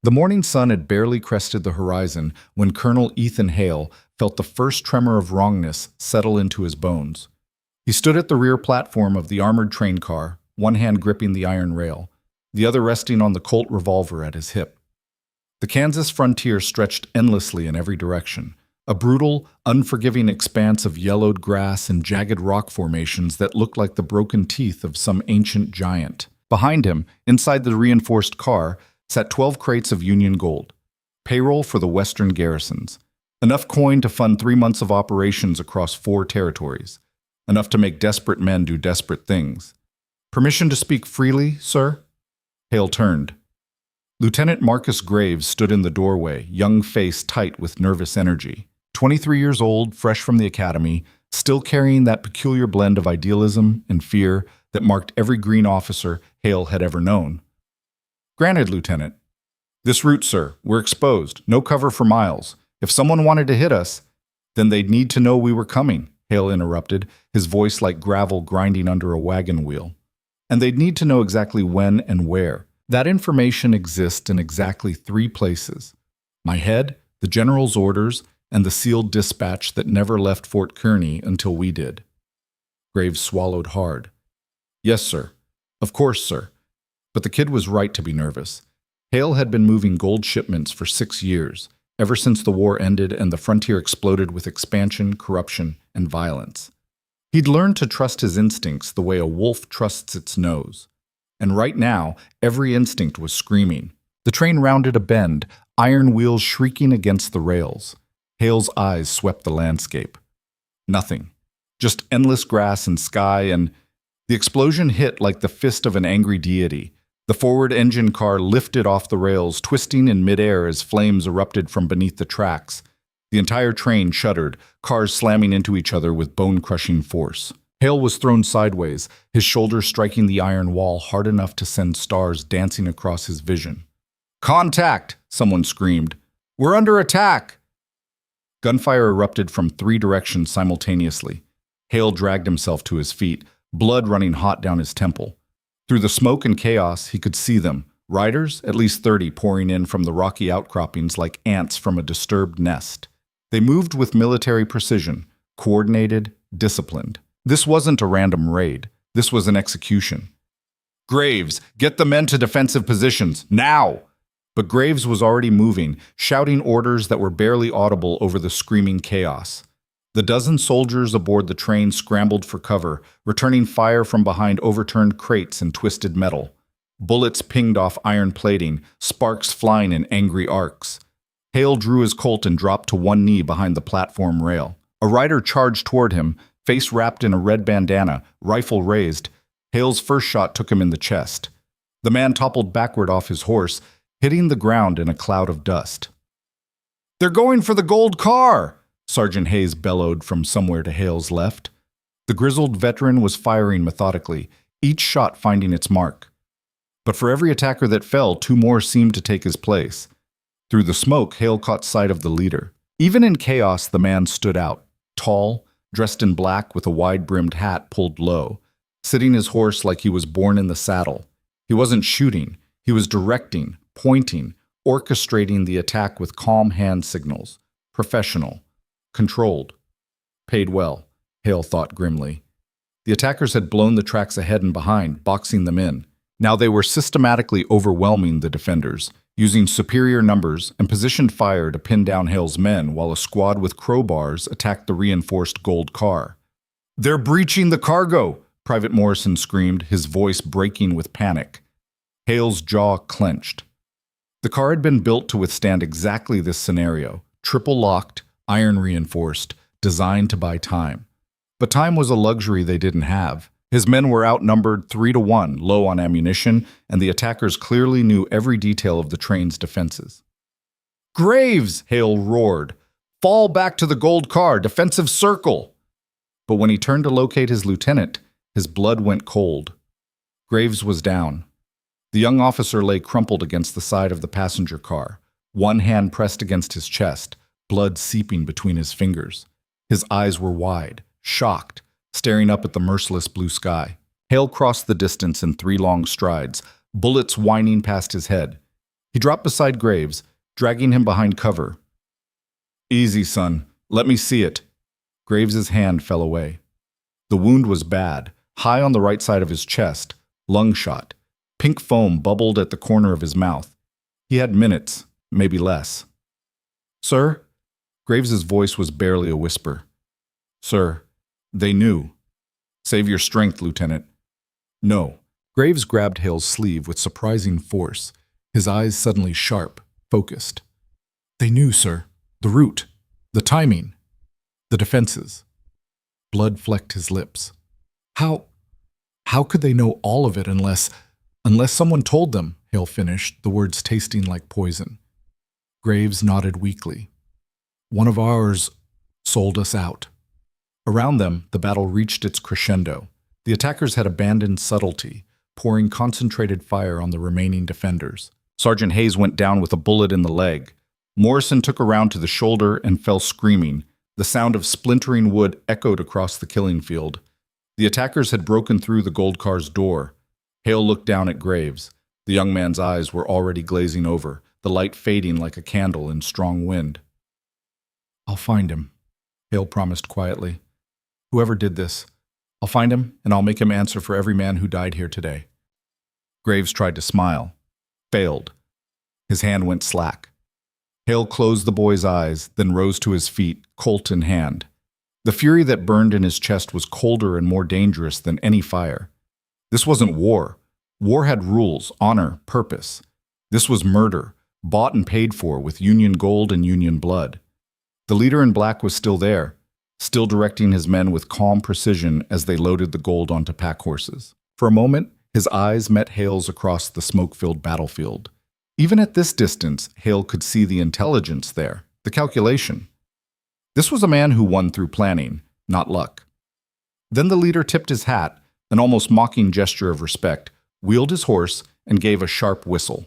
The morning sun had barely crested the horizon when Colonel Ethan Hale felt the first tremor of wrongness settle into his bones. He stood at the rear platform of the armored train car, one hand gripping the iron rail, the other resting on the Colt revolver at his hip. The Kansas frontier stretched endlessly in every direction, a brutal, unforgiving expanse of yellowed grass and jagged rock formations that looked like the broken teeth of some ancient giant. Behind him, inside the reinforced car, sat 12 crates of Union gold, payroll for the western garrisons, enough coin to fund 3 months of operations across 4 territories, enough to make desperate men do desperate things. Permission to speak freely, sir? Hale turned. Lieutenant Marcus Graves stood in the doorway, young face tight with nervous energy. 23 years old, fresh from the academy, still carrying that peculiar blend of idealism and fear that marked every green officer Hale had ever known. Granted, Lieutenant. This route, sir, we're exposed, no cover for miles. If someone wanted to hit us, then they'd need to know we were coming, Hale interrupted, his voice like gravel grinding under a wagon wheel. And they'd need to know exactly when and where. That information exists in exactly 3 places: my head, the general's orders, and the sealed dispatch that never left Fort Kearny until we did. Graves swallowed hard. Yes, sir. Of course, sir. But the kid was right to be nervous. Hale had been moving gold shipments for 6 years, ever since the war ended and the frontier exploded with expansion, corruption, and violence. He'd learned to trust his instincts the way a wolf trusts its nose. And right now, every instinct was screaming. The train rounded a bend, iron wheels shrieking against the rails. Hale's eyes swept the landscape. Nothing. Just endless grass and sky, and the explosion hit like the fist of an angry deity. The forward engine car lifted off the rails, twisting in midair as flames erupted from beneath the tracks. The entire train shuddered, cars slamming into each other with bone-crushing force. Hale was thrown sideways, his shoulders striking the iron wall hard enough to send stars dancing across his vision. "Contact!" someone screamed. "We're under attack!" Gunfire erupted from 3 directions simultaneously. Hale dragged himself to his feet, blood running hot down his temple. Through the smoke and chaos, he could see them, riders, at least 30, pouring in from the rocky outcroppings like ants from a disturbed nest. They moved with military precision, coordinated, disciplined. This wasn't a random raid. This was an execution. "Graves, get the men to defensive positions, now!" But Graves was already moving, shouting orders that were barely audible over the screaming chaos. The dozen soldiers aboard the train scrambled for cover, returning fire from behind overturned crates and twisted metal. Bullets pinged off iron plating, sparks flying in angry arcs. Hale drew his Colt and dropped to one knee behind the platform rail. A rider charged toward him, face wrapped in a red bandana, rifle raised. Hale's first shot took him in the chest. The man toppled backward off his horse, hitting the ground in a cloud of dust. "They're going for the gold car!" Sergeant Hayes bellowed from somewhere to Hale's left. The grizzled veteran was firing methodically, each shot finding its mark. But for every attacker that fell, 2 more seemed to take his place. Through the smoke, Hale caught sight of the leader. Even in chaos, the man stood out, tall, dressed in black with a wide-brimmed hat pulled low, sitting his horse like he was born in the saddle. He wasn't shooting, he was directing, pointing, orchestrating the attack with calm hand signals. Professional. Controlled. Paid well, Hale thought grimly. The attackers had blown the tracks ahead and behind, boxing them in. Now they were systematically overwhelming the defenders, using superior numbers and positioned fire to pin down Hale's men while a squad with crowbars attacked the reinforced gold car. "They're breaching the cargo!" Private Morrison screamed, his voice breaking with panic. Hale's jaw clenched. The car had been built to withstand exactly this scenario, triple-locked, iron-reinforced, designed to buy time. But time was a luxury they didn't have. His men were outnumbered 3-1, low on ammunition, and the attackers clearly knew every detail of the train's defenses. "Graves!" Hale roared. "Fall back to the gold car, defensive circle!" But when he turned to locate his lieutenant, his blood went cold. Graves was down. The young officer lay crumpled against the side of the passenger car, one hand pressed against his chest, blood seeping between his fingers. His eyes were wide, shocked, staring up at the merciless blue sky. Hale crossed the distance in 3 long strides, bullets whining past his head. He dropped beside Graves, dragging him behind cover. "Easy, son. Let me see it." Graves's hand fell away. The wound was bad, high on the right side of his chest, lung shot. Pink foam bubbled at the corner of his mouth. He had minutes, maybe less. "Sir?" Graves's voice was barely a whisper. "Sir, they knew. Save your strength, Lieutenant." "No." Graves grabbed Hale's sleeve with surprising force, his eyes suddenly sharp, focused. "They knew, sir. The route, the timing, the defenses." Blood flecked his lips. How could they know all of it unless someone told them?" Hale finished, the words tasting like poison. Graves nodded weakly. "One of ours sold us out." Around them, the battle reached its crescendo. The attackers had abandoned subtlety, pouring concentrated fire on the remaining defenders. Sergeant Hayes went down with a bullet in the leg. Morrison took a round to the shoulder and fell screaming. The sound of splintering wood echoed across the killing field. The attackers had broken through the gold car's door. Hale looked down at Graves. The young man's eyes were already glazing over, the light fading like a candle in strong wind. "I'll find him," Hale promised quietly. "Whoever did this, I'll find him and I'll make him answer for every man who died here today." Graves tried to smile. Failed. His hand went slack. Hale closed the boy's eyes, then rose to his feet, Colt in hand. The fury that burned in his chest was colder and more dangerous than any fire. This wasn't war. War had rules, honor, purpose. This was murder, bought and paid for with Union gold and Union blood. The leader in black was still there, still directing his men with calm precision as they loaded the gold onto pack horses. For a moment, his eyes met Hale's across the smoke-filled battlefield. Even at this distance, Hale could see the intelligence there, the calculation. This was a man who won through planning, not luck. Then the leader tipped his hat, an almost mocking gesture of respect, wheeled his horse, and gave a sharp whistle.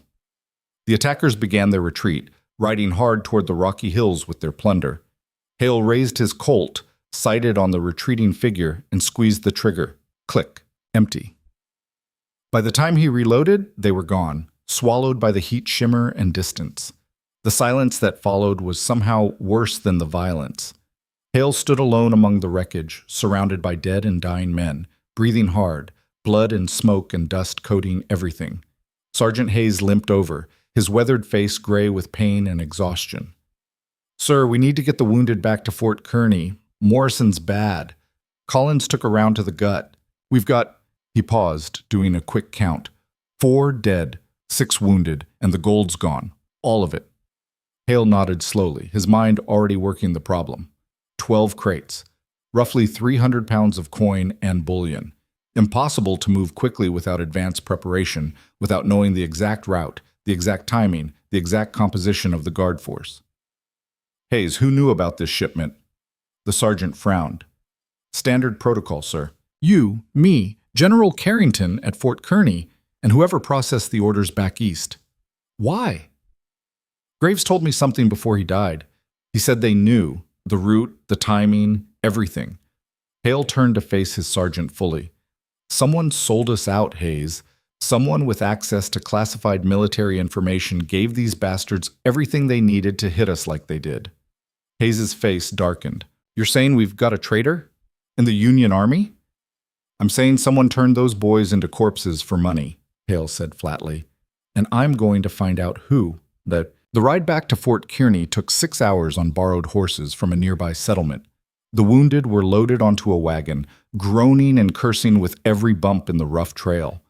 The attackers began their retreat, riding hard toward the rocky hills with their plunder. Hale raised his Colt, sighted on the retreating figure, and squeezed the trigger. Click. Empty. By the time he reloaded, they were gone, swallowed by the heat shimmer and distance. The silence that followed was somehow worse than the violence. Hale stood alone among the wreckage, surrounded by dead and dying men, breathing hard, blood and smoke and dust coating everything. Sergeant Hayes limped over, his weathered face gray with pain and exhaustion. "Sir, we need to get the wounded back to Fort Kearny. Morrison's bad. Collins took a round to the gut. We've got—" He paused, doing a quick count. 4 dead, 6 wounded, and the gold's gone. All of it. Hale nodded slowly, his mind already working the problem. 12 crates. Roughly 300 pounds of coin and bullion. Impossible to move quickly without advanced preparation, without knowing the exact route, the exact timing, the exact composition of the guard force. "Hayes, who knew about this shipment?" The sergeant frowned. "Standard protocol, sir." "You, me, General Carrington at Fort Kearny, and whoever processed the orders back east. Why?" "Graves told me something before he died. He said they knew, the route, the timing, everything." Hale turned to face his sergeant fully. "Someone sold us out, Hayes. Someone with access to classified military information gave these bastards everything they needed to hit us like they did." Hayes's face darkened. "You're saying we've got a traitor? In the Union Army?" "I'm saying someone turned those boys into corpses for money," Hale said flatly. "And I'm going to find out who." The ride back to Fort Kearny took 6 hours on borrowed horses from a nearby settlement. The wounded were loaded onto a wagon, groaning and cursing with every bump in the rough trail.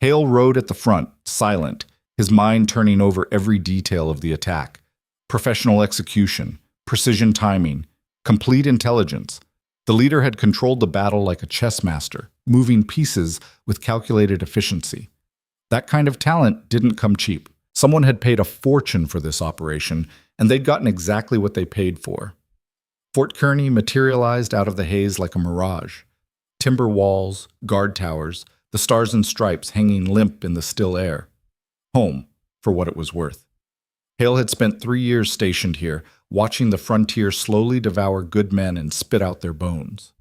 Hale rode at the front, silent, his mind turning over every detail of the attack. Professional execution, precision timing, complete intelligence. The leader had controlled the battle like a chess master, moving pieces with calculated efficiency. That kind of talent didn't come cheap. Someone had paid a fortune for this operation, and they'd gotten exactly what they paid for. Fort Kearny materialized out of the haze like a mirage. Timber walls, guard towers, the stars and stripes hanging limp in the still air. Home, for what it was worth. Hale had spent 3 years stationed here, watching the frontier slowly devour good men and spit out their bones.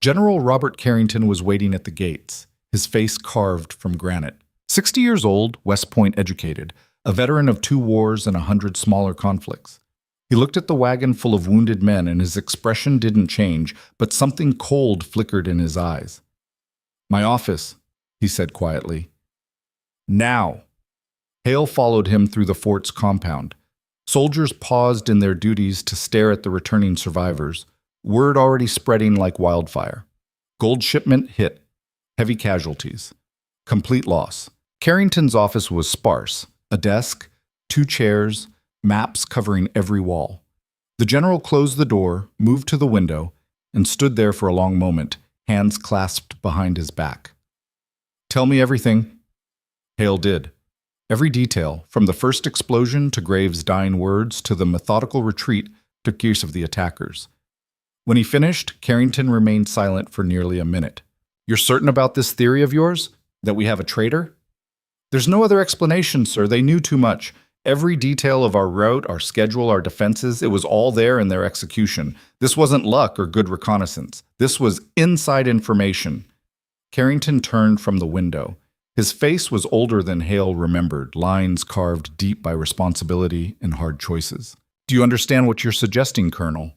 General Robert Carrington was waiting at the gates, his face carved from granite. 60 years old, West Point educated, a veteran of 2 wars and 100 smaller conflicts. He looked at the wagon full of wounded men and his expression didn't change, but something cold flickered in his eyes. "My office," he said quietly. "Now." Hale followed him through the fort's compound. Soldiers paused in their duties to stare at the returning survivors, word already spreading like wildfire. Gold shipment hit. Heavy casualties. Complete loss. Carrington's office was sparse. A desk, 2 chairs, maps covering every wall. The general closed the door, moved to the window, and stood there for a long moment, hands clasped behind his back. "Tell me everything." Hale did. Every detail, from the first explosion to Graves' dying words to the methodical retreat, took use of the attackers. When he finished, Carrington remained silent for nearly a minute. "You're certain about this theory of yours? That we have a traitor?" "There's no other explanation, sir. They knew too much. Every detail of our route, our schedule, our defenses, it was all there in their execution. This wasn't luck or good reconnaissance. This was inside information." Carrington turned from the window. His face was older than Hale remembered, lines carved deep by responsibility and hard choices. "Do you understand what you're suggesting, Colonel?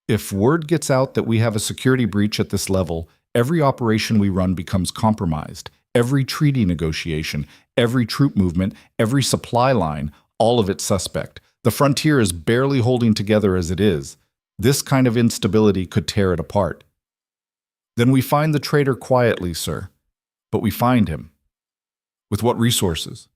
If word gets out that we have a security breach at this level, every operation we run becomes compromised. Every treaty negotiation, every troop movement, every supply line, all of it suspect. The frontier is barely holding together as it is. This kind of instability could tear it apart." "Then we find the traitor quietly, sir. But we find him." "With what resources?"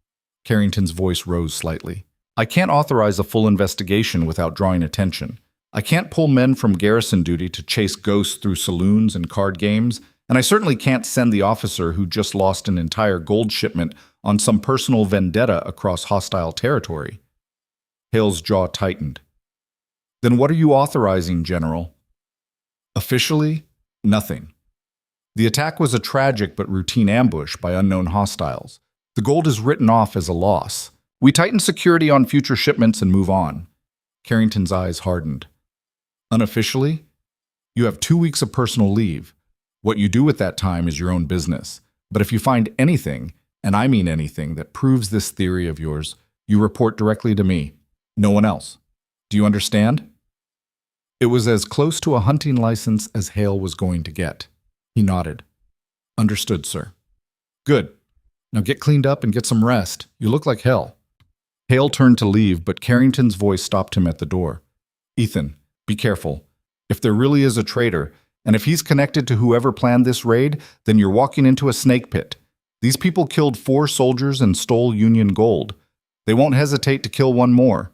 Carrington's voice rose slightly. "I can't authorize a full investigation without drawing attention. I can't pull men from garrison duty to chase ghosts through saloons and card games, and I certainly can't send the officer who just lost an entire gold shipment on some personal vendetta across hostile territory." Hale's jaw tightened. "Then what are you authorizing, General?" "Officially, nothing. The attack was a tragic but routine ambush by unknown hostiles. The gold is written off as a loss. We tighten security on future shipments and move on." Carrington's eyes hardened. "Unofficially, you have 2 weeks of personal leave. What you do with that time is your own business. But if you find anything, and I mean anything, that proves this theory of yours, you report directly to me. No one else. Do you understand?" It was as close to a hunting license as Hale was going to get. He nodded. "Understood, sir." "Good. Now get cleaned up and get some rest. You look like hell." Hale turned to leave, but Carrington's voice stopped him at the door. "Ethan, be careful. If there really is a traitor, and if he's connected to whoever planned this raid, then you're walking into a snake pit. These people killed 4 soldiers and stole Union gold. They won't hesitate to kill one more."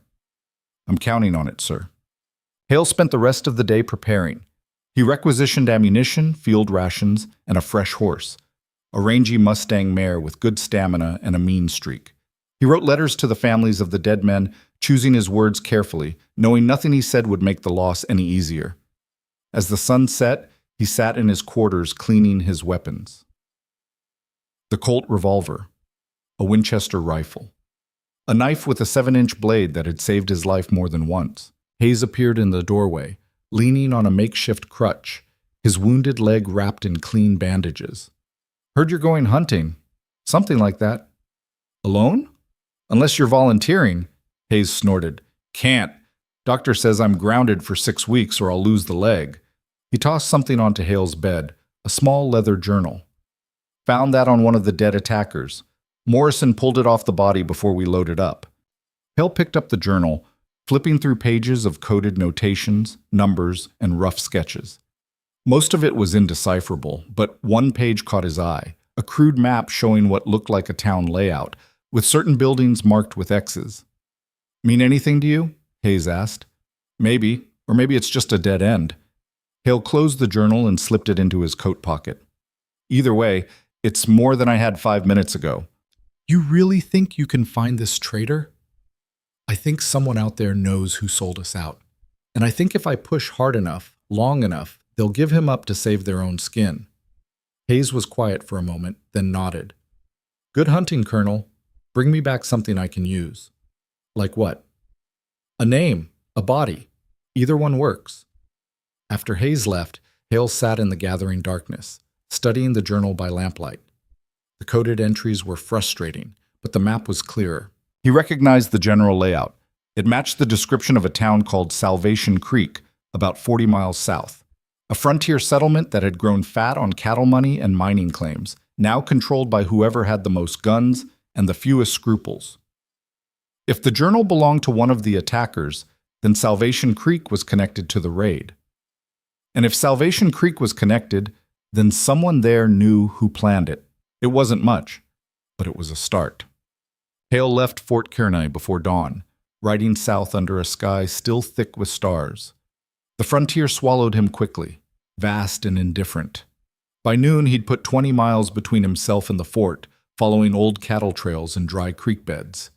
"I'm counting on it, sir." Hale spent the rest of the day preparing. He requisitioned ammunition, field rations, and a fresh horse, a rangy Mustang mare with good stamina and a mean streak. He wrote letters to the families of the dead men, choosing his words carefully, knowing nothing he said would make the loss any easier. As the sun set, he sat in his quarters cleaning his weapons. The Colt revolver, a Winchester rifle, a knife with a 7-inch blade that had saved his life more than once. Hayes appeared in the doorway, leaning on a makeshift crutch, his wounded leg wrapped in clean bandages. "Heard you're going hunting." "Something like that." "Alone?" "Unless you're volunteering." Hayes snorted. "Can't. Doctor says I'm grounded for 6 weeks or I'll lose the leg." He tossed something onto Hale's bed, a small leather journal. "Found that on one of the dead attackers. Morrison pulled it off the body before we loaded up." Hale picked up the journal, flipping through pages of coded notations, numbers, and rough sketches. Most of it was indecipherable, but one page caught his eye, a crude map showing what looked like a town layout, with certain buildings marked with X's. "Mean anything to you?" Hayes asked. "Maybe, or maybe it's just a dead end." Hale closed the journal and slipped it into his coat pocket. "Either way, it's more than I had 5 minutes ago." "You really think you can find this traitor?" "I think someone out there knows who sold us out. And I think if I push hard enough, long enough, they'll give him up to save their own skin." Hayes was quiet for a moment, then nodded. "Good hunting, Colonel. Bring me back something I can use." "Like what?" "A name, a body. Either one works." After Hayes left, Hale sat in the gathering darkness, studying the journal by lamplight. The coded entries were frustrating, but the map was clearer. He recognized the general layout. It matched the description of a town called Salvation Creek, about 40 miles south. A frontier settlement that had grown fat on cattle money and mining claims, now controlled by whoever had the most guns and the fewest scruples. If the journal belonged to one of the attackers, then Salvation Creek was connected to the raid. And if Salvation Creek was connected, then someone there knew who planned it. It wasn't much, but it was a start. Hale left Fort Kearney before dawn, riding south under a sky still thick with stars. The frontier swallowed him quickly, vast and indifferent. By noon, he'd put 20 miles between himself and the fort, following old cattle trails and dry creek beds.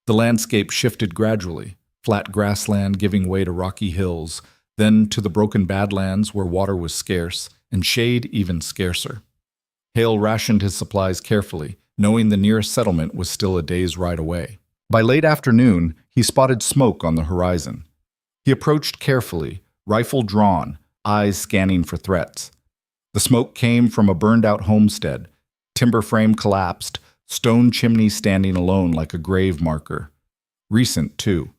The landscape shifted gradually, flat grassland giving way to rocky hills, then to the broken badlands where water was scarce and shade even scarcer. Hale rationed his supplies carefully, knowing the nearest settlement was still a day's ride away. By late afternoon, he spotted smoke on the horizon. He approached carefully, rifle drawn, eyes scanning for threats. The smoke came from a burned-out homestead, timber frame collapsed, stone chimney standing alone like a grave marker. Recent, too.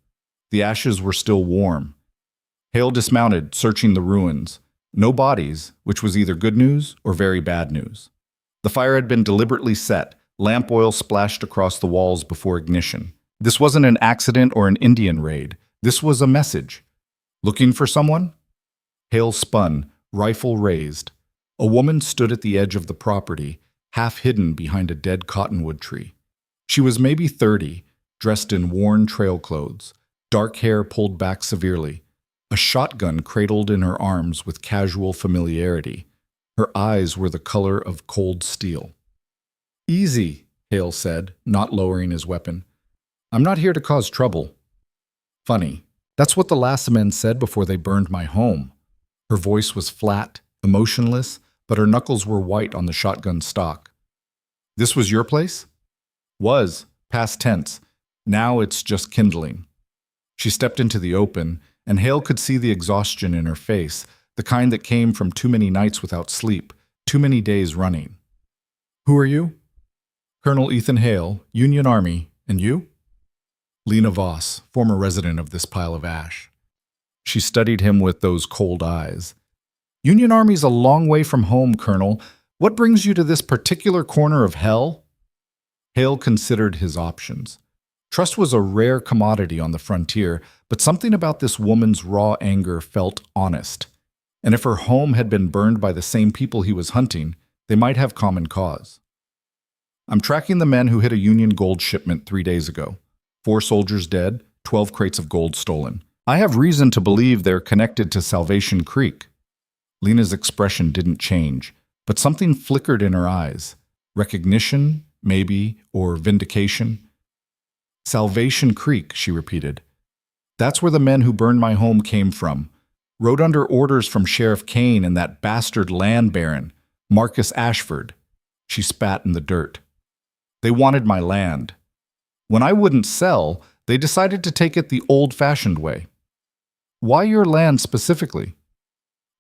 The ashes were still warm. Hale dismounted, searching the ruins. No bodies, which was either good news or very bad news. The fire had been deliberately set, lamp oil splashed across the walls before ignition. This wasn't an accident or an Indian raid. This was a message. Looking for someone? Hale spun, rifle raised. A woman stood at the edge of the property, half hidden behind a dead cottonwood tree. She was maybe 30, dressed in worn trail clothes, dark hair pulled back severely, a shotgun cradled in her arms with casual familiarity. Her eyes were the color of cold steel. "Easy," Hale said, not lowering his weapon. "I'm not here to cause trouble." Funny. That's what the last men said before they burned my home. Her voice was flat, emotionless, but her knuckles were white on the shotgun stock. "This was your place?" "Was, past tense. Now it's just kindling." She stepped into the open, and Hale could see the exhaustion in her face, the kind that came from too many nights without sleep, too many days running. "Who are you?" "Colonel Ethan Hale, Union Army. And you?" "Lena Voss, former resident of this pile of ash." She studied him with those cold eyes. "Union Army's a long way from home, Colonel. What brings you to this particular corner of hell?" Hale considered his options. Trust was a rare commodity on the frontier, but something about this woman's raw anger felt honest. And if her home had been burned by the same people he was hunting, they might have common cause. "I'm tracking the men who hit a Union gold shipment 3 days ago. 4 soldiers dead, 12 crates of gold stolen. I have reason to believe they're connected to Salvation Creek." Lena's expression didn't change, but something flickered in her eyes. Recognition, maybe, or vindication. "Salvation Creek," she repeated. "That's where the men who burned my home came from. Rode under orders from Sheriff Kane and that bastard land baron, Marcus Ashford." She spat in the dirt. "They wanted my land. When I wouldn't sell, they decided to take it the old-fashioned way." "Why your land specifically?"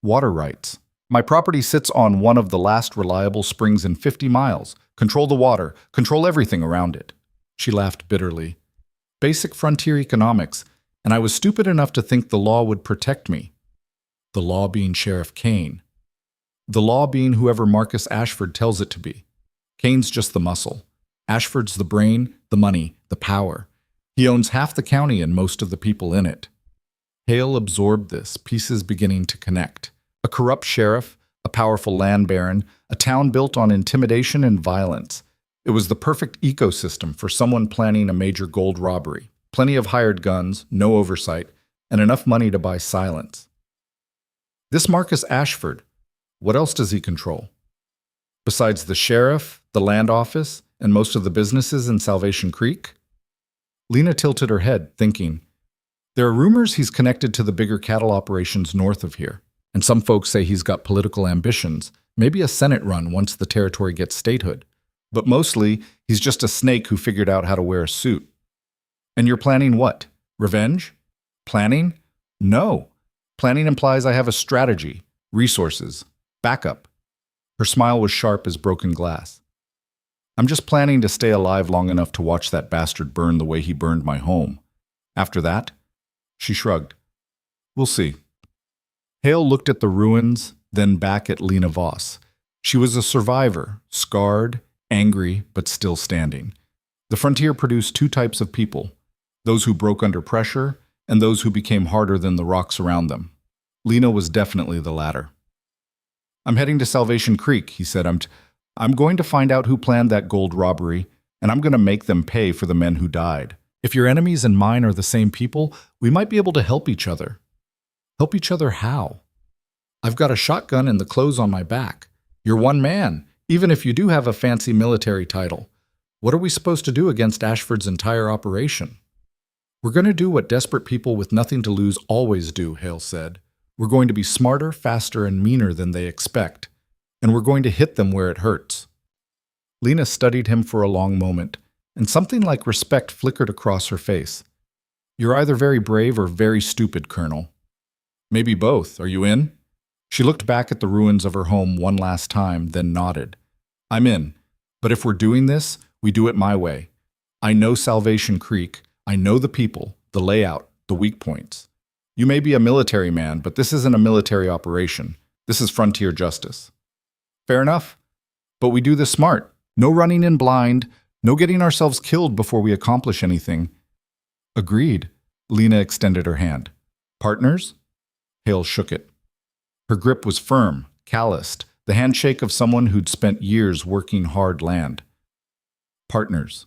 "Water rights. My property sits on one of the last reliable springs in 50 miles. Control the water, control everything around it." She laughed bitterly. "Basic frontier economics, and I was stupid enough to think the law would protect me." The law being Sheriff Kane. The law being whoever Marcus Ashford tells it to be. Kane's just the muscle. Ashford's the brain, the money, the power. He owns half the county and most of the people in it. Hale absorbed this, pieces beginning to connect. A corrupt sheriff, a powerful land baron, a town built on intimidation and violence. It was the perfect ecosystem for someone planning a major gold robbery. Plenty of hired guns, no oversight, and enough money to buy silence. This Marcus Ashford, what else does he control? Besides the sheriff, the land office, and most of the businesses in Salvation Creek? Lena tilted her head, thinking, there are rumors he's connected to the bigger cattle operations north of here, and some folks say he's got political ambitions, maybe a Senate run once the territory gets statehood. But mostly, he's just a snake who figured out how to wear a suit. And you're planning what? Revenge? Planning? No. Planning implies I have a strategy, resources, backup. Her smile was sharp as broken glass. I'm just planning to stay alive long enough to watch that bastard burn the way he burned my home. After that, she shrugged. We'll see. Hale looked at the ruins, then back at Lena Voss. She was a survivor, scarred, angry, but still standing. The frontier produced two types of people, those who broke under pressure and those who became harder than the rocks around them. Lena was definitely the latter. I'm heading to Salvation Creek, he said. I'm going to find out who planned that gold robbery, and I'm going to make them pay for the men who died. If your enemies and mine are the same people, we might be able to help each other. Help each other how? I've got a shotgun and the clothes on my back. You're one man, even if you do have a fancy military title. What are we supposed to do against Ashford's entire operation? We're going to do what desperate people with nothing to lose always do, Hale said. We're going to be smarter, faster, and meaner than they expect. And we're going to hit them where it hurts. Lena studied him for a long moment, and something like respect flickered across her face. You're either very brave or very stupid, Colonel. Maybe both. Are you in? She looked back at the ruins of her home one last time, then nodded. I'm in. But if we're doing this, we do it my way. I know Salvation Creek. I know the people, the layout, the weak points. You may be a military man, but this isn't a military operation. This is frontier justice. Fair enough. But we do this smart. No running in blind. No getting ourselves killed before we accomplish anything. Agreed. Lena extended her hand. Partners? Hale shook it. Her grip was firm, calloused, the handshake of someone who'd spent years working hard land. Partners.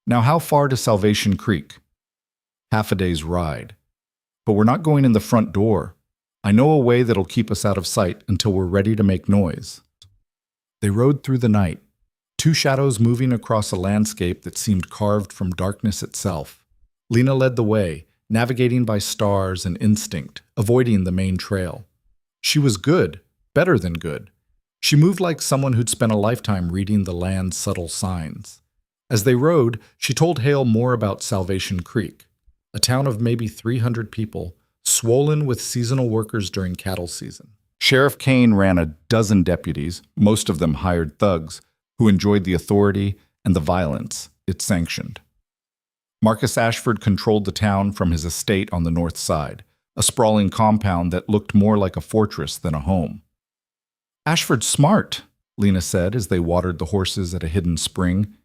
Now how far to Salvation Creek? Half a day's ride. But we're not going in the front door. I know a way that'll keep us out of sight until we're ready to make noise. They rode through the night, two shadows moving across a landscape that seemed carved from darkness itself. Lena led the way, navigating by stars and instinct, avoiding the main trail. She was good, better than good. She moved like someone who'd spent a lifetime reading the land's subtle signs. As they rode, she told Hale more about Salvation Creek, a town of maybe 300 people, swollen with seasonal workers during cattle season. Sheriff Kane ran a dozen deputies, most of them hired thugs, who enjoyed the authority and the violence it sanctioned. Marcus Ashford controlled the town from his estate on the north side, a sprawling compound that looked more like a fortress than a home. Ashford's smart, Lena said as they watered the horses at a hidden spring.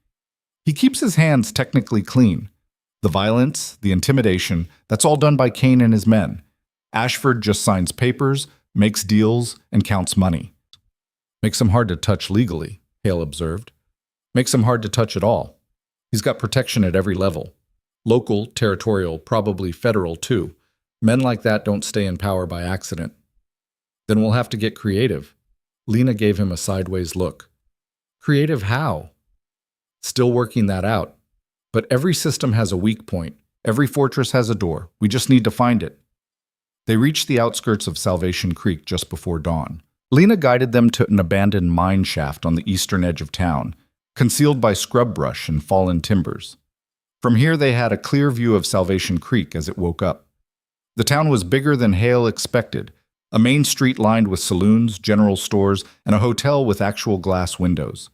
He keeps his hands technically clean. The violence, the intimidation, that's all done by Kane and his men. Ashford just signs papers, makes deals, and counts money. Makes him hard to touch legally, Hale observed. Makes him hard to touch at all. He's got protection at every level. Local, territorial, probably federal too. Men like that don't stay in power by accident. Then we'll have to get creative. Lena gave him a sideways look. Creative how? Still working that out. But every system has a weak point. Every fortress has a door. We just need to find it. They reached the outskirts of Salvation Creek just before dawn. Lena guided them to an abandoned mine shaft on the eastern edge of town, concealed by scrub brush and fallen timbers. From here they had a clear view of Salvation Creek as it woke up. The town was bigger than Hale expected, a main street lined with saloons, general stores, and a hotel with actual glass windows.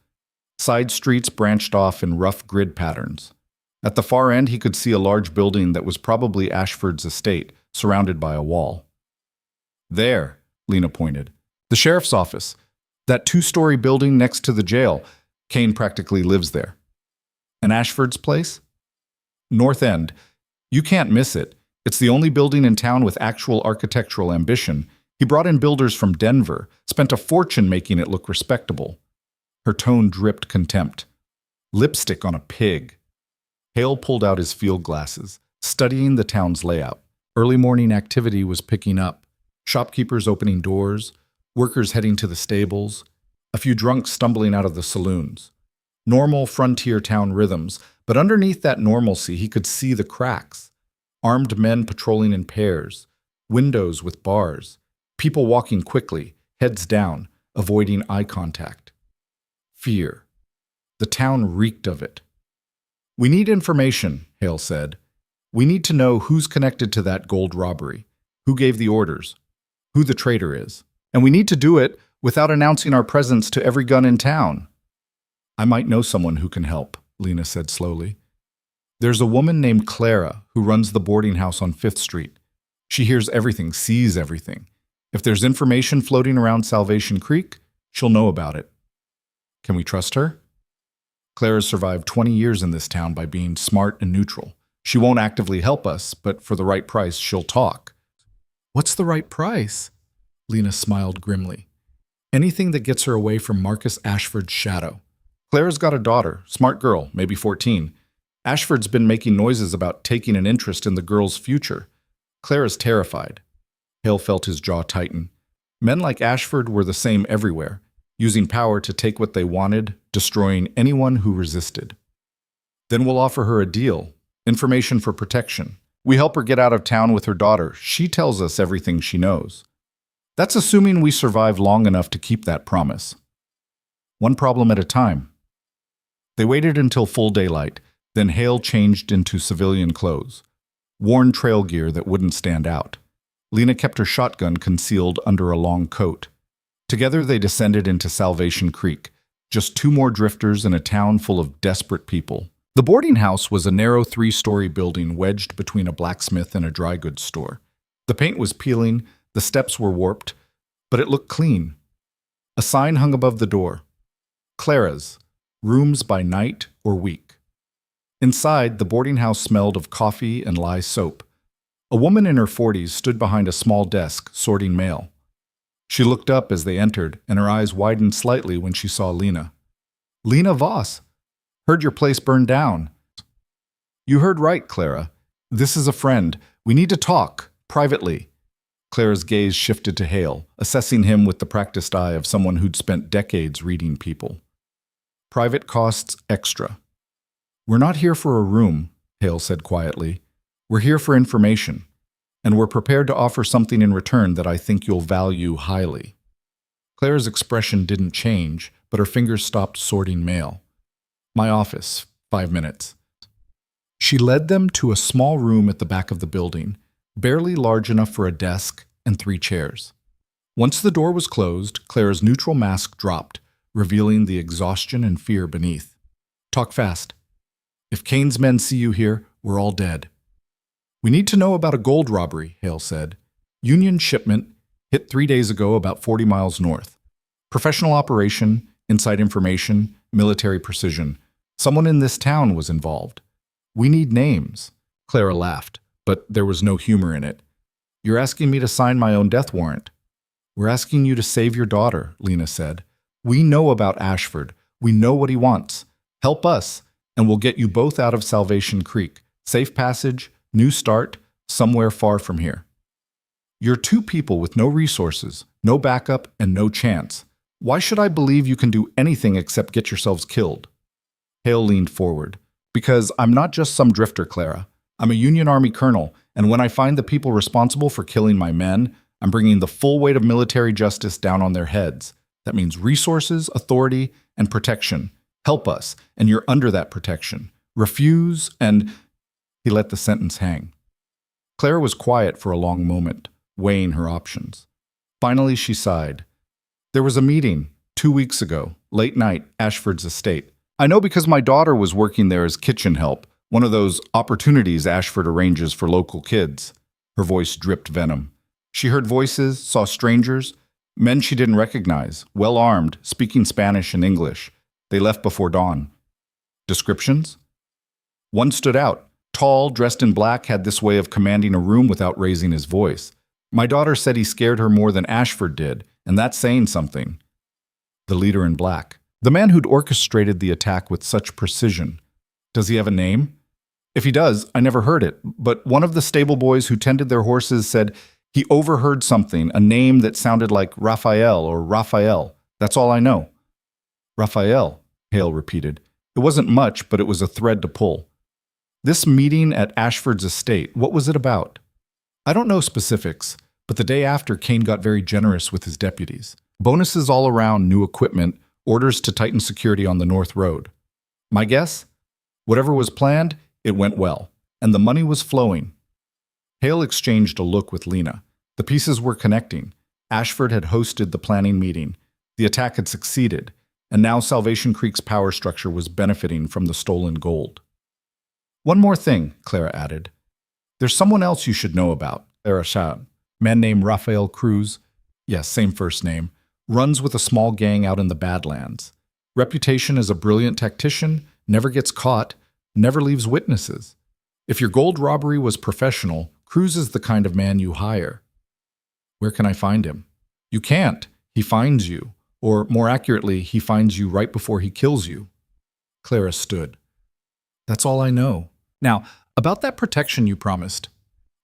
Side streets branched off in rough grid patterns. At the far end he could see a large building that was probably Ashford's estate, surrounded by a wall. There, Lena pointed. The sheriff's office. That two-story building next to the jail. Kane practically lives there. And Ashford's place? North End. You can't miss it. It's the only building in town with actual architectural ambition. He brought in builders from Denver, spent a fortune making it look respectable. Her tone dripped contempt. Lipstick on a pig. Hale pulled out his field glasses, studying the town's layout. Early morning activity was picking up. Shopkeepers opening doors, workers heading to the stables, a few drunks stumbling out of the saloons. Normal frontier town rhythms, but underneath that normalcy he could see the cracks. Armed men patrolling in pairs, windows with bars, people walking quickly, heads down, avoiding eye contact. Fear. The town reeked of it. We need information, Hale said. We need to know who's connected to that gold robbery, who gave the orders, who the traitor is. And we need to do it without announcing our presence to every gun in town. I might know someone who can help, Lena said slowly. There's a woman named Clara who runs the boarding house on 5th Street. She hears everything, sees everything. If there's information floating around Salvation Creek, she'll know about it. Can we trust her? Clara's survived 20 years in this town by being smart and neutral. She won't actively help us, but for the right price, she'll talk. What's the right price? Lena smiled grimly. Anything that gets her away from Marcus Ashford's shadow. Clara's got a daughter, smart girl, maybe 14. Ashford's been making noises about taking an interest in the girl's future. Clara's terrified. Hale felt his jaw tighten. Men like Ashford were the same everywhere, using power to take what they wanted, destroying anyone who resisted. Then we'll offer her a deal, information for protection. We help her get out of town with her daughter. She tells us everything she knows. That's assuming we survive long enough to keep that promise. One problem at a time. They waited until full daylight, then Hale changed into civilian clothes, worn trail gear that wouldn't stand out. Lena kept her shotgun concealed under a long coat. Together they descended into Salvation Creek, just 2 more drifters in a town full of desperate people. The boarding house was a narrow 3-story building wedged between a blacksmith and a dry goods store. The paint was peeling, the steps were warped, but it looked clean. A sign hung above the door. Clara's, rooms by night or week. Inside, the boarding house smelled of coffee and lye soap. A woman in her 40s stood behind a small desk, sorting mail. She looked up as they entered, and her eyes widened slightly when she saw Lena. Lena Voss. Heard your place burned down. You heard right, Clara. This is a friend. We need to talk, privately. Clara's gaze shifted to Hale, assessing him with the practiced eye of someone who'd spent decades reading people. Private costs extra. We're not here for a room, Hale said quietly. We're here for information, and we're prepared to offer something in return that I think you'll value highly. Clara's expression didn't change, but her fingers stopped sorting mail. My office, 5 minutes. She led them to a small room at the back of the building, barely large enough for a desk and 3 chairs. Once the door was closed, Clara's neutral mask dropped, revealing the exhaustion and fear beneath. Talk fast. If Kane's men see you here, we're all dead. We need to know about a gold robbery, Hale said. Union shipment, hit 3 days ago about 40 miles north. Professional operation, inside information, military precision. Someone in this town was involved. We need names. Clara laughed, but there was no humor in it. You're asking me to sign my own death warrant. We're asking you to save your daughter, Lena said. We know about Ashford. We know what he wants. Help us, and we'll get you both out of Salvation Creek. Safe passage, new start, somewhere far from here. You're 2 people with no resources, no backup, and no chance. Why should I believe you can do anything except get yourselves killed? Hale leaned forward. Because I'm not just some drifter, Clara. I'm a Union Army colonel, and when I find the people responsible for killing my men, I'm bringing the full weight of military justice down on their heads. That means resources, authority, and protection. Help us, and you're under that protection. Refuse, and... He let the sentence hang. Clara was quiet for a long moment, weighing her options. Finally, she sighed. There was a meeting 2 weeks ago, late night, Ashford's estate. I know because my daughter was working there as kitchen help, one of those opportunities Ashford arranges for local kids. Her voice dripped venom. She heard voices, saw strangers, men she didn't recognize, well-armed, speaking Spanish and English. They left before dawn. Descriptions? One stood out. Tall, dressed in black, had this way of commanding a room without raising his voice. My daughter said he scared her more than Ashford did, and that's saying something. The leader in black. The man who'd orchestrated the attack with such precision. Does he have a name? If he does, I never heard it, but one of the stable boys who tended their horses said he overheard something, a name that sounded like Raphael or Raphael. That's all I know. Raphael, Hale repeated. It wasn't much, but it was a thread to pull. This meeting at Ashford's estate, what was it about? I don't know specifics, but the day after, Kane got very generous with his deputies. Bonuses all around, new equipment, orders to tighten security on the North Road. My guess? Whatever was planned, it went well, and the money was flowing. Hale exchanged a look with Lena. The pieces were connecting. Ashford had hosted the planning meeting. The attack had succeeded. and now Salvation Creek's power structure was benefiting from the stolen gold. One more thing, Clara added. There's someone else you should know about. Clara shouted. Man named Rafael Cruz, yes, same first name, runs with a small gang out in the Badlands. Reputation as a brilliant tactician, never gets caught, never leaves witnesses. If your gold robbery was professional, Cruz is the kind of man you hire. Where can I find him? You can't. He finds you. Or, more accurately, he finds you right before he kills you. Clara stood. That's all I know. Now, about that protection you promised.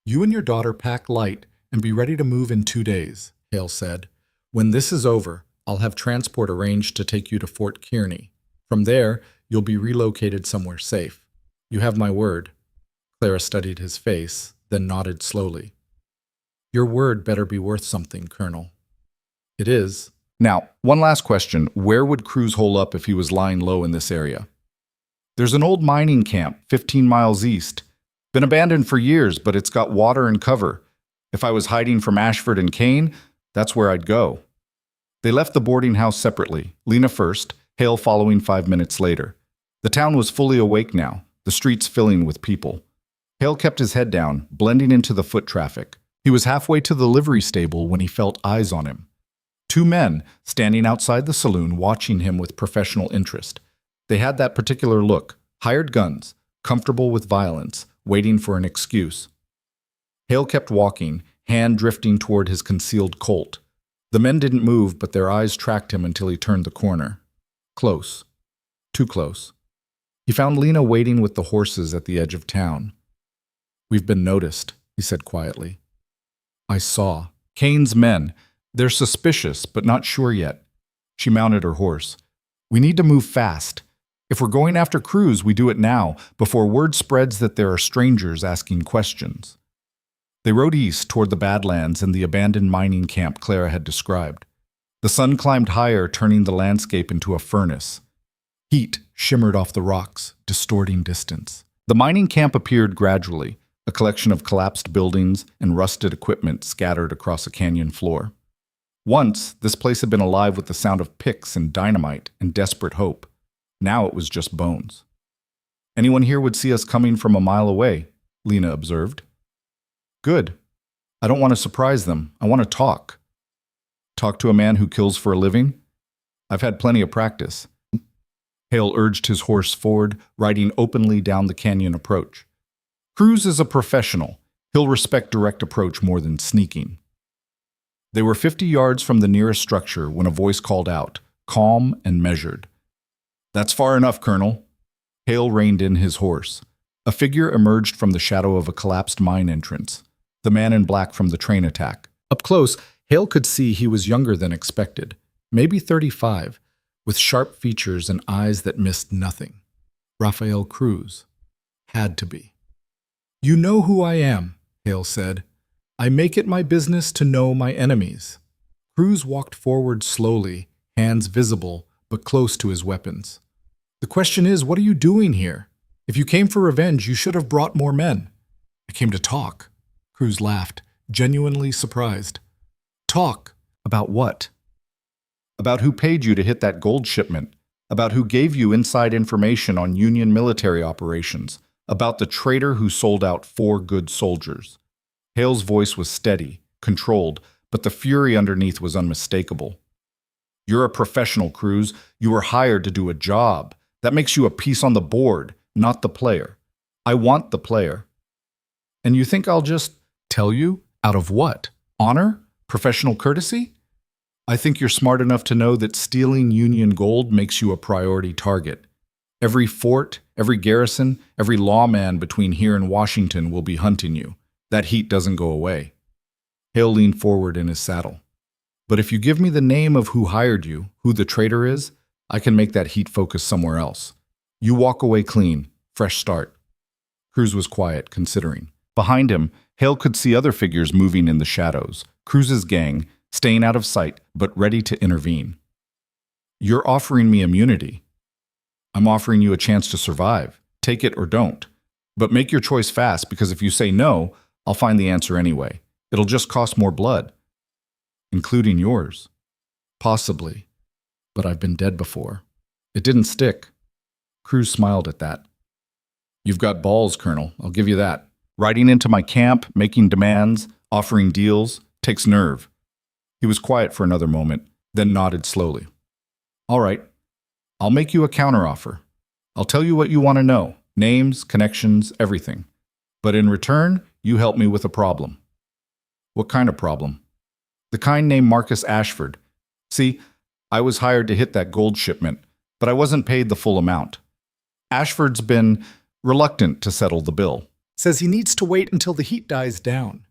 You and your daughter pack light and be ready to move in 2 days, Hale said. When this is over, I'll have transport arranged to take you to Fort Kearney. From there, you'll be relocated somewhere safe. You have my word. Clara studied his face, then nodded slowly. Your word better be worth something, Colonel. It is. Now, one last question. Where would Cruz hole up if he was lying low in this area? There's an old mining camp 15 miles east. Been abandoned for years, but it's got water and cover. If I was hiding from Ashford and Kane, that's where I'd go. They left the boarding house separately, Lena first, Hale following 5 minutes later. The town was fully awake now, the streets filling with people. Hale kept his head down, blending into the foot traffic. He was halfway to the livery stable when he felt eyes on him. 2 men standing outside the saloon watching him with professional interest. They had that particular look, hired guns, comfortable with violence, waiting for an excuse. Hale kept walking, hand drifting toward his concealed Colt. The men didn't move, but their eyes tracked him until he turned the corner. Close. Too close. He found Lena waiting with the horses at the edge of town. We've been noticed, he said quietly. I saw. Kane's men. They're suspicious, but not sure yet. She mounted her horse. We need to move fast. If we're going after Cruz, we do it now, before word spreads that there are strangers asking questions. They rode east toward the Badlands and the abandoned mining camp Clara had described. The sun climbed higher, turning the landscape into a furnace. Heat shimmered off the rocks, distorting distance. The mining camp appeared gradually, a collection of collapsed buildings and rusted equipment scattered across a canyon floor. Once, this place had been alive with the sound of picks and dynamite and desperate hope. Now it was just bones. Anyone here would see us coming from a mile away, Lena observed. Good. I don't want to surprise them. I want to talk. Talk to a man who kills for a living? I've had plenty of practice. Hale urged his horse forward, riding openly down the canyon approach. Cruz is a professional. He'll respect direct approach more than sneaking. They were 50 yards from the nearest structure when a voice called out, calm and measured. That's far enough, Colonel. Hale reined in his horse. A figure emerged from the shadow of a collapsed mine entrance, the man in black from the train attack. Up close, Hale could see he was younger than expected, maybe 35, with sharp features and eyes that missed nothing. Rafael Cruz. Had to be. You know who I am, Hale said. I make it my business to know my enemies. Cruz walked forward slowly, hands visible, but close to his weapons. The question is, what are you doing here? If you came for revenge, you should have brought more men. I came to talk. Cruz laughed, genuinely surprised. Talk? About what? About who paid you to hit that gold shipment. About who gave you inside information on Union military operations. About the traitor who sold out 4 good soldiers. Hale's voice was steady, controlled, but the fury underneath was unmistakable. You're a professional, Cruz. You were hired to do a job. That makes you a piece on the board, not the player. I want the player. And you think I'll just tell you? Out of what? Honor? Professional courtesy? I think you're smart enough to know that stealing Union gold makes you a priority target. Every fort, every garrison, every lawman between here and Washington will be hunting you. That heat doesn't go away. Hale leaned forward in his saddle. But if you give me the name of who hired you, who the traitor is, I can make that heat focus somewhere else. You walk away clean, fresh start. Cruz was quiet, considering. Behind him, Hale could see other figures moving in the shadows. Cruz's gang, staying out of sight, but ready to intervene. You're offering me immunity. I'm offering you a chance to survive. Take it or don't. But make your choice fast, because if you say no, I'll find the answer anyway. It'll just cost more blood. Including yours. Possibly. but I've been dead before. It didn't stick. Cruz smiled at that. You've got balls, Colonel, I'll give you that. Riding into my camp, making demands, offering deals, takes nerve. He was quiet for another moment, then nodded slowly. All right, I'll make you a counteroffer. I'll tell you what you want to know, names, connections, everything. But in return, you help me with a problem. What kind of problem? The kind named Marcus Ashford. See, I was hired to hit that gold shipment, but I wasn't paid the full amount. Ashford's been reluctant to settle the bill. Says he needs to wait until the heat dies down.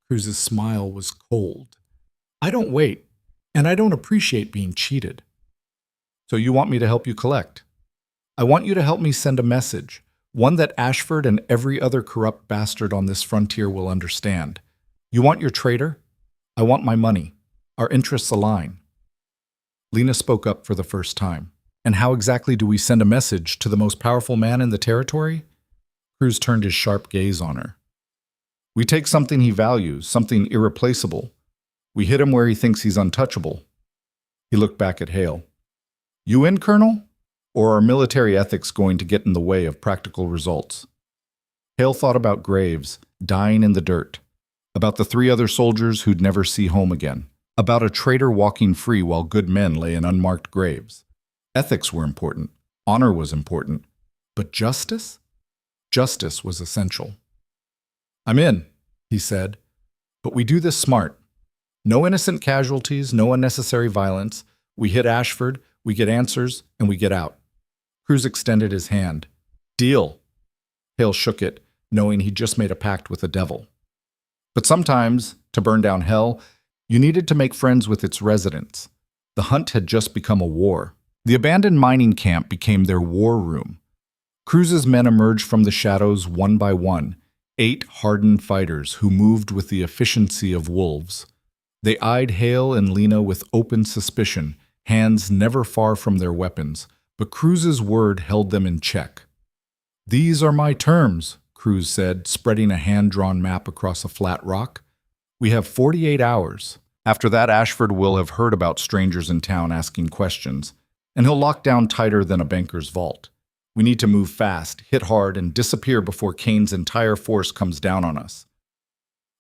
Cruz's smile was cold. I don't wait, and I don't appreciate being cheated. So you want me to help you collect? I want you to help me send a message, one that Ashford and every other corrupt bastard on this frontier will understand. You want your traitor? I want my money. Our interests align. Lena spoke up for the first time. And how exactly do we send a message to the most powerful man in the territory? Cruz turned his sharp gaze on her. We take something he values, something irreplaceable. We hit him where he thinks he's untouchable. He looked back at Hale. You in, Colonel? Or are military ethics going to get in the way of practical results? Hale thought about Graves, dying in the dirt, about the 3 other soldiers who'd never see home again, about a traitor walking free while good men lay in unmarked graves. Ethics were important. Honor was important. But justice? Justice was essential. I'm in, he said. But we do this smart. No innocent casualties, no unnecessary violence. We hit Ashford, we get answers, and we get out. Cruz extended his hand. Deal. Hale shook it, knowing he'd just made a pact with the devil. But sometimes, to burn down hell, you needed to make friends with its residents. The hunt had just become a war. The abandoned mining camp became their war room. Cruz's men emerged from the shadows one by one, 8 hardened fighters who moved with the efficiency of wolves. They eyed Hale and Lena with open suspicion, hands never far from their weapons, but Cruz's word held them in check. These are my terms, Cruz said, spreading a hand-drawn map across a flat rock. We have 48 hours. After that, Ashford will have heard about strangers in town asking questions, and he'll lock down tighter than a banker's vault. We need to move fast, hit hard, and disappear before Kane's entire force comes down on us.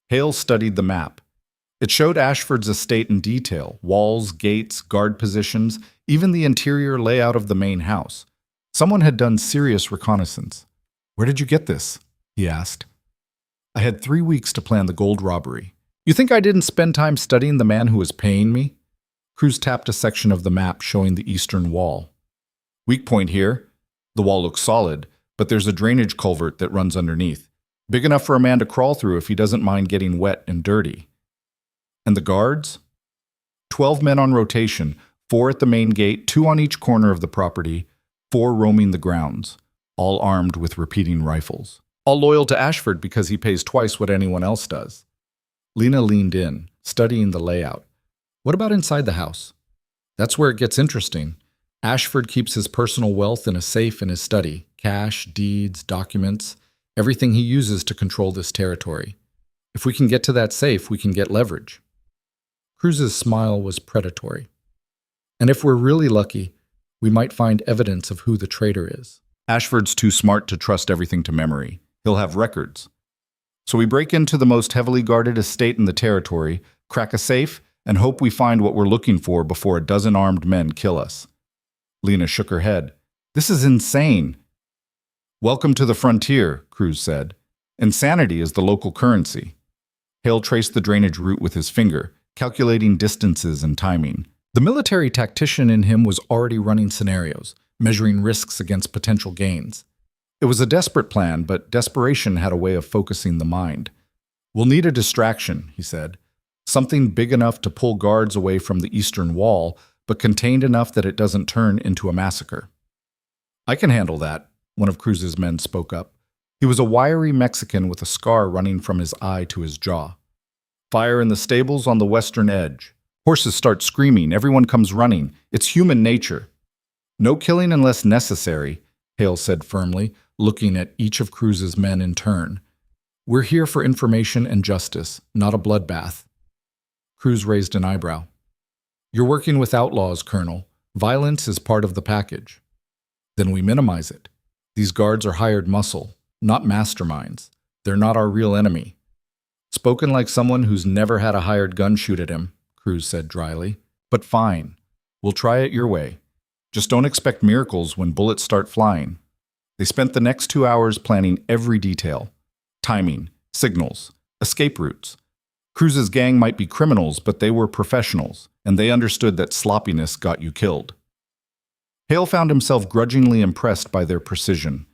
Hale studied the map. It showed Ashford's estate in detail, walls, gates, guard positions, even the interior layout of the main house. Someone had done serious reconnaissance. Where did you get this? He asked. I had 3 weeks to plan the gold robbery. You think I didn't spend time studying the man who was paying me? Cruz tapped a section of the map showing the eastern wall. Weak point here. The wall looks solid, but there's a drainage culvert that runs underneath. Big enough for a man to crawl through if he doesn't mind getting wet and dirty. And the guards? 12 men on rotation, 4 at the main gate, 2 on each corner of the property, 4 roaming the grounds, all armed with repeating rifles. All loyal to Ashford because he pays twice what anyone else does. Lena leaned in, studying the layout. What about inside the house? That's where it gets interesting. Ashford keeps his personal wealth in a safe in his study. Cash, deeds, documents, everything he uses to control this territory. If we can get to that safe, we can get leverage. Cruz's smile was predatory. And if we're really lucky, we might find evidence of who the traitor is. Ashford's too smart to trust everything to memory. He'll have records. So we break into the most heavily guarded estate in the territory, crack a safe, and hope we find what we're looking for before a dozen armed men kill us. Lena shook her head. This is insane. Welcome to the frontier, Cruz said. Insanity is the local currency. Hale traced the drainage route with his finger, calculating distances and timing. The military tactician in him was already running scenarios, measuring risks against potential gains. It was a desperate plan, but desperation had a way of focusing the mind. We'll need a distraction, he said. Something big enough to pull guards away from the eastern wall, but contained enough that it doesn't turn into a massacre. I can handle that, one of Cruz's men spoke up. He was a wiry Mexican with a scar running from his eye to his jaw. Fire in the stables on the western edge. Horses start screaming, everyone comes running. It's human nature. No killing unless necessary, Hale said firmly, looking at each of Cruz's men in turn. We're here for information and justice, not a bloodbath. Cruz raised an eyebrow. You're working with outlaws, Colonel. Violence is part of the package. Then we minimize it. These guards are hired muscle, not masterminds. They're not our real enemy. Spoken like someone who's never had a hired gun shoot at him, Cruz said dryly. But fine. We'll try it your way. Just don't expect miracles when bullets start flying. They spent the next 2 hours planning every detail. Timing, signals, escape routes. Cruz's gang might be criminals, but they were professionals, and they understood that sloppiness got you killed. Hale found himself grudgingly impressed by their precision.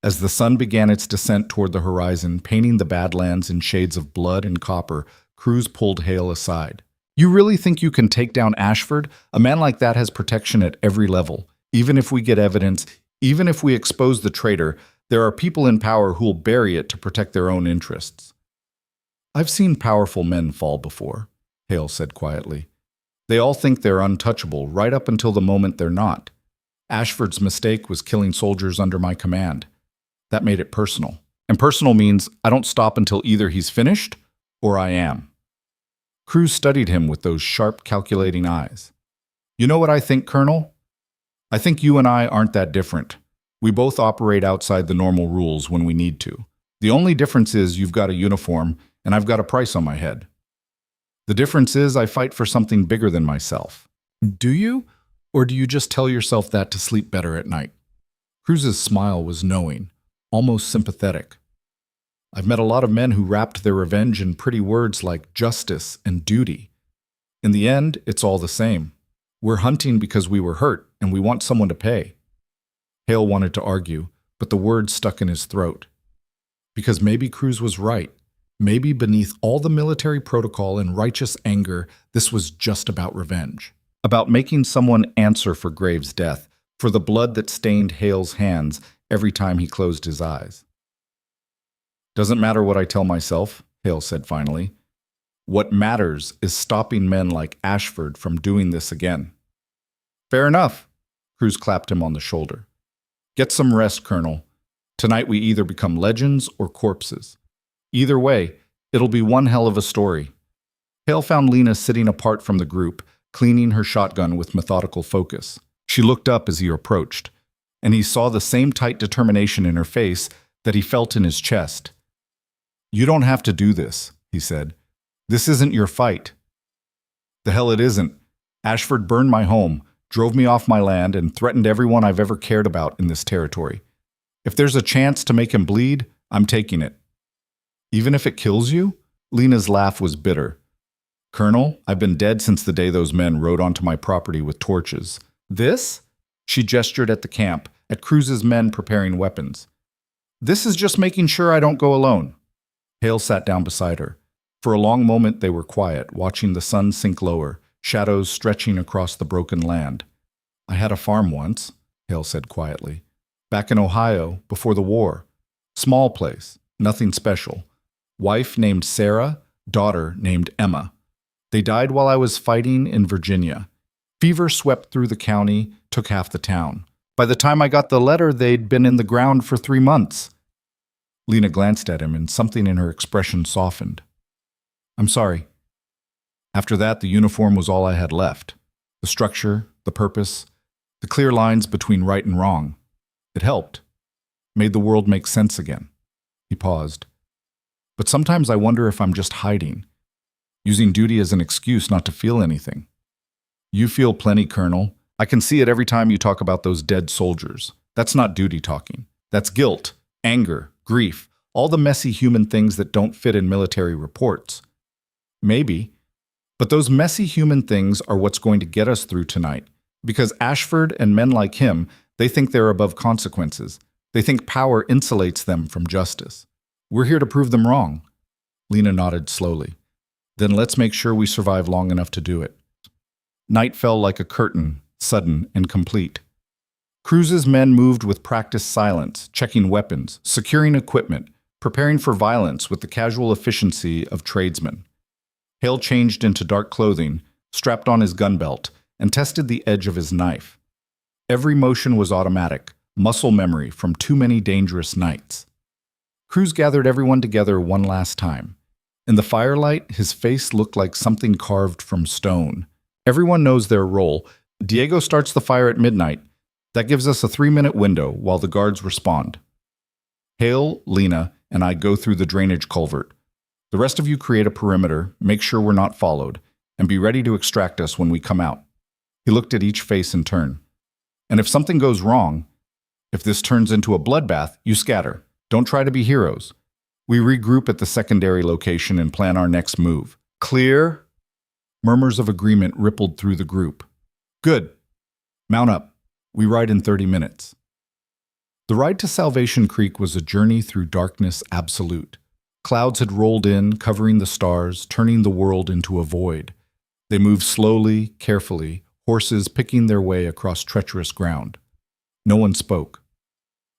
As the sun began its descent toward the horizon, painting the Badlands in shades of blood and copper, Cruz pulled Hale aside. You really think you can take down Ashford? A man like that has protection at every level. Even if we get evidence, even if we expose the traitor, there are people in power who'll bury it to protect their own interests. I've seen powerful men fall before, Hale said quietly. They all think they're untouchable right up until the moment they're not. Ashford's mistake was killing soldiers under my command. That made it personal. And personal means I don't stop until either he's finished or I am. Cruz studied him with those sharp, calculating eyes. You know what I think, Colonel? I think you and I aren't that different. We both operate outside the normal rules when we need to. The only difference is you've got a uniform and I've got a price on my head. The difference is I fight for something bigger than myself. Do you? Or do you just tell yourself that to sleep better at night? Cruz's smile was knowing, almost sympathetic. I've met a lot of men who wrapped their revenge in pretty words like justice and duty. In the end, it's all the same. We're hunting because we were hurt and we want someone to pay. Hale wanted to argue, but the words stuck in his throat. Because maybe Cruz was right. Maybe beneath all the military protocol and righteous anger, this was just about revenge. About making someone answer for Graves' death, for the blood that stained Hale's hands every time he closed his eyes. Doesn't matter what I tell myself, Hale said finally. What matters is stopping men like Ashford from doing this again. Fair enough, Cruz clapped him on the shoulder. Get some rest, Colonel. Tonight we either become legends or corpses. Either way, it'll be one hell of a story. Hale found Lena sitting apart from the group, cleaning her shotgun with methodical focus. She looked up as he approached, and he saw the same tight determination in her face that he felt in his chest. You don't have to do this, he said. This isn't your fight. The hell it isn't. Ashford burned my home, drove me off my land, and threatened everyone I've ever cared about in this territory. If there's a chance to make him bleed, I'm taking it. Even if it kills you? Lena's laugh was bitter. Colonel, I've been dead since the day those men rode onto my property with torches. This? She gestured at the camp, at Cruz's men preparing weapons. This is just making sure I don't go alone. Hale sat down beside her. For a long moment they were quiet, watching the sun sink lower, shadows stretching across the broken land. I had a farm once, Hale said quietly. Back in Ohio, before the war. Small place, nothing special. Wife named Sarah, daughter named Emma. They died while I was fighting in Virginia. Fever swept through the county, took half the town. By the time I got the letter, they'd been in the ground for 3 months. Lena glanced at him, and something in her expression softened. I'm sorry. After that, the uniform was all I had left. The structure, the purpose, the clear lines between right and wrong. It helped. Made the world make sense again. He paused. But sometimes I wonder if I'm just hiding, using duty as an excuse not to feel anything. You feel plenty, Colonel. I can see it every time you talk about those dead soldiers. That's not duty talking. That's guilt, anger, grief, all the messy human things that don't fit in military reports. Maybe. But those messy human things are what's going to get us through tonight. Because Ashford and men like him, they think they're above consequences. They think power insulates them from justice. We're here to prove them wrong. Lena nodded slowly. Then let's make sure we survive long enough to do it. Night fell like a curtain, sudden and complete. Cruz's men moved with practiced silence, checking weapons, securing equipment, preparing for violence with the casual efficiency of tradesmen. Hale changed into dark clothing, strapped on his gun belt, and tested the edge of his knife. Every motion was automatic, muscle memory from too many dangerous nights. Cruz gathered everyone together one last time. In the firelight, his face looked like something carved from stone. Everyone knows their role. Diego starts the fire at midnight. That gives us a 3-minute window while the guards respond. Hale, Lena, and I go through the drainage culvert. The rest of you create a perimeter, make sure we're not followed, and be ready to extract us when we come out. He looked at each face in turn. And if something goes wrong, if this turns into a bloodbath, you scatter. Don't try to be heroes. We regroup at the secondary location and plan our next move. Clear? Murmurs of agreement rippled through the group. Good. Mount up. We ride in 30 minutes. The ride to Salvation Creek was a journey through darkness absolute. Clouds had rolled in, covering the stars, turning the world into a void. They moved slowly, carefully, horses picking their way across treacherous ground. No one spoke.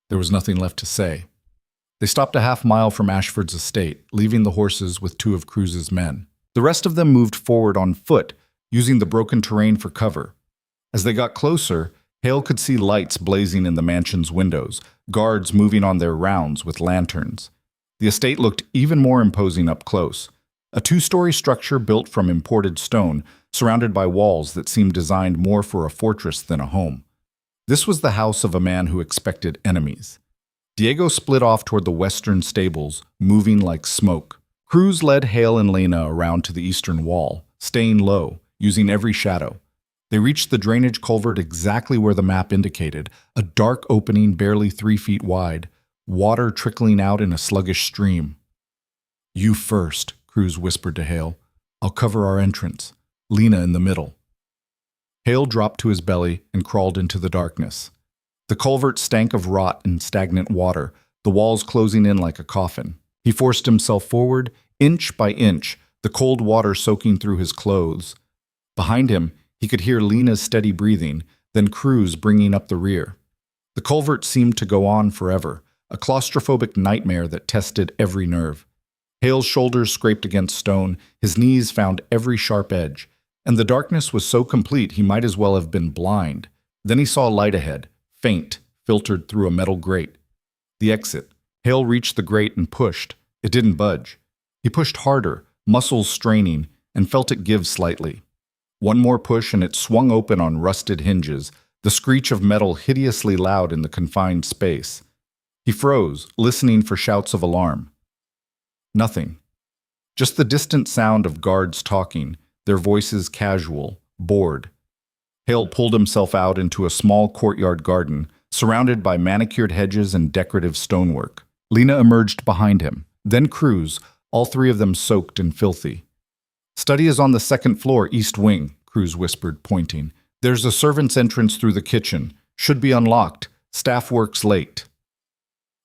There was nothing left to say. They stopped a half-mile from Ashford's estate, leaving the horses with 2 of Cruz's men. The rest of them moved forward on foot, using the broken terrain for cover. As they got closer, Hale could see lights blazing in the mansion's windows, guards moving on their rounds with lanterns. The estate looked even more imposing up close. A 2-story structure built from imported stone, surrounded by walls that seemed designed more for a fortress than a home. This was the house of a man who expected enemies. Diego split off toward the western stables, moving like smoke. Cruz led Hale and Lena around to the eastern wall, staying low, using every shadow. They reached the drainage culvert exactly where the map indicated, a dark opening barely 3 feet wide, water trickling out in a sluggish stream. You first, Cruz whispered to Hale. I'll cover our entrance. Lena in the middle. Hale dropped to his belly and crawled into the darkness. The culvert stank of rot and stagnant water, the walls closing in like a coffin. He forced himself forward, inch by inch, the cold water soaking through his clothes. Behind him, he could hear Lena's steady breathing, then Cruz bringing up the rear. The culvert seemed to go on forever, a claustrophobic nightmare that tested every nerve. Hale's shoulders scraped against stone, his knees found every sharp edge, and the darkness was so complete he might as well have been blind. Then he saw light ahead, faint, filtered through a metal grate. The exit. Hale reached the grate and pushed. It didn't budge. He pushed harder, muscles straining, and felt it give slightly. One more push and it swung open on rusted hinges, the screech of metal hideously loud in the confined space. He froze, listening for shouts of alarm. Nothing. Just the distant sound of guards talking, their voices casual, bored. Hale pulled himself out into a small courtyard garden, surrounded by manicured hedges and decorative stonework. Lena emerged behind him, then Cruz, all 3 of them soaked and filthy. Study is on the 2nd floor, east wing, Cruz whispered, pointing. There's a servant's entrance through the kitchen. Should be unlocked. Staff works late.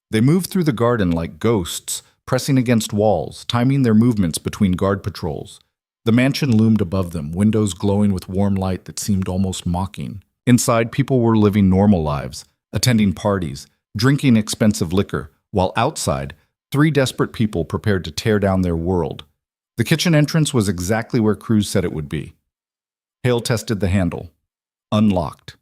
They moved through the garden like ghosts, pressing against walls, timing their movements between guard patrols. The mansion loomed above them, windows glowing with warm light that seemed almost mocking. Inside, people were living normal lives, attending parties, drinking expensive liquor, while outside, 3 desperate people prepared to tear down their world. The kitchen entrance was exactly where Cruz said it would be. Hale tested the handle. Unlocked.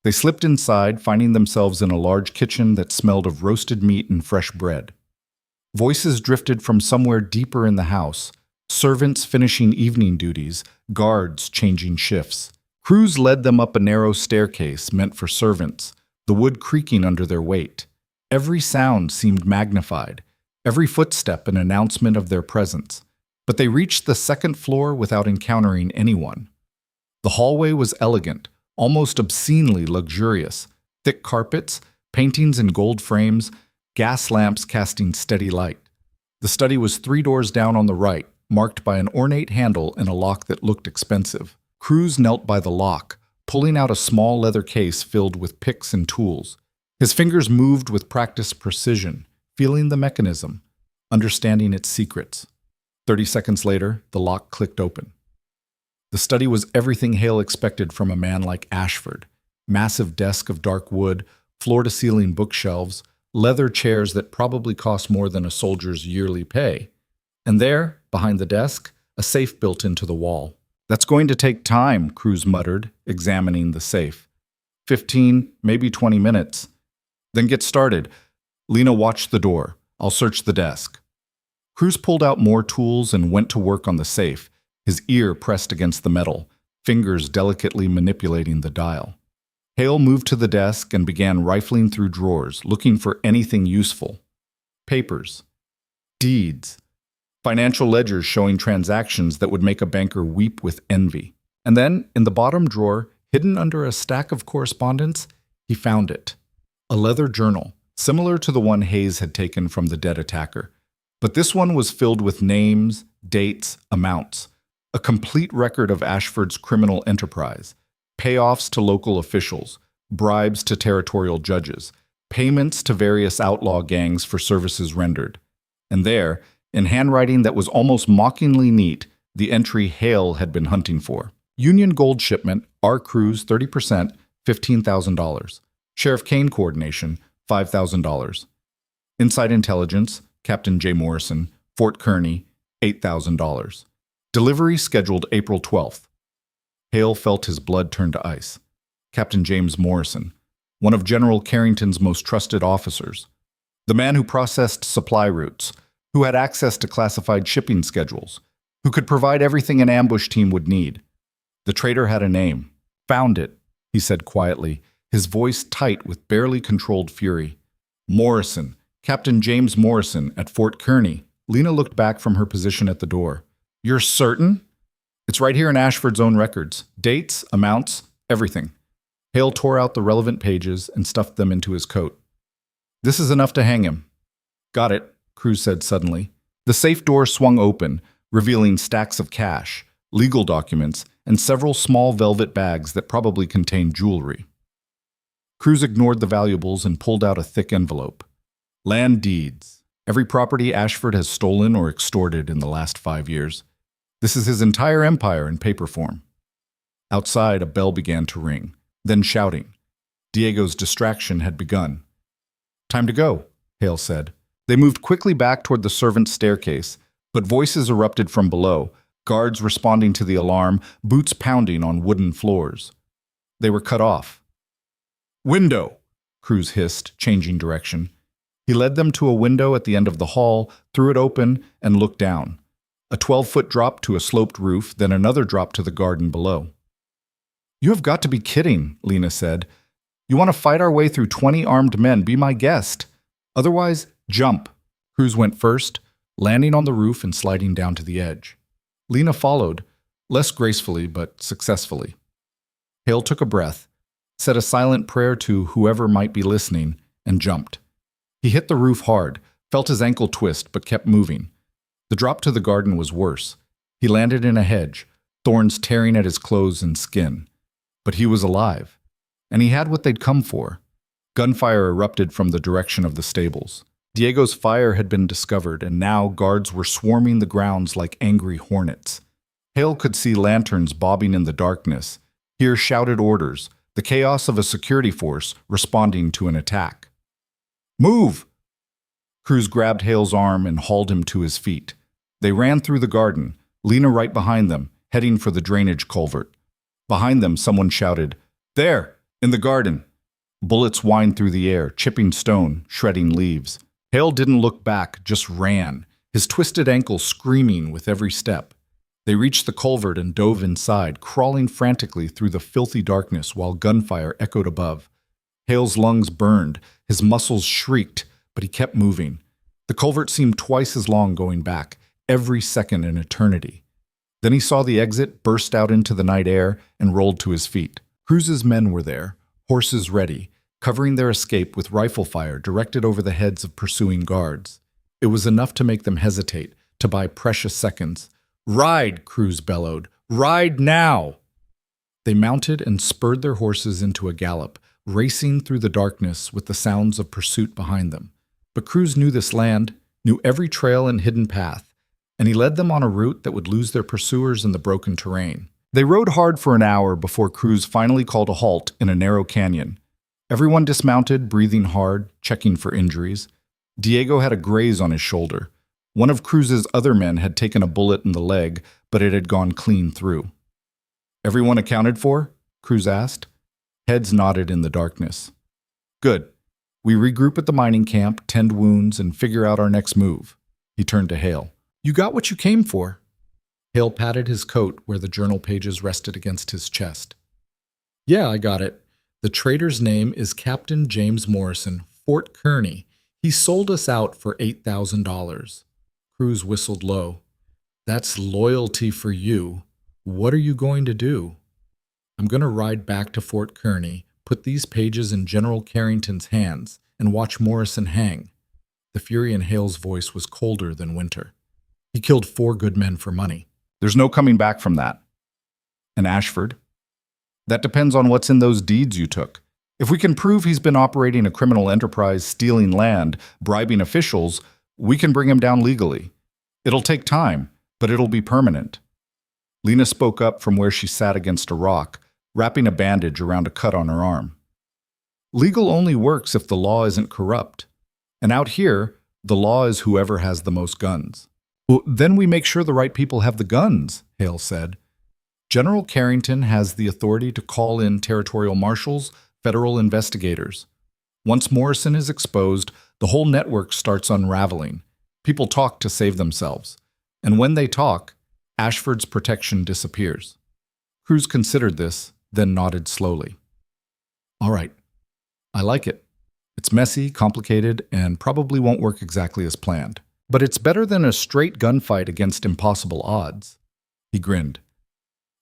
They slipped inside, finding themselves in a large kitchen that smelled of roasted meat and fresh bread. Voices drifted from somewhere deeper in the house, servants finishing evening duties, guards changing shifts. Cruz led them up a narrow staircase meant for servants, the wood creaking under their weight. Every sound seemed magnified, every footstep an announcement of their presence. But they reached the 2nd floor without encountering anyone. The hallway was elegant, almost obscenely luxurious. Thick carpets, paintings in gold frames, gas lamps casting steady light. The study was 3 doors down on the right, marked by an ornate handle and a lock that looked expensive. Cruz knelt by the lock, pulling out a small leather case filled with picks and tools. His fingers moved with practiced precision, feeling the mechanism, understanding its secrets. 30 seconds later, the lock clicked open. The study was everything Hale expected from a man like Ashford. Massive desk of dark wood, floor-to-ceiling bookshelves, leather chairs that probably cost more than a soldier's yearly pay. And there, behind the desk, a safe built into the wall. That's going to take time, Cruz muttered, examining the safe. 15, maybe 20 minutes. Then get started. Lena watched the door. I'll search the desk. Cruz pulled out more tools and went to work on the safe, his ear pressed against the metal. fingers delicately manipulating the dial. Hale moved to the desk and began rifling through drawers, looking for anything useful. Papers. Deeds. Financial ledgers showing transactions that would make a banker weep with envy. And then, in the bottom drawer, hidden under a stack of correspondence, he found it. A leather journal, similar to the one Hayes had taken from the dead attacker. But this one was filled with names, dates, amounts. A complete record of Ashford's criminal enterprise. Payoffs to local officials, bribes to territorial judges, payments to various outlaw gangs for services rendered. And there, in handwriting that was almost mockingly neat, the entry Hale had been hunting for. Union Gold shipment, R. Cruz, 30%, $15,000. Sheriff Kane coordination, $5,000. Inside intelligence, Captain J. Morrison, Fort Kearney, $8,000. Delivery scheduled April 12th. Hale felt his blood turn to ice. Captain James Morrison, one of General Carrington's most trusted officers. The man who processed supply routes, who had access to classified shipping schedules, who could provide everything an ambush team would need. The traitor had a name. Found it, he said quietly, his voice tight with barely controlled fury. Morrison, Captain James Morrison at Fort Kearney. Lena looked back from her position at the door. You're certain? It's right here in Ashford's own records. Dates, amounts, everything. Hale tore out the relevant pages and stuffed them into his coat. This is enough to hang him. Got it, Cruz said suddenly. The safe door swung open, revealing stacks of cash, legal documents, and several small velvet bags that probably contained jewelry. Cruz ignored the valuables and pulled out a thick envelope. Land deeds. Every property Ashford has stolen or extorted in the last 5 years. This is his entire empire in paper form. Outside, a bell began to ring, then shouting. Diego's distraction had begun. Time to go, Hale said. They moved quickly back toward the servants' staircase, but voices erupted from below, guards responding to the alarm, boots pounding on wooden floors. They were cut off. Window, Cruz hissed, changing direction. He led them to a window at the end of the hall, threw it open, and looked down. A 12-foot drop to a sloped roof, then another drop to the garden below. You have got to be kidding, Lena said. You want to fight our way through 20 armed men, be my guest. Otherwise, jump. Cruz went first, landing on the roof and sliding down to the edge. Lena followed, less gracefully but successfully. Hale took a breath, said a silent prayer to whoever might be listening, and jumped. He hit the roof hard, felt his ankle twist, but kept moving. The drop to the garden was worse. He landed in a hedge, thorns tearing at his clothes and skin. But he was alive, and he had what they'd come for. Gunfire erupted from the direction of the stables. Diego's fire had been discovered, and now guards were swarming the grounds like angry hornets. Hale could see lanterns bobbing in the darkness, hear shouted orders, the chaos of a security force responding to an attack. Move! Cruz grabbed Hale's arm and hauled him to his feet. They ran through the garden, Lena right behind them, heading for the drainage culvert. Behind them, someone shouted, There! In the garden! Bullets whined through the air, chipping stone, shredding leaves. Hale didn't look back, just ran, his twisted ankle screaming with every step. They reached the culvert and dove inside, crawling frantically through the filthy darkness while gunfire echoed above. Hale's lungs burned, his muscles shrieked, but he kept moving. The culvert seemed twice as long going back, every second an eternity. Then he saw the exit, burst out into the night air, and rolled to his feet. Cruz's men were there, horses ready, covering their escape with rifle fire directed over the heads of pursuing guards. It was enough to make them hesitate, to buy precious seconds. Ride, Cruz bellowed. Ride now! They mounted and spurred their horses into a gallop, racing through the darkness with the sounds of pursuit behind them. But Cruz knew this land, knew every trail and hidden path, and he led them on a route that would lose their pursuers in the broken terrain. They rode hard for an hour before Cruz finally called a halt in a narrow canyon. Everyone dismounted, breathing hard, checking for injuries. Diego had a graze on his shoulder. One of Cruz's other men had taken a bullet in the leg, but it had gone clean through. Everyone accounted for? Cruz asked. Heads nodded in the darkness. Good. We regroup at the mining camp, tend wounds, and figure out our next move. He turned to Hale. You got what you came for. Hale patted his coat where the journal pages rested against his chest. Yeah, I got it. The traitor's name is Captain James Morrison, Fort Kearney. He sold us out for $8,000. Cruz whistled low. That's loyalty for you. What are you going to do? I'm going to ride back to Fort Kearney, put these pages in General Carrington's hands, and watch Morrison hang. The fury in Hale's voice was colder than winter. He killed 4 good men for money. There's no coming back from that. And Ashford? That depends on what's in those deeds you took. If we can prove he's been operating a criminal enterprise, stealing land, bribing officials, we can bring him down legally. It'll take time, but it'll be permanent. Lena spoke up from where she sat against a rock, wrapping a bandage around a cut on her arm. Legal only works if the law isn't corrupt. And out here, the law is whoever has the most guns. Well, then we make sure the right people have the guns, Hale said. General Carrington has the authority to call in territorial marshals, federal investigators. Once Morrison is exposed, the whole network starts unraveling. People talk to save themselves. And when they talk, Ashford's protection disappears. Cruz considered this, then nodded slowly. All right. I like it. It's messy, complicated, and probably won't work exactly as planned. But it's better than a straight gunfight against impossible odds. He grinned.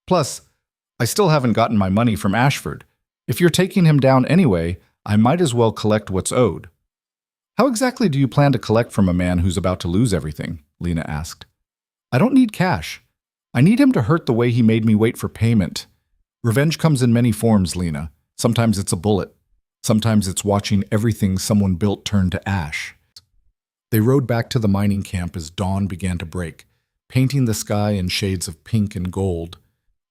Plus, I still haven't gotten my money from Ashford. If you're taking him down anyway, I might as well collect what's owed. How exactly do you plan to collect from a man who's about to lose everything? Lena asked. I don't need cash. I need him to hurt the way he made me wait for payment. Revenge comes in many forms, Lena. Sometimes it's a bullet. Sometimes it's watching everything someone built turn to ash. They rode back to the mining camp as dawn began to break, painting the sky in shades of pink and gold.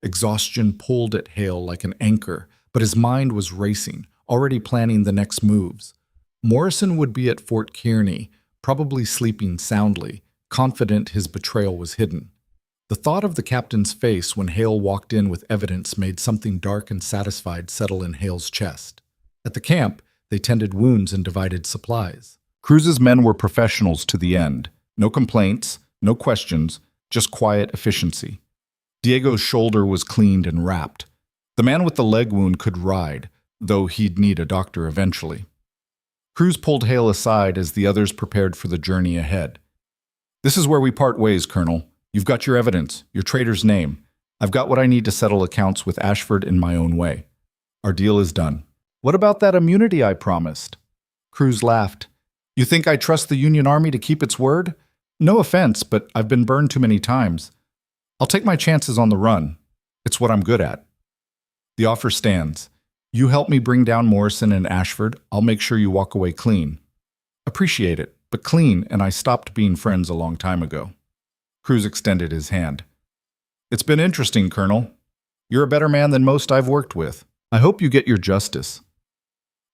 Exhaustion pulled at Hale like an anchor, but his mind was racing, already planning the next moves. Morrison would be at Fort Kearney, probably sleeping soundly, confident his betrayal was hidden. The thought of the captain's face when Hale walked in with evidence made something dark and satisfied settle in Hale's chest. At the camp, they tended wounds and divided supplies. Cruz's men were professionals to the end. No complaints, no questions, just quiet efficiency. Diego's shoulder was cleaned and wrapped. The man with the leg wound could ride, though he'd need a doctor eventually. Cruz pulled Hale aside as the others prepared for the journey ahead. This is where we part ways, Colonel. You've got your evidence, your traitor's name. I've got what I need to settle accounts with Ashford in my own way. Our deal is done. What about that immunity I promised? Cruz laughed. You think I trust the Union Army to keep its word? No offense, but I've been burned too many times. I'll take my chances on the run. It's what I'm good at. The offer stands. You help me bring down Morrison and Ashford, I'll make sure you walk away clean. Appreciate it, but clean, and I stopped being friends a long time ago. Cruz extended his hand. It's been interesting, Colonel. You're a better man than most I've worked with. I hope you get your justice.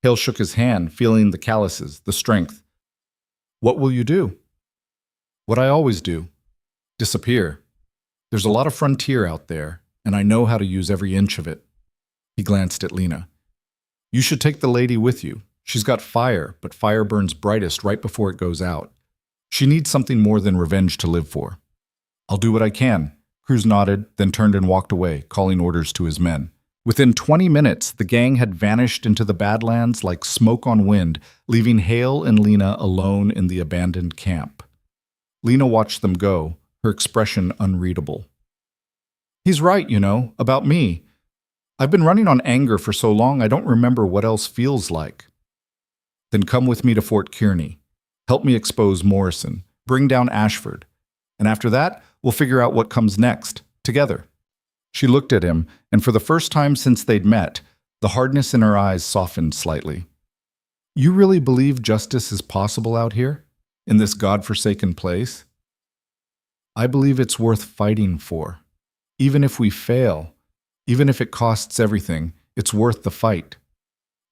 Hale shook his hand, feeling the calluses, the strength. What will you do? What I always do. Disappear. There's a lot of frontier out there, and I know how to use every inch of it. He glanced at Lena. You should take the lady with you. She's got fire, but fire burns brightest right before it goes out. She needs something more than revenge to live for. I'll do what I can. Cruz nodded, then turned and walked away, calling orders to his men. Within 20 minutes, the gang had vanished into the Badlands like smoke on wind, leaving Hale and Lena alone in the abandoned camp. Lena watched them go, her expression unreadable. He's right, about me. I've been running on anger for so long I don't remember what else feels like. Then come with me to Fort Kearney. Help me expose Morrison. Bring down Ashford. And after that, we'll figure out what comes next, together. She looked at him, and for the first time since they'd met, the hardness in her eyes softened slightly. You really believe justice is possible out here, in this godforsaken place? I believe it's worth fighting for. Even if we fail, even if it costs everything, it's worth the fight.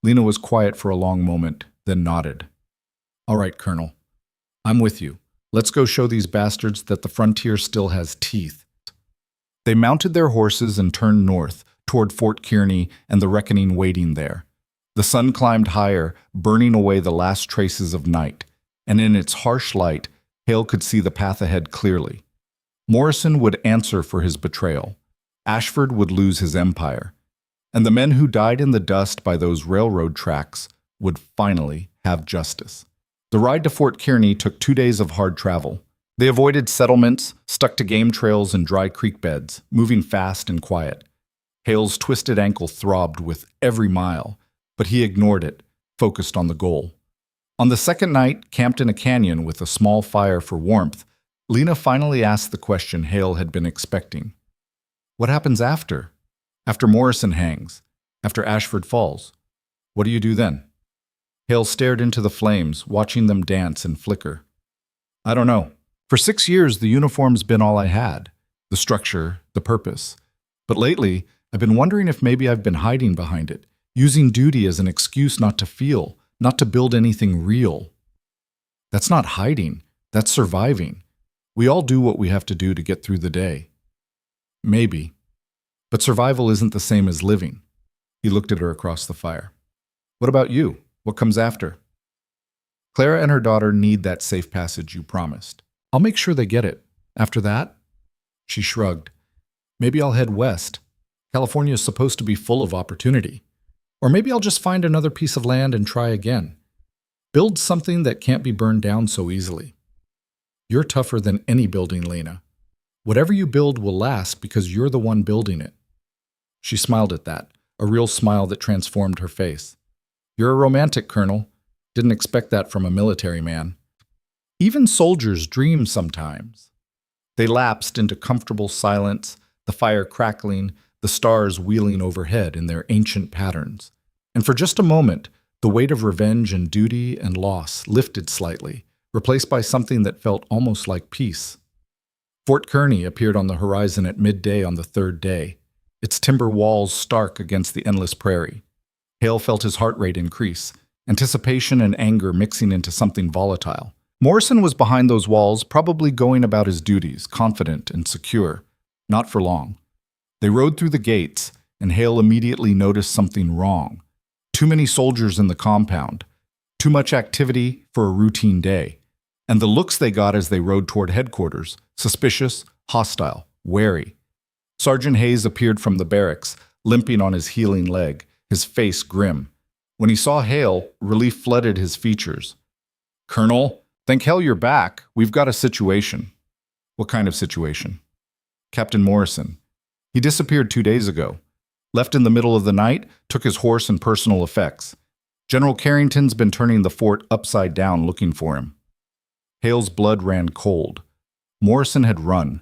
Lena was quiet for a long moment, then nodded. All right, Colonel. I'm with you. Let's go show these bastards that the frontier still has teeth. They mounted their horses and turned north, toward Fort Kearney and the reckoning waiting there. The sun climbed higher, burning away the last traces of night, and in its harsh light, Hale could see the path ahead clearly. Morrison would answer for his betrayal. Ashford would lose his empire. And the men who died in the dust by those railroad tracks would finally have justice. The ride to Fort Kearny took 2 days of hard travel. They avoided settlements, stuck to game trails and dry creek beds, moving fast and quiet. Hale's twisted ankle throbbed with every mile, but he ignored it, focused on the goal. On the second night, camped in a canyon with a small fire for warmth, Lena finally asked the question Hale had been expecting. What happens after? After Morrison hangs? After Ashford falls? What do you do then? Hale stared into the flames, watching them dance and flicker. I don't know. For 6 years, the uniform's been all I had. The structure, the purpose. But lately, I've been wondering if maybe I've been hiding behind it, using duty as an excuse not to feel, not to build anything real. That's not hiding. That's surviving. We all do what we have to do to get through the day. Maybe. But survival isn't the same as living. He looked at her across the fire. What about you? What comes after? Clara and her daughter need that safe passage you promised. I'll make sure they get it. After that? She shrugged. Maybe I'll head west. California is supposed to be full of opportunity. Or maybe I'll just find another piece of land and try again. Build something that can't be burned down so easily. You're tougher than any building, Lena. Whatever you build will last because you're the one building it. She smiled at that, a real smile that transformed her face. You're a romantic, Colonel. Didn't expect that from a military man. Even soldiers dream sometimes. They lapsed into comfortable silence, the fire crackling, the stars wheeling overhead in their ancient patterns. And for just a moment, the weight of revenge and duty and loss lifted slightly, replaced by something that felt almost like peace. Fort Kearny appeared on the horizon at midday on the third day, its timber walls stark against the endless prairie. Hale felt his heart rate increase, anticipation and anger mixing into something volatile. Morrison was behind those walls, probably going about his duties, confident and secure. Not for long. They rode through the gates, and Hale immediately noticed something wrong. Too many soldiers in the compound. Too much activity for a routine day. And the looks they got as they rode toward headquarters, suspicious, hostile, wary. Sergeant Hayes appeared from the barracks, limping on his healing leg, his face grim. When he saw Hale, relief flooded his features. Colonel, thank hell you're back. We've got a situation. What kind of situation? Captain Morrison. He disappeared 2 days ago. Left in the middle of the night, took his horse and personal effects. General Carrington's been turning the fort upside down looking for him. Hale's blood ran cold. Morrison had run,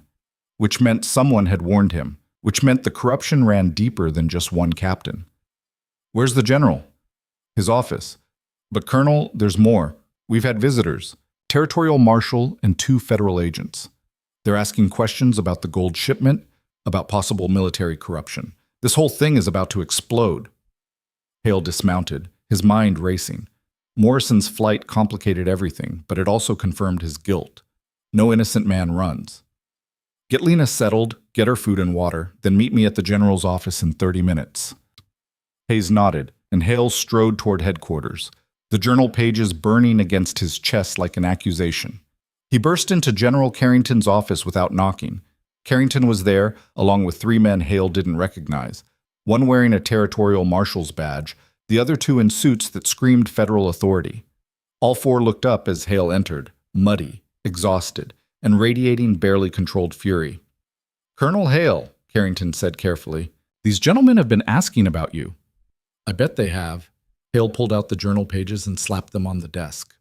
which meant someone had warned him, which meant the corruption ran deeper than just one captain. Where's the general? His office. But Colonel, there's more. We've had visitors, territorial marshal and 2 federal agents. They're asking questions about the gold shipment, about possible military corruption. This whole thing is about to explode. Hale dismounted, his mind racing. Morrison's flight complicated everything, but it also confirmed his guilt. No innocent man runs. Get Lena settled, get her food and water, then meet me at the general's office in 30 minutes. Hayes nodded, and Hale strode toward headquarters, the journal pages burning against his chest like an accusation. He burst into General Carrington's office without knocking. Carrington was there, along with 3 men Hale didn't recognize, one wearing a territorial marshal's badge, the other 2 in suits that screamed federal authority. All 4 looked up as Hale entered, muddy, exhausted, and radiating barely controlled fury. Colonel Hale, Carrington said carefully, these gentlemen have been asking about you. I bet they have. Hale pulled out the journal pages and slapped them on the desk.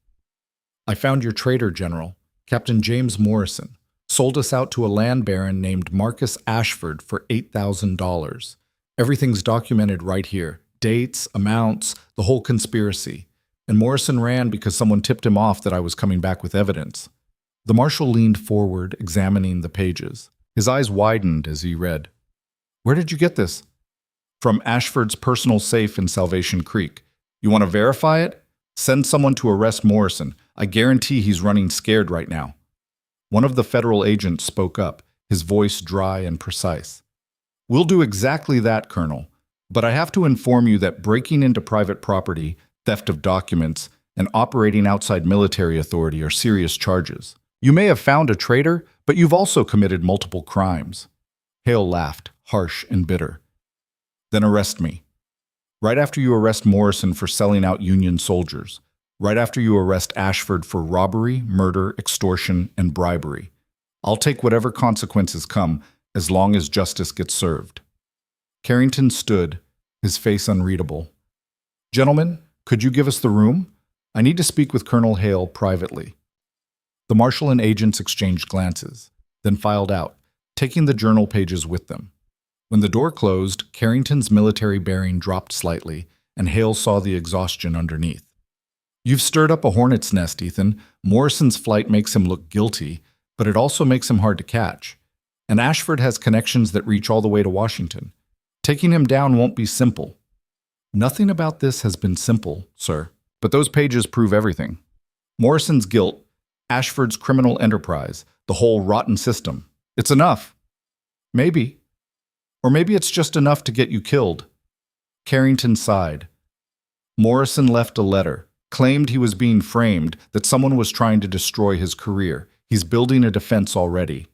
I found your traitor, General, Captain James Morrison. Sold us out to a land baron named Marcus Ashford for $8,000. Everything's documented right here. Dates, amounts, the whole conspiracy. And Morrison ran because someone tipped him off that I was coming back with evidence. The marshal leaned forward, examining the pages. His eyes widened as he read. Where did you get this? From Ashford's personal safe in Salvation Creek. You want to verify it? Send someone to arrest Morrison. I guarantee he's running scared right now. One of the federal agents spoke up, his voice dry and precise. We'll do exactly that, Colonel. But I have to inform you that breaking into private property, theft of documents, and operating outside military authority are serious charges. You may have found a traitor, but you've also committed multiple crimes. Hale laughed, harsh and bitter. Then arrest me. Right after you arrest Morrison for selling out Union soldiers. Right after you arrest Ashford for robbery, murder, extortion, and bribery. I'll take whatever consequences come as long as justice gets served. Carrington stood, his face unreadable. Gentlemen, could you give us the room? I need to speak with Colonel Hale privately. The marshal and agents exchanged glances, then filed out, taking the journal pages with them. When the door closed, Carrington's military bearing dropped slightly, and Hale saw the exhaustion underneath. You've stirred up a hornet's nest, Ethan. Morrison's flight makes him look guilty, but it also makes him hard to catch. And Ashford has connections that reach all the way to Washington. Taking him down won't be simple. Nothing about this has been simple, sir, but those pages prove everything. Morrison's guilt, Ashford's criminal enterprise, the whole rotten system. It's enough. Maybe. Or maybe it's just enough to get you killed. Carrington sighed. Morrison left a letter, claimed he was being framed, that someone was trying to destroy his career. He's building a defense already.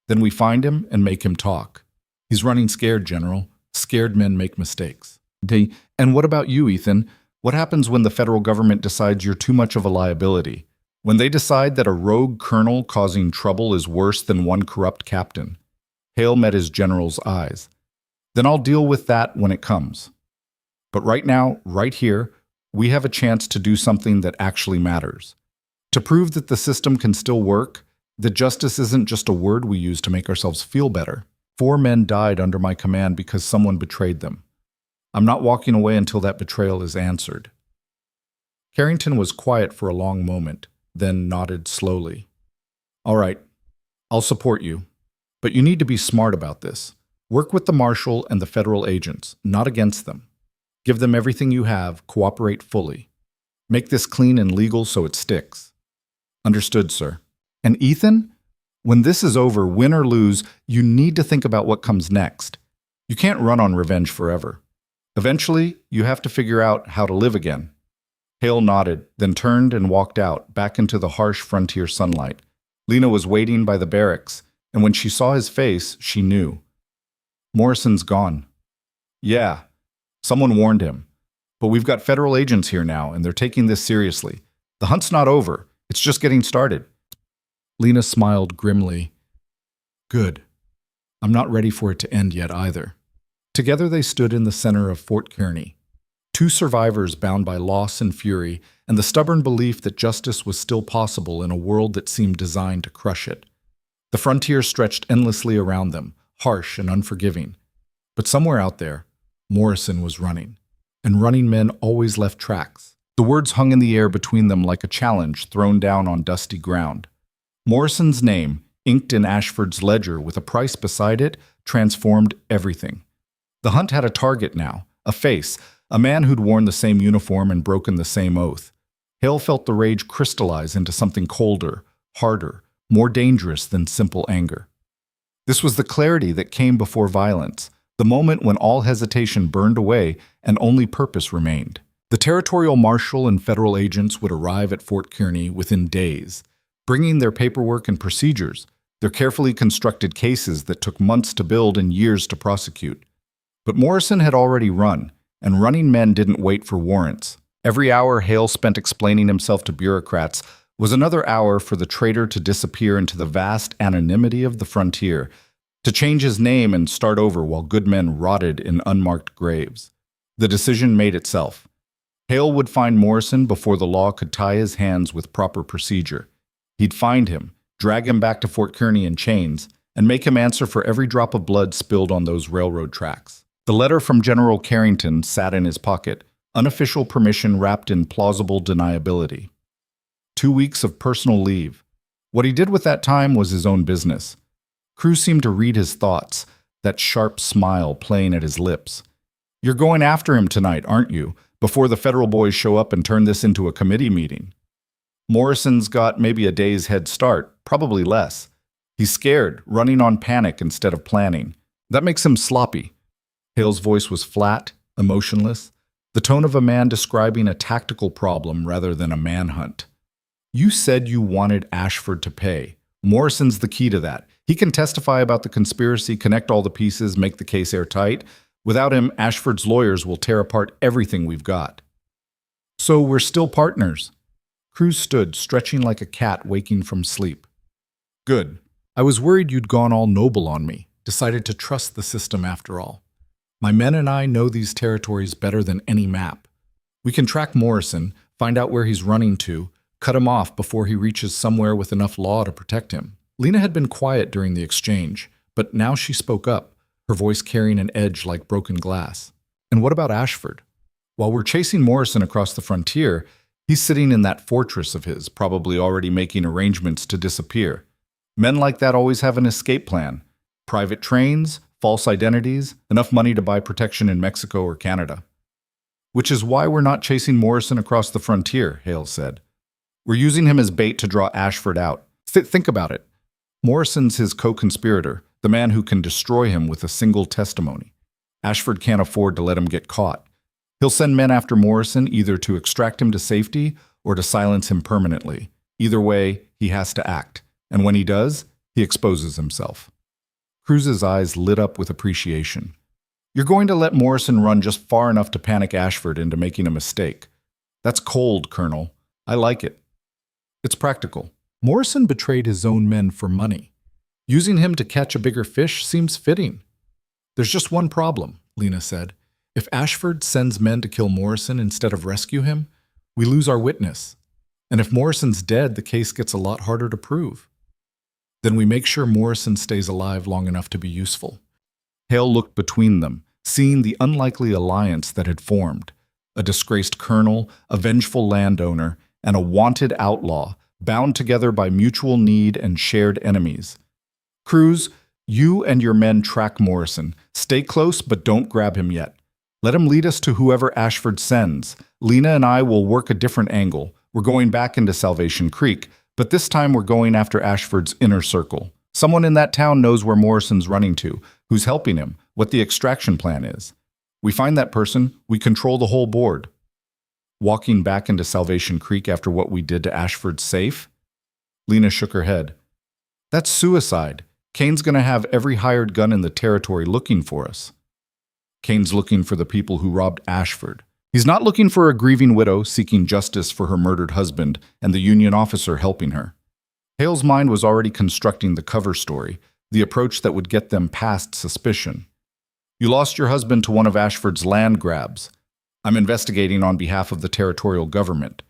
Then we find him and make him talk. He's running scared, General. Scared men make mistakes. And what about you, Ethan? What happens when the federal government decides you're too much of a liability? When they decide that a rogue colonel causing trouble is worse than one corrupt captain? Hale met his general's eyes. Then I'll deal with that when it comes. But right now, right here, we have a chance to do something that actually matters. To prove that the system can still work, that justice isn't just a word we use to make ourselves feel better. 4 men died under my command because someone betrayed them. I'm not walking away until that betrayal is answered. Carrington was quiet for a long moment, then nodded slowly. All right, I'll support you. But you need to be smart about this. Work with the marshal and the federal agents, not against them. Give them everything you have, cooperate fully. Make this clean and legal so it sticks. Understood, sir. And Ethan, when this is over, win or lose, you need to think about what comes next. You can't run on revenge forever. Eventually, you have to figure out how to live again. Hale nodded, then turned and walked out, back into the harsh frontier sunlight. Lena was waiting by the barracks, and when she saw his face, she knew. Morrison's gone. Yeah, someone warned him. But we've got federal agents here now, and they're taking this seriously. The hunt's not over. It's just getting started. Lena smiled grimly. Good. I'm not ready for it to end yet either. Together they stood in the center of Fort Kearny. 2 survivors bound by loss and fury, and the stubborn belief that justice was still possible in a world that seemed designed to crush it. The frontier stretched endlessly around them, harsh and unforgiving. But somewhere out there, Morrison was running. And running men always left tracks. The words hung in the air between them like a challenge thrown down on dusty ground. Morrison's name, inked in Ashford's ledger with a price beside it, transformed everything. The hunt had a target now, a face, a man who'd worn the same uniform and broken the same oath. Hale felt the rage crystallize into something colder, harder, more dangerous than simple anger. This was the clarity that came before violence, the moment when all hesitation burned away and only purpose remained. The territorial marshal and federal agents would arrive at Fort Kearny within days, bringing their paperwork and procedures, their carefully constructed cases that took months to build and years to prosecute. But Morrison had already run, and running men didn't wait for warrants. Every hour Hale spent explaining himself to bureaucrats was another hour for the traitor to disappear into the vast anonymity of the frontier, to change his name and start over while good men rotted in unmarked graves. The decision made itself. Hale would find Morrison before the law could tie his hands with proper procedure. He'd find him, drag him back to Fort Kearny in chains, and make him answer for every drop of blood spilled on those railroad tracks. The letter from General Carrington sat in his pocket, unofficial permission wrapped in plausible deniability. 2 weeks of personal leave. What he did with that time was his own business. Crew seemed to read his thoughts, that sharp smile playing at his lips. You're going after him tonight, aren't you, before the federal boys show up and turn this into a committee meeting? Morrison's got maybe a day's head start, probably less. He's scared, running on panic instead of planning. That makes him sloppy. Hale's voice was flat, emotionless, the tone of a man describing a tactical problem rather than a manhunt. You said you wanted Ashford to pay. Morrison's the key to that. He can testify about the conspiracy, connect all the pieces, make the case airtight. Without him, Ashford's lawyers will tear apart everything we've got. So we're still partners. Cruz stood, stretching like a cat waking from sleep. Good. I was worried you'd gone all noble on me, decided to trust the system after all. My men and I know these territories better than any map. We can track Morrison, find out where he's running to, cut him off before he reaches somewhere with enough law to protect him. Lena had been quiet during the exchange, but now she spoke up, her voice carrying an edge like broken glass. And what about Ashford? While we're chasing Morrison across the frontier, he's sitting in that fortress of his, probably already making arrangements to disappear. Men like that always have an escape plan. Private trains, false identities, enough money to buy protection in Mexico or Canada. Which is why we're not chasing Morrison across the frontier, Hale said. We're using him as bait to draw Ashford out. Think about it. Morrison's his co-conspirator, the man who can destroy him with a single testimony. Ashford can't afford to let him get caught. He'll send men after Morrison either to extract him to safety or to silence him permanently. Either way, he has to act. And when he does, he exposes himself. Cruz's eyes lit up with appreciation. You're going to let Morrison run just far enough to panic Ashford into making a mistake. That's cold, Colonel. I like it. It's practical. Morrison betrayed his own men for money. Using him to catch a bigger fish seems fitting. There's just one problem, Lena said. If Ashford sends men to kill Morrison instead of rescue him, we lose our witness. And if Morrison's dead, the case gets a lot harder to prove. Then we make sure Morrison stays alive long enough to be useful. Hale looked between them, seeing the unlikely alliance that had formed. A disgraced colonel, a vengeful landowner, and a wanted outlaw, bound together by mutual need and shared enemies. Cruz, you and your men track Morrison. Stay close, but don't grab him yet. Let him lead us to whoever Ashford sends. Lena and I will work a different angle. We're going back into Salvation Creek, but this time we're going after Ashford's inner circle. Someone in that town knows where Morrison's running to, who's helping him, what the extraction plan is. We find that person, we control the whole board. Walking back into Salvation Creek after what we did to Ashford's safe? Lena shook her head. That's suicide. Kane's going to have every hired gun in the territory looking for us. Kane's looking for the people who robbed Ashford. He's not looking for a grieving widow seeking justice for her murdered husband and the Union officer helping her. Hale's mind was already constructing the cover story, the approach that would get them past suspicion. You lost your husband to one of Ashford's land grabs. I'm investigating on behalf of the territorial government.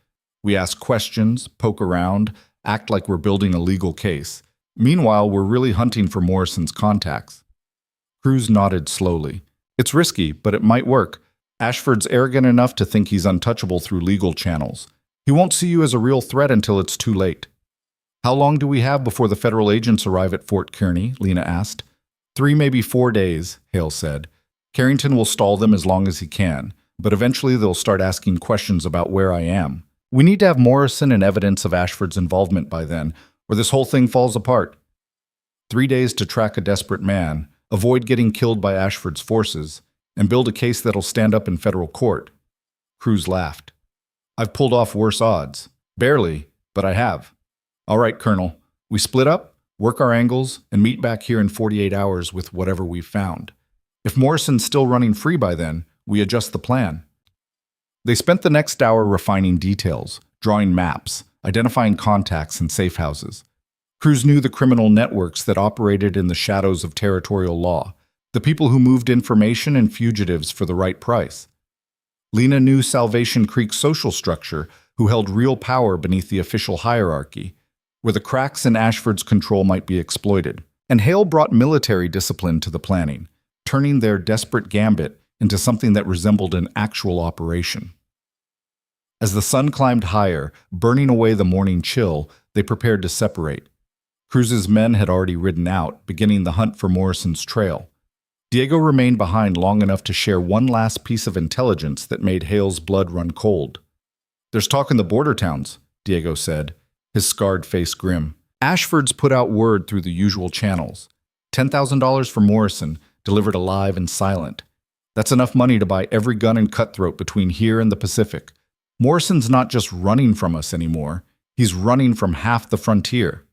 We ask questions, poke around, act like we're building a legal case. Meanwhile, we're really hunting for Morrison's contacts. Cruz nodded slowly. It's risky, but it might work. Ashford's arrogant enough to think he's untouchable through legal channels. He won't see you as a real threat until it's too late. How long do we have before the federal agents arrive at Fort Kearney? Lena asked. 3, maybe 4 days, Hale said. Carrington will stall them as long as he can, but eventually they'll start asking questions about where I am. We need to have Morrison and evidence of Ashford's involvement by then, or this whole thing falls apart. 3 days to track a desperate man, avoid getting killed by Ashford's forces, and build a case that'll stand up in federal court. Cruz laughed. I've pulled off worse odds. Barely, but I have. All right, Colonel. We split up, work our angles, and meet back here in 48 hours with whatever we've found. If Morrison's still running free by then, we adjust the plan. They spent the next hour refining details, drawing maps, identifying contacts and safe houses. Cruz knew the criminal networks that operated in the shadows of territorial law, the people who moved information and fugitives for the right price. Lena knew Salvation Creek's social structure, who held real power beneath the official hierarchy, where the cracks in Ashford's control might be exploited. And Hale brought military discipline to the planning, turning their desperate gambit into something that resembled an actual operation. As the sun climbed higher, burning away the morning chill, they prepared to separate. Cruz's men had already ridden out, beginning the hunt for Morrison's trail. Diego remained behind long enough to share one last piece of intelligence that made Hale's blood run cold. There's talk in the border towns, Diego said, his scarred face grim. Ashford's put out word through the usual channels. $10,000 for Morrison, delivered alive and silent. That's enough money to buy every gun and cutthroat between here and the Pacific. Morrison's not just running from us anymore. He's running from half the frontier.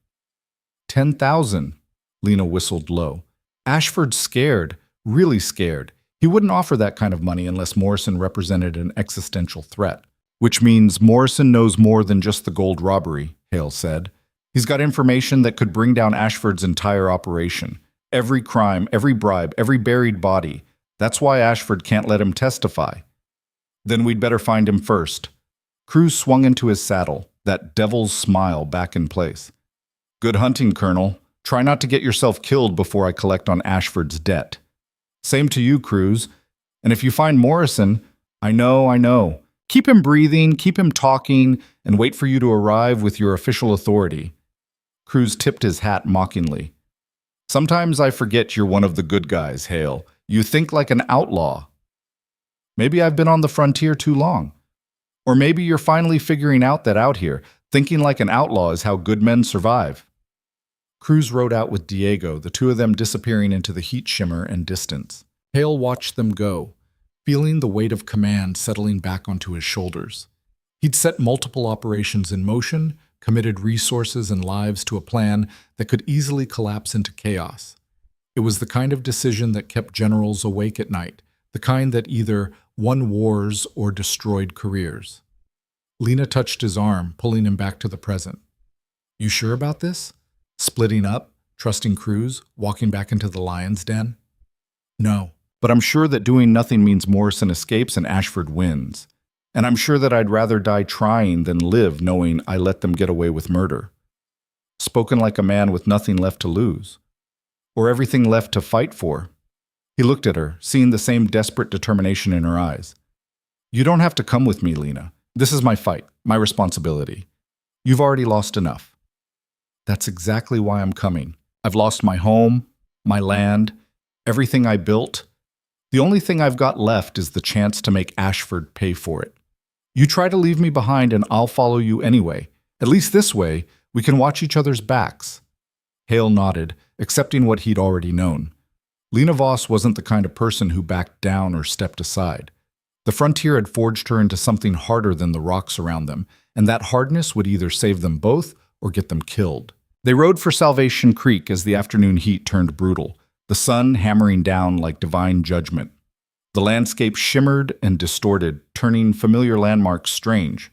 10,000, Lena whistled low. Ashford's scared, really scared. He wouldn't offer that kind of money unless Morrison represented an existential threat. Which means Morrison knows more than just the gold robbery, Hale said. He's got information that could bring down Ashford's entire operation. Every crime, every bribe, every buried body. That's why Ashford can't let him testify. Then we'd better find him first. Cruz swung into his saddle, that devil's smile back in place. Good hunting, Colonel. Try not to get yourself killed before I collect on Ashford's debt. Same to you, Cruz. And if you find Morrison, I know. Keep him breathing, keep him talking, and wait for you to arrive with your official authority. Cruz tipped his hat mockingly. Sometimes I forget you're one of the good guys, Hale. You think like an outlaw. Maybe I've been on the frontier too long. Or maybe you're finally figuring out that out here, thinking like an outlaw is how good men survive. Cruz rode out with Diego, the two of them disappearing into the heat shimmer and distance. Hale watched them go, feeling the weight of command settling back onto his shoulders. He'd set multiple operations in motion, committed resources and lives to a plan that could easily collapse into chaos. It was the kind of decision that kept generals awake at night, the kind that either won wars or destroyed careers. Lena touched his arm, pulling him back to the present. You sure about this? Splitting up, trusting Cruz, walking back into the lion's den? No, but I'm sure that doing nothing means Morrison escapes and Ashford wins. And I'm sure that I'd rather die trying than live knowing I let them get away with murder. Spoken like a man with nothing left to lose. Or everything left to fight for. He looked at her, seeing the same desperate determination in her eyes. You don't have to come with me, Lena. This is my fight, my responsibility. You've already lost enough. That's exactly why I'm coming. I've lost my home, my land, everything I built. The only thing I've got left is the chance to make Ashford pay for it. You try to leave me behind and I'll follow you anyway. At least this way, we can watch each other's backs. Hale nodded, accepting what he'd already known. Lena Voss wasn't the kind of person who backed down or stepped aside. The frontier had forged her into something harder than the rocks around them, and that hardness would either save them both or get them killed. They rode for Salvation Creek as the afternoon heat turned brutal, the sun hammering down like divine judgment. The landscape shimmered and distorted, turning familiar landmarks strange.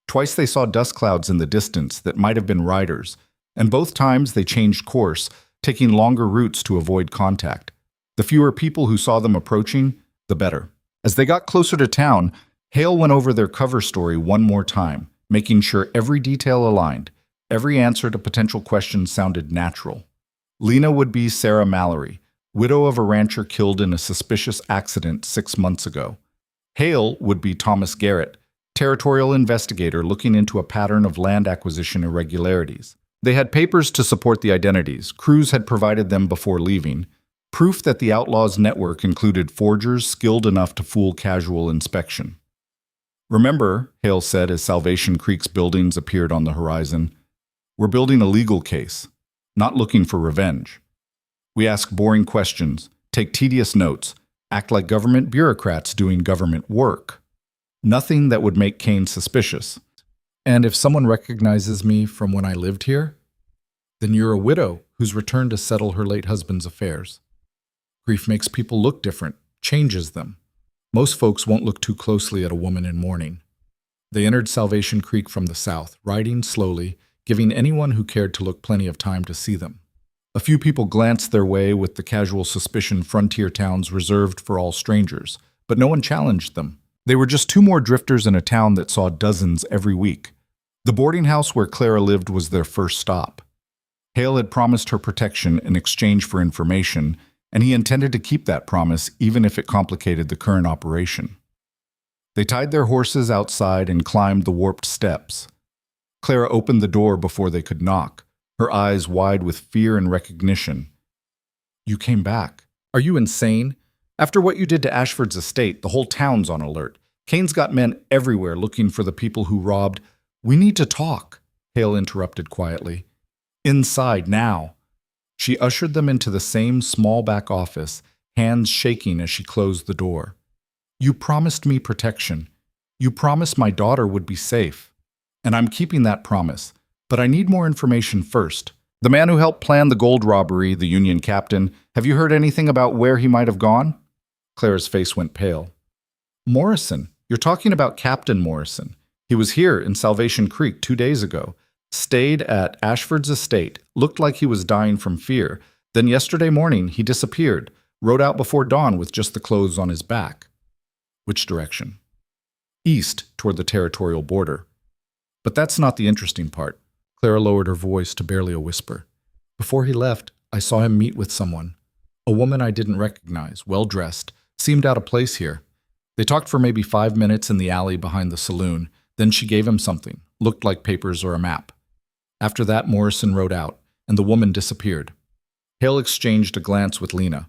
Twice they saw dust clouds in the distance that might have been riders, and both times they changed course, taking longer routes to avoid contact. The fewer people who saw them approaching, the better. As they got closer to town, Hale went over their cover story one more time, making sure every detail aligned. Every answer to potential questions sounded natural. Lena would be Sarah Mallory, widow of a rancher killed in a suspicious accident 6 months ago. Hale would be Thomas Garrett, territorial investigator looking into a pattern of land acquisition irregularities. They had papers to support the identities. Cruz had provided them before leaving. Proof that the outlaws' network included forgers skilled enough to fool casual inspection. Remember, Hale said as Salvation Creek's buildings appeared on the horizon, we're building a legal case, not looking for revenge. We ask boring questions, take tedious notes, act like government bureaucrats doing government work. Nothing that would make Kane suspicious. And if someone recognizes me from when I lived here, then you're a widow who's returned to settle her late husband's affairs. Grief makes people look different, changes them. Most folks won't look too closely at a woman in mourning. They entered Salvation Creek from the south, riding slowly, giving anyone who cared to look plenty of time to see them. A few people glanced their way with the casual suspicion frontier towns reserved for all strangers, but no one challenged them. They were just two more drifters in a town that saw dozens every week. The boarding house where Clara lived was their first stop. Hale had promised her protection in exchange for information, and he intended to keep that promise even if it complicated the current operation. They tied their horses outside and climbed the warped steps. Clara opened the door before they could knock, her eyes wide with fear and recognition. You came back. Are you insane? After what you did to Ashford's estate, the whole town's on alert. Kane's got men everywhere looking for the people who robbed. We need to talk, Hale interrupted quietly. Inside, now. She ushered them into the same small back office, hands shaking as she closed the door. You promised me protection. You promised my daughter would be safe. And I'm keeping that promise. but I need more information first. The man who helped plan the gold robbery, the Union captain, have you heard anything about where he might have gone? Clara's face went pale. Morrison. You're talking about Captain Morrison. He was here in Salvation Creek 2 days ago. Stayed at Ashford's estate. Looked like he was dying from fear. Then yesterday morning, he disappeared. Rode out before dawn with just the clothes on his back. Which direction? East, toward the territorial border. But that's not the interesting part. Clara lowered her voice to barely a whisper. Before he left, I saw him meet with someone. A woman I didn't recognize, well-dressed, seemed out of place here. They talked for maybe 5 minutes in the alley behind the saloon. Then she gave him something, looked like papers or a map. After that, Morrison rode out, and the woman disappeared. Hale exchanged a glance with Lena.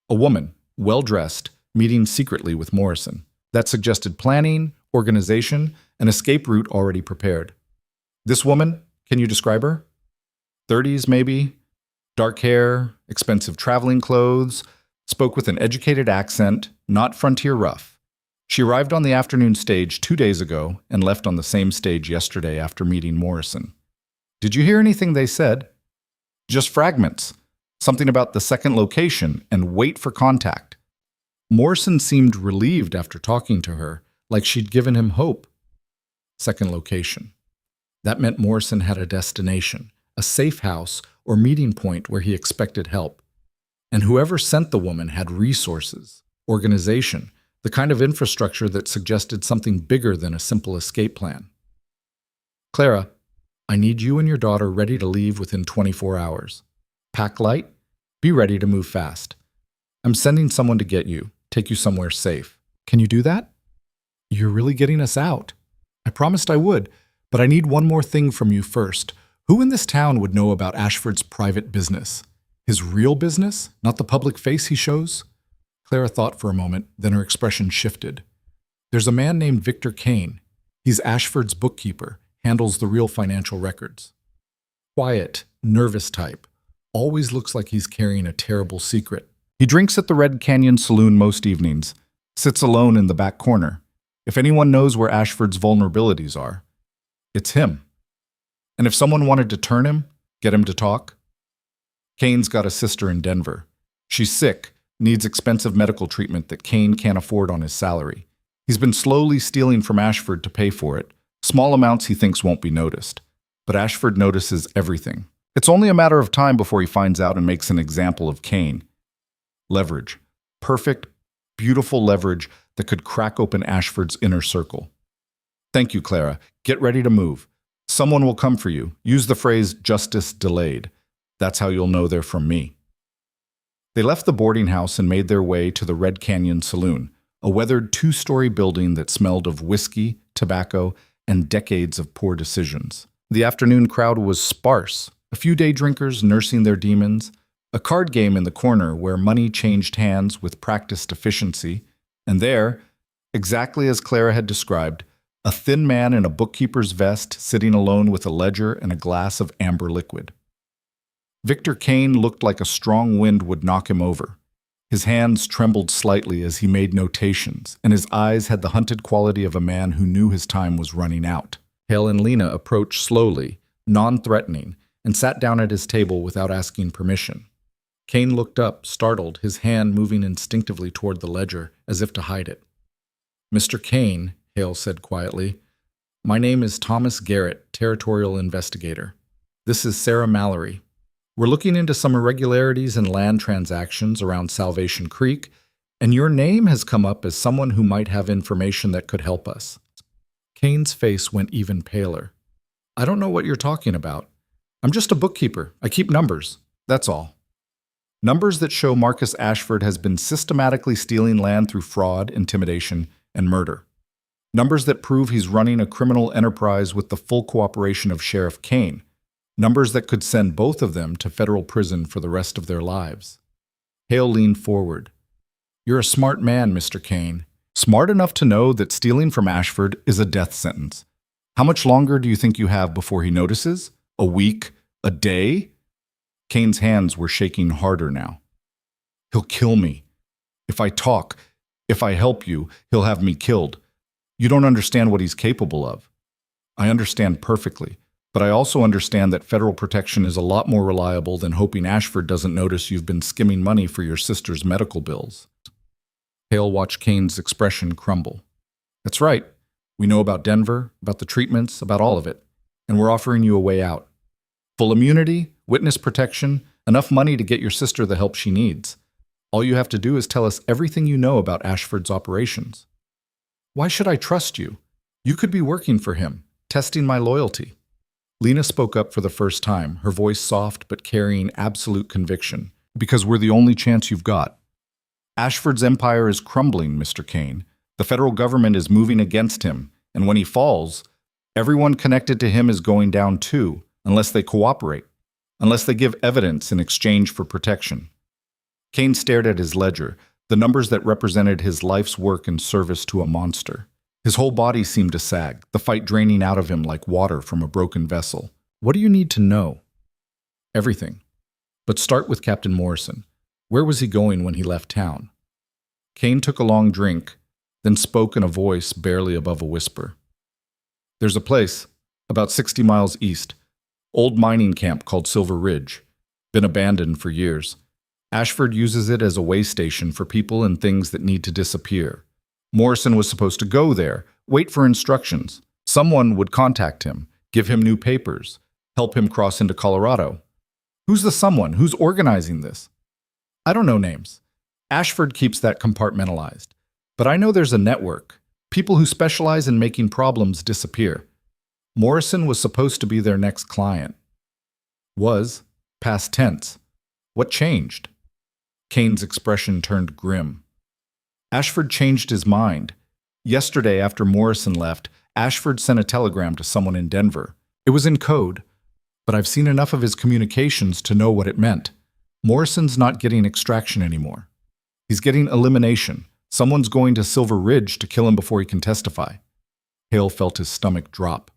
A woman, well-dressed, meeting secretly with Morrison. That suggested planning, organization, an escape route already prepared. This woman, can you describe her? 30s, maybe? Dark hair, expensive traveling clothes, spoke with an educated accent, not frontier rough. She arrived on the afternoon stage 2 days ago and left on the same stage yesterday after meeting Morrison. Did you hear anything they said? Just fragments. Something about the second location and wait for contact. Morrison seemed relieved after talking to her, like she'd given him hope. Second location. That meant Morrison had a destination, a safe house or meeting point where he expected help. And whoever sent the woman had resources, organization, the kind of infrastructure that suggested something bigger than a simple escape plan. Clara, I need you and your daughter ready to leave within 24 hours. Pack light, be ready to move fast. I'm sending someone to get you, take you somewhere safe. Can you do that? You're really getting us out. I promised I would, but I need one more thing from you first. Who in this town would know about Ashford's private business? His real business, not the public face he shows? Clara thought for a moment, then her expression shifted. There's a man named Victor Kane. He's Ashford's bookkeeper, handles the real financial records. Quiet, nervous type. Always looks like he's carrying a terrible secret. He drinks at the Red Canyon Saloon most evenings, sits alone in the back corner. If anyone knows where Ashford's vulnerabilities are, it's him. And if someone wanted to turn him, get him to talk? Kane's got a sister in Denver. She's sick, needs expensive medical treatment that Kane can't afford on his salary. He's been slowly stealing from Ashford to pay for it, small amounts he thinks won't be noticed. But Ashford notices everything. It's only a matter of time before he finds out and makes an example of Kane. Leverage. Perfect, beautiful leverage that could crack open Ashford's inner circle. Thank you, Clara. Get ready to move. Someone will come for you. Use the phrase, justice delayed. That's how you'll know they're from me. They left the boarding house and made their way to the Red Canyon Saloon, a weathered 2-story building that smelled of whiskey, tobacco, and decades of poor decisions. The afternoon crowd was sparse, a few day drinkers nursing their demons, a card game in the corner where money changed hands with practiced efficiency, and there, exactly as Clara had described, a thin man in a bookkeeper's vest sitting alone with a ledger and a glass of amber liquid. Victor Kane looked like a strong wind would knock him over. His hands trembled slightly as he made notations, and his eyes had the hunted quality of a man who knew his time was running out. Hale and Lena approached slowly, non-threatening, and sat down at his table without asking permission. Kane looked up, startled, his hand moving instinctively toward the ledger, as if to hide it. Mr. Kane, Hale said quietly, my name is Thomas Garrett, Territorial Investigator. This is Sarah Mallory. We're looking into some irregularities in land transactions around Salvation Creek, and your name has come up as someone who might have information that could help us. Kane's face went even paler. I don't know what you're talking about. I'm just a bookkeeper. I keep numbers. That's all. Numbers that show Marcus Ashford has been systematically stealing land through fraud, intimidation, and murder. Numbers that prove he's running a criminal enterprise with the full cooperation of Sheriff Kane. Numbers that could send both of them to federal prison for the rest of their lives. Hale leaned forward. You're a smart man, Mr. Kane. Smart enough to know that stealing from Ashford is a death sentence. How much longer do you think you have before he notices? A week? A day? Kane's hands were shaking harder now. He'll kill me. If I talk, if I help you, he'll have me killed. You don't understand what he's capable of. I understand perfectly. But I also understand that federal protection is a lot more reliable than hoping Ashford doesn't notice you've been skimming money for your sister's medical bills. Hale watched Kane's expression crumble. That's right. We know about Denver, about the treatments, about all of it. And we're offering you a way out. Full immunity, witness protection, enough money to get your sister the help she needs. All you have to do is tell us everything you know about Ashford's operations. Why should I trust you? You could be working for him, testing my loyalty. Lena spoke up for the first time, her voice soft but carrying absolute conviction. Because we're the only chance you've got. Ashford's empire is crumbling, Mr. Kane. The federal government is moving against him, and when he falls, everyone connected to him is going down too, unless they cooperate, unless they give evidence in exchange for protection. Kane stared at his ledger, the numbers that represented his life's work and service to a monster. His whole body seemed to sag, the fight draining out of him like water from a broken vessel. What do you need to know? Everything. But start with Captain Morrison. Where was he going when he left town? Kane took a long drink, then spoke in a voice barely above a whisper. There's a place, about 60 miles east, old mining camp called Silver Ridge. Been abandoned for years. Ashford uses it as a way station for people and things that need to disappear. Morrison was supposed to go there, wait for instructions. Someone would contact him, give him new papers, help him cross into Colorado. Who's the someone? Who's organizing this? I don't know names. Ashford keeps that compartmentalized. But I know there's a network, people who specialize in making problems disappear. Morrison was supposed to be their next client. Was, past tense. What changed? Kane's expression turned grim. Ashford changed his mind. Yesterday, after Morrison left, Ashford sent a telegram to someone in Denver. It was in code, but I've seen enough of his communications to know what it meant. Morrison's not getting extraction anymore. He's getting elimination. Someone's going to Silver Ridge to kill him before he can testify. Hale felt his stomach drop.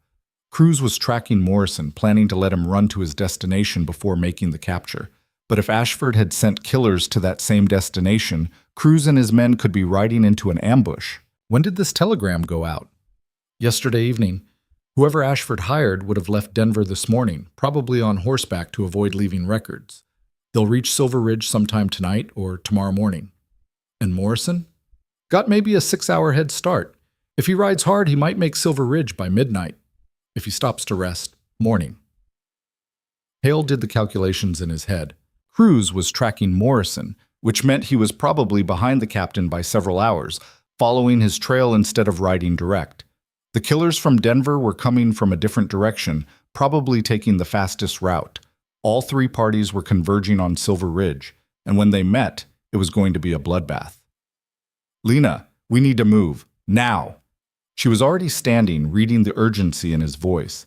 Cruz was tracking Morrison, planning to let him run to his destination before making the capture. But if Ashford had sent killers to that same destination, Cruz and his men could be riding into an ambush. When did this telegram go out? Yesterday evening. Whoever Ashford hired would have left Denver this morning, probably on horseback to avoid leaving records. They'll reach Silver Ridge sometime tonight or tomorrow morning. And Morrison? Got maybe a 6-hour head start. If he rides hard, he might make Silver Ridge by midnight. If he stops to rest, morning. Hale did the calculations in his head. Cruz was tracking Morrison, which meant he was probably behind the captain by several hours, following his trail instead of riding direct. The killers from Denver were coming from a different direction, probably taking the fastest route. All three parties were converging on Silver Ridge, and when they met, it was going to be a bloodbath. Lena, we need to move. Now! She was already standing, reading the urgency in his voice.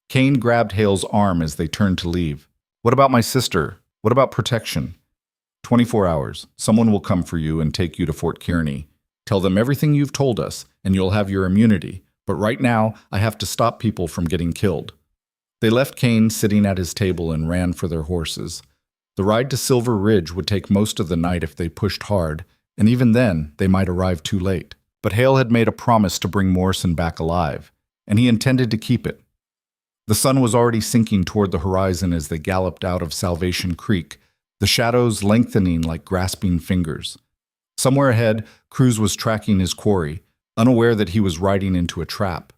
Kane grabbed Hale's arm as they turned to leave. What about my sister? What about protection? 24 hours. Someone will come for you and take you to Fort Kearney. Tell them everything you've told us, and you'll have your immunity. But right now, I have to stop people from getting killed. They left Kane sitting at his table and ran for their horses. The ride to Silver Ridge would take most of the night if they pushed hard, and even then, they might arrive too late. But Hale had made a promise to bring Morrison back alive, and he intended to keep it. The sun was already sinking toward the horizon as they galloped out of Salvation Creek, the shadows lengthening like grasping fingers. Somewhere ahead, Cruz was tracking his quarry, unaware that he was riding into a trap.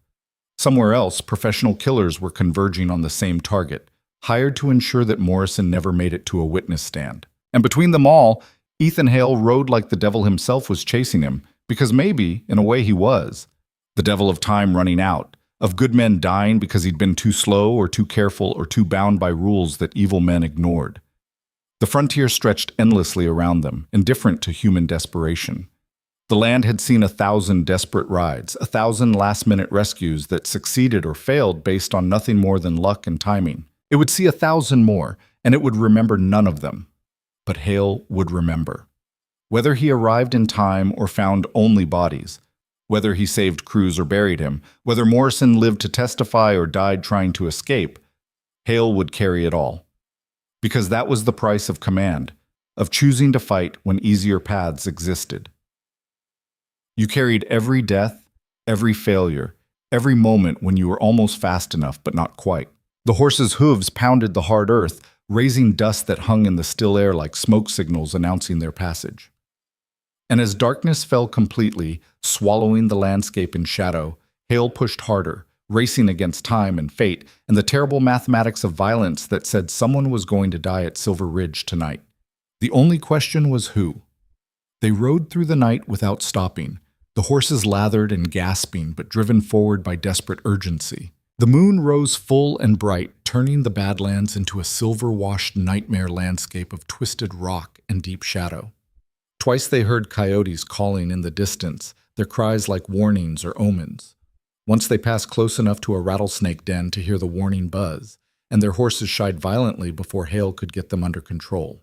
Somewhere else, professional killers were converging on the same target, hired to ensure that Morrison never made it to a witness stand. And between them all, Ethan Hale rode like the devil himself was chasing him, because maybe, in a way, he was. The devil of time running out, of good men dying because he'd been too slow or too careful or too bound by rules that evil men ignored. The frontier stretched endlessly around them, indifferent to human desperation. The land had seen 1,000 desperate rides, 1,000 last-minute rescues that succeeded or failed based on nothing more than luck and timing. It would see 1,000 more, and it would remember none of them. But Hale would remember. Whether he arrived in time or found only bodies, whether he saved Cruz or buried him, whether Morrison lived to testify or died trying to escape, Hale would carry it all. Because that was the price of command, of choosing to fight when easier paths existed. You carried every death, every failure, every moment when you were almost fast enough but not quite. The horses' hooves pounded the hard earth, raising dust that hung in the still air like smoke signals announcing their passage. And as darkness fell completely, swallowing the landscape in shadow, Hale pushed harder, racing against time and fate and the terrible mathematics of violence that said someone was going to die at Silver Ridge tonight. The only question was who. They rode through the night without stopping, the horses lathered and gasping but driven forward by desperate urgency. The moon rose full and bright, turning the Badlands into a silver-washed nightmare landscape of twisted rock and deep shadow. Twice they heard coyotes calling in the distance, their cries like warnings or omens. Once they passed close enough to a rattlesnake den to hear the warning buzz, and their horses shied violently before Hale could get them under control.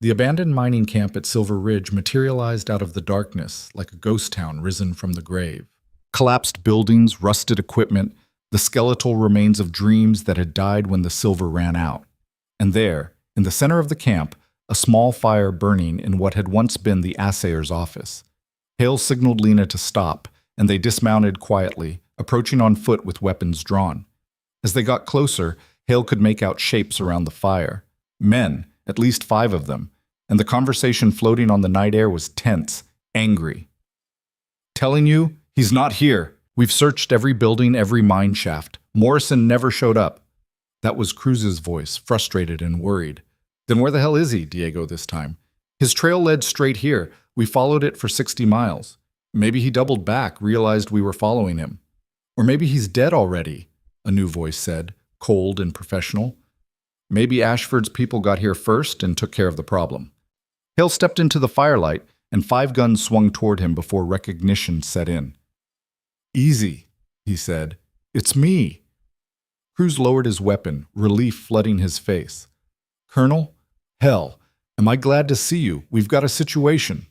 The abandoned mining camp at Silver Ridge materialized out of the darkness like a ghost town risen from the grave. Collapsed buildings, rusted equipment, the skeletal remains of dreams that had died when the silver ran out. And there, in the center of the camp, a small fire burning in what had once been the assayer's office. Hale signaled Lena to stop, and they dismounted quietly, approaching on foot with weapons drawn. As they got closer, Hale could make out shapes around the fire. Men, at least 5 of them, and the conversation floating on the night air was tense, angry. "Telling you, he's not here. We've searched every building, every mine shaft. Morrison never showed up." That was Cruz's voice, frustrated and worried. "Then where the hell is he?" Diego this time. "His trail led straight here. We followed it for 60 miles. Maybe he doubled back, realized we were following him. Or maybe he's dead already," a new voice said, cold and professional. "Maybe Ashford's people got here first and took care of the problem." Hale stepped into the firelight, and 5 guns swung toward him before recognition set in. "Easy," he said. "It's me." Cruz lowered his weapon, relief flooding his face. "Colonel? Hell, am I glad to see you. We've got a situation."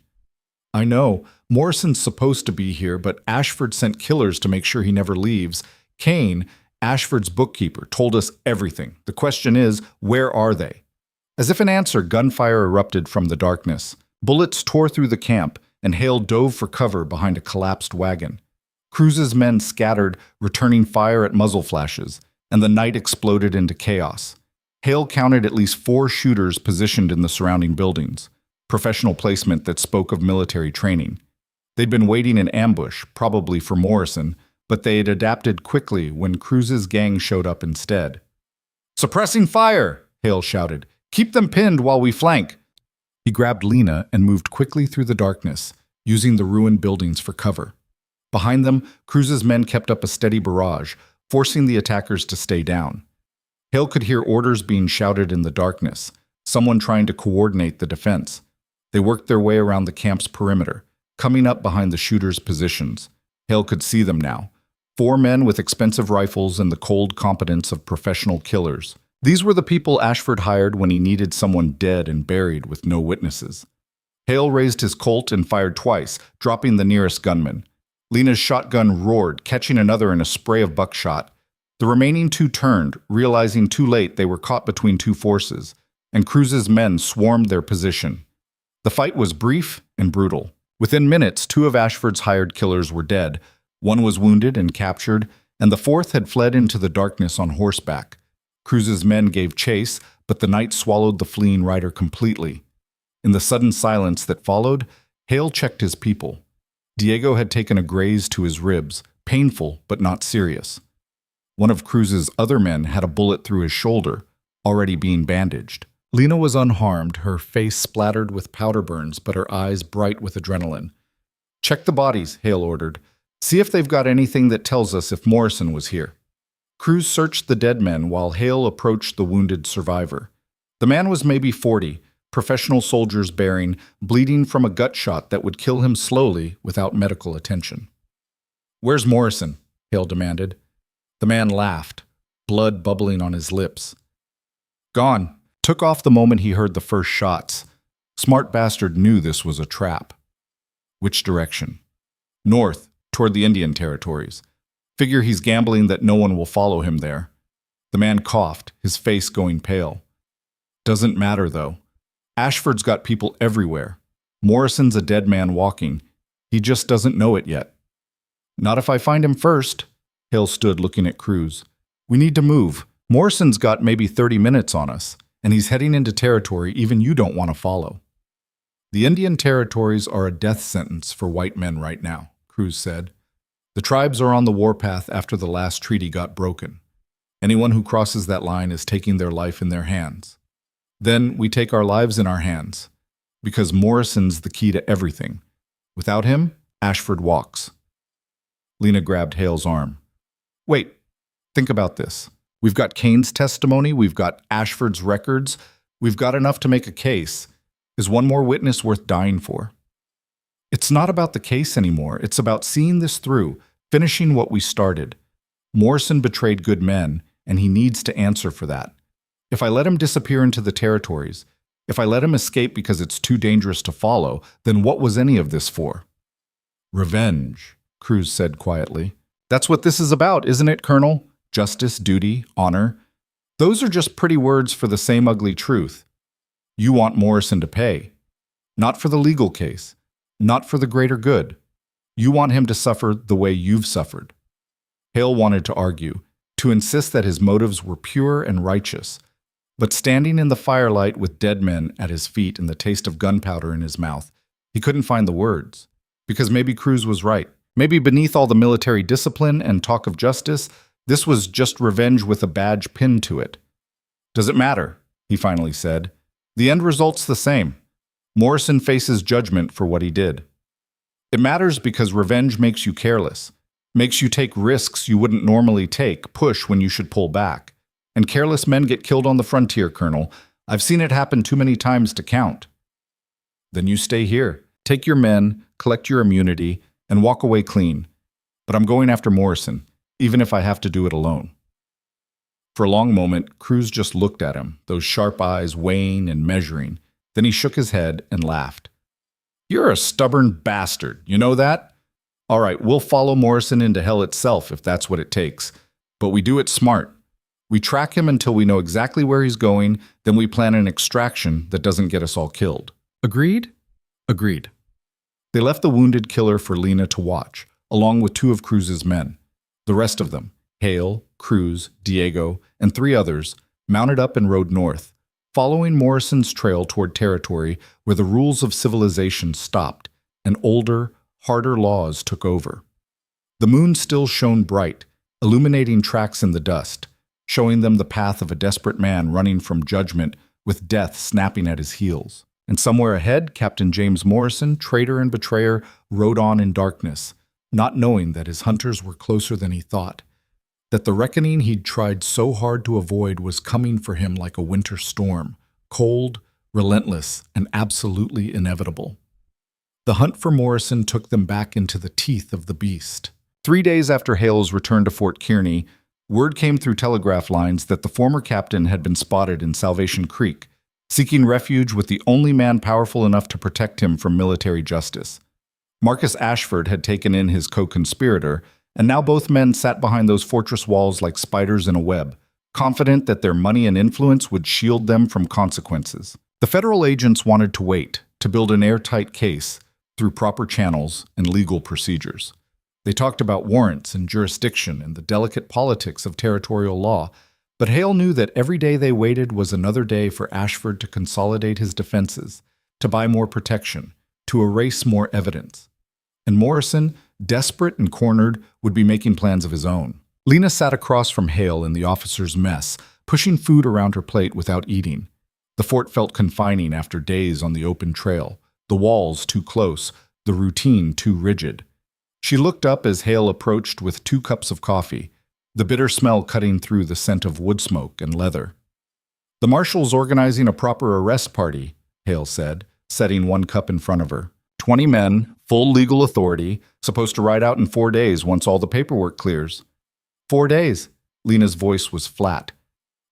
"I know. Morrison's supposed to be here, but Ashford sent killers to make sure he never leaves. Kane, Ashford's bookkeeper, told us everything. The question is, where are they?" As if in answer, gunfire erupted from the darkness. Bullets tore through the camp, and Hale dove for cover behind a collapsed wagon. Cruz's men scattered, returning fire at muzzle flashes, and the night exploded into chaos. Hale counted at least 4 shooters positioned in the surrounding buildings, professional placement that spoke of military training. They'd been waiting in ambush, probably for Morrison, but they had adapted quickly when Cruz's gang showed up instead. "Suppressing fire!" Hale shouted. "Keep them pinned while we flank." He grabbed Lena and moved quickly through the darkness, using the ruined buildings for cover. Behind them, Cruz's men kept up a steady barrage, forcing the attackers to stay down. Hale could hear orders being shouted in the darkness, someone trying to coordinate the defense. They worked their way around the camp's perimeter, coming up behind the shooters' positions. Hale could see them now. 4 men with expensive rifles and the cold competence of professional killers. These were the people Ashford hired when he needed someone dead and buried with no witnesses. Hale raised his Colt and fired twice, dropping the nearest gunman. Lena's shotgun roared, catching another in a spray of buckshot. The remaining 2 turned, realizing too late they were caught between 2 forces, and Cruz's men swarmed their position. The fight was brief and brutal. Within minutes, 2 of Ashford's hired killers were dead. 1 was wounded and captured, and the 4th had fled into the darkness on horseback. Cruz's men gave chase, but the night swallowed the fleeing rider completely. In the sudden silence that followed, Hale checked his people. Diego had taken a graze to his ribs, painful but not serious. One of Cruz's other men had a bullet through his shoulder, already being bandaged. Lena was unharmed, her face splattered with powder burns, but her eyes bright with adrenaline. "Check the bodies," Hale ordered. "See if they've got anything that tells us if Morrison was here." Cruz searched the dead men while Hale approached the wounded survivor. The man was maybe 40, professional soldiers bearing, bleeding from a gut shot that would kill him slowly without medical attention. "Where's Morrison?" Hale demanded. The man laughed, blood bubbling on his lips. "Gone. Took off the moment he heard the first shots. Smart bastard knew this was a trap." "Which direction?" "North, toward the Indian territories. Figure he's gambling that no one will follow him there." The man coughed, his face going pale. "Doesn't matter, though. Ashford's got people everywhere. Morrison's a dead man walking. He just doesn't know it yet." "Not if I find him first." Hale stood looking at Cruz. We need to move. Morrison's got maybe 30 minutes on us, and he's heading into territory even you don't want to follow. The Indian territories are a death sentence for white men right now, Cruz said. The tribes are on the warpath after the last treaty got broken. Anyone who crosses that line is taking their life in their hands. Then we take our lives in our hands, because Morrison's the key to everything. Without him, Ashford walks. Lena grabbed Hale's arm. Wait, think about this. We've got Kane's testimony, we've got Ashford's records, we've got enough to make a case. Is one more witness worth dying for? It's not about the case anymore. It's about seeing this through, finishing what we started. Morrison betrayed good men, and he needs to answer for that. If I let him disappear into the territories, if I let him escape because it's too dangerous to follow, then what was any of this for? Revenge, Cruz said quietly. That's what this is about, isn't it, Colonel? Justice, duty, honor. Those are just pretty words for the same ugly truth. You want Morrison to pay. Not for the legal case. Not for the greater good. You want him to suffer the way you've suffered. Hale wanted to argue, to insist that his motives were pure and righteous. But standing in the firelight with dead men at his feet and the taste of gunpowder in his mouth, he couldn't find the words. Because maybe Cruz was right. Maybe beneath all the military discipline and talk of justice, this was just revenge with a badge pinned to it. Does it matter? He finally said. The end result's the same. Morrison faces judgment for what he did. It matters because revenge makes you careless, makes you take risks you wouldn't normally take, push when you should pull back. And careless men get killed on the frontier, Colonel. I've seen it happen too many times to count. Then you stay here. Take your men, collect your immunity, and walk away clean. But I'm going after Morrison, even if I have to do it alone. For a long moment, Cruz just looked at him, those sharp eyes weighing and measuring. Then he shook his head and laughed. You're a stubborn bastard, you know that? All right, we'll follow Morrison into hell itself if that's what it takes. But we do it smart. We track him until we know exactly where he's going, then we plan an extraction that doesn't get us all killed. Agreed? Agreed. They left the wounded killer for Lena to watch, along with 2 of Cruz's men. The rest of them, Hale, Cruz, Diego, and 3 others, mounted up and rode north, following Morrison's trail toward territory where the rules of civilization stopped and older, harder laws took over. The moon still shone bright, illuminating tracks in the dust, showing them the path of a desperate man running from judgment with death snapping at his heels. And somewhere ahead, Captain James Morrison, traitor and betrayer, rode on in darkness, not knowing that his hunters were closer than he thought, that the reckoning he'd tried so hard to avoid was coming for him like a winter storm, cold, relentless, and absolutely inevitable. The hunt for Morrison took them back into the teeth of the beast. 3 days after Hale's return to Fort Kearney, word came through telegraph lines that the former captain had been spotted in Salvation Creek, seeking refuge with the only man powerful enough to protect him from military justice. Marcus Ashford had taken in his co-conspirator, and now both men sat behind those fortress walls like spiders in a web, confident that their money and influence would shield them from consequences. The federal agents wanted to wait, to build an airtight case through proper channels and legal procedures. They talked about warrants and jurisdiction and the delicate politics of territorial law, but Hale knew that every day they waited was another day for Ashford to consolidate his defenses, to buy more protection, to erase more evidence. And Morrison, desperate and cornered, would be making plans of his own. Lena sat across from Hale in the officer's mess, pushing food around her plate without eating. The fort felt confining after days on the open trail, the walls too close, the routine too rigid. She looked up as Hale approached with 2 cups of coffee, the bitter smell cutting through the scent of wood smoke and leather. The marshal's organizing a proper arrest party, Hale said, setting 1 cup in front of her. 20 men, full legal authority, supposed to ride out in 4 days once all the paperwork clears. 4 days. Lena's voice was flat.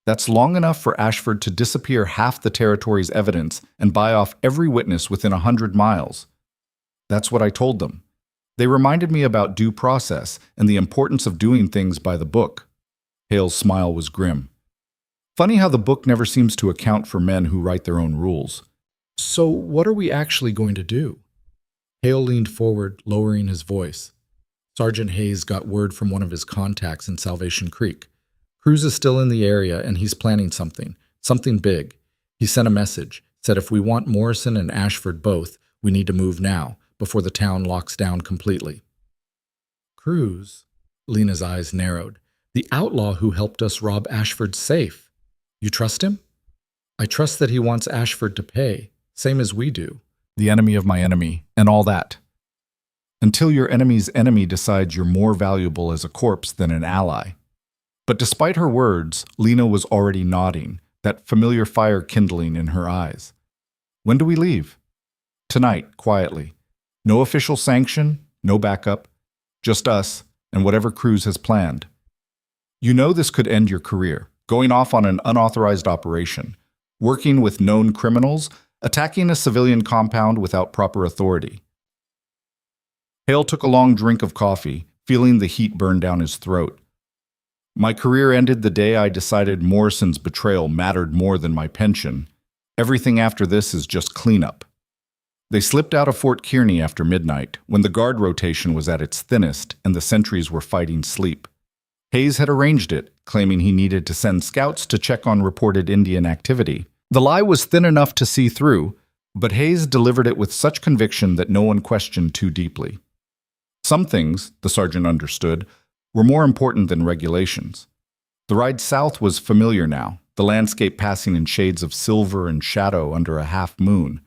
That's long enough for Ashford to disappear half the territory's evidence and buy off every witness within 100 miles. That's what I told them. They reminded me about due process and the importance of doing things by the book. Hale's smile was grim. Funny how the book never seems to account for men who write their own rules. So what are we actually going to do? Hale leaned forward, lowering his voice. Sergeant Hayes got word from one of his contacts in Salvation Creek. Cruz is still in the area and he's planning something big. He sent a message, said if we want Morrison and Ashford both, we need to move now, before the town locks down completely. Cruz? Lena's eyes narrowed. The outlaw who helped us rob Ashford's safe. You trust him? I trust that he wants Ashford to pay, same as we do. The enemy of my enemy, and all that. Until your enemy's enemy decides you're more valuable as a corpse than an ally. But despite her words, Lena was already nodding, that familiar fire kindling in her eyes. When do we leave? Tonight, quietly. No official sanction, no backup, just us and whatever Cruz has planned. You know this could end your career, going off on an unauthorized operation, working with known criminals, attacking a civilian compound without proper authority. Hale took a long drink of coffee, feeling the heat burn down his throat. My career ended the day I decided Morrison's betrayal mattered more than my pension. Everything after this is just cleanup. They slipped out of Fort Kearney after midnight, when the guard rotation was at its thinnest and the sentries were fighting sleep. Hayes had arranged it, claiming he needed to send scouts to check on reported Indian activity. The lie was thin enough to see through, but Hayes delivered it with such conviction that no one questioned too deeply. Some things, the sergeant understood, were more important than regulations. The ride south was familiar now, the landscape passing in shades of silver and shadow under a half moon.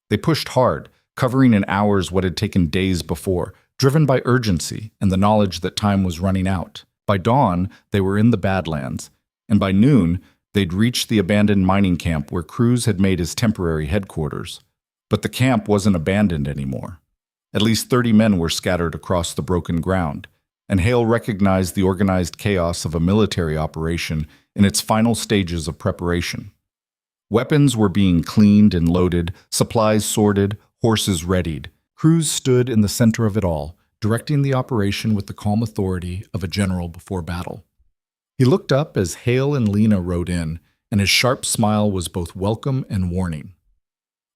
They pushed hard, covering in hours what had taken days before, driven by urgency and the knowledge that time was running out. By dawn, they were in the Badlands, and by noon, they'd reached the abandoned mining camp where Cruz had made his temporary headquarters. But the camp wasn't abandoned anymore. At least 30 men were scattered across the broken ground, and Hale recognized the organized chaos of a military operation in its final stages of preparation. Weapons were being cleaned and loaded, supplies sorted, horses readied. Cruz stood in the center of it all, directing the operation with the calm authority of a general before battle. He looked up as Hale and Lena rode in, and his sharp smile was both welcome and warning.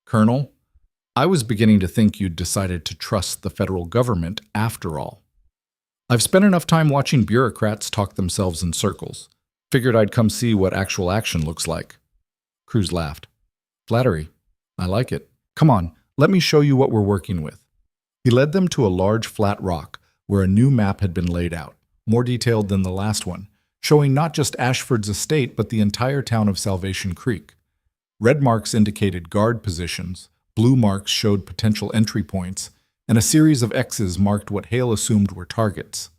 Colonel, I was beginning to think you'd decided to trust the federal government after all. I've spent enough time watching bureaucrats talk themselves in circles. Figured I'd come see what actual action looks like. Cruz laughed. Flattery. I like it. Come on, let me show you what we're working with. He led them to a large flat rock where a new map had been laid out, more detailed than the last one, showing not just Ashford's estate but the entire town of Salvation Creek. Red marks indicated guard positions, blue marks showed potential entry points, and a series of X's marked what Hale assumed were targets.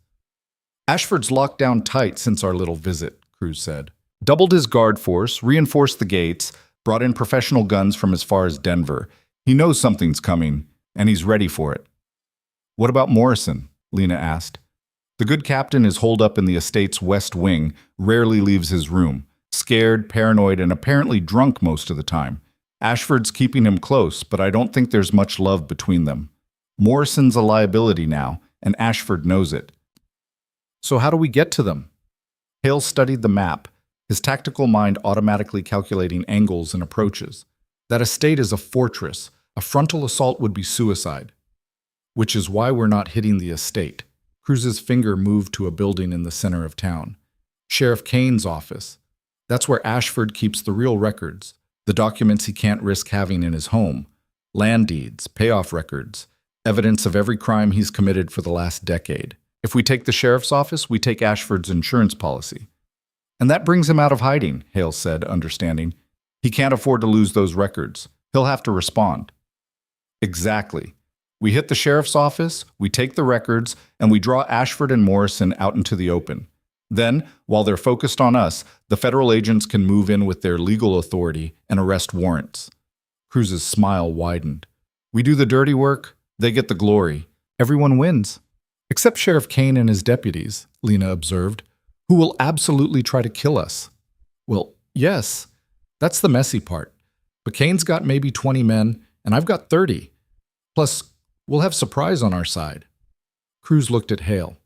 Ashford's locked down tight since our little visit, Cruz said. Doubled his guard force, reinforced the gates, brought in professional guns from as far as Denver. He knows something's coming, and he's ready for it. What about Morrison? Lena asked. The good captain is holed up in the estate's west wing, rarely leaves his room, scared, paranoid, and apparently drunk most of the time. Ashford's keeping him close, but I don't think there's much love between them. Morrison's a liability now, and Ashford knows it. So how do we get to them? Hale studied the map, his tactical mind automatically calculating angles and approaches. That estate is a fortress. A frontal assault would be suicide. Which is why we're not hitting the estate. Cruz's finger moved to a building in the center of town. Sheriff Kane's office. That's where Ashford keeps the real records, the documents he can't risk having in his home, land deeds, payoff records, evidence of every crime he's committed for the last decade. If we take the sheriff's office, we take Ashford's insurance policy. And that brings him out of hiding, Hale said, understanding. He can't afford to lose those records. He'll have to respond. Exactly. We hit the sheriff's office, we take the records, and we draw Ashford and Morrison out into the open. Then, while they're focused on us, the federal agents can move in with their legal authority and arrest warrants. Cruz's smile widened. We do the dirty work, they get the glory. Everyone wins. Except Sheriff Kane and his deputies, Lena observed, who will absolutely try to kill us. Well, yes, that's the messy part. But Kane's got maybe 20 men, and I've got 30. Plus, we'll have surprise on our side. Cruz looked at Hale.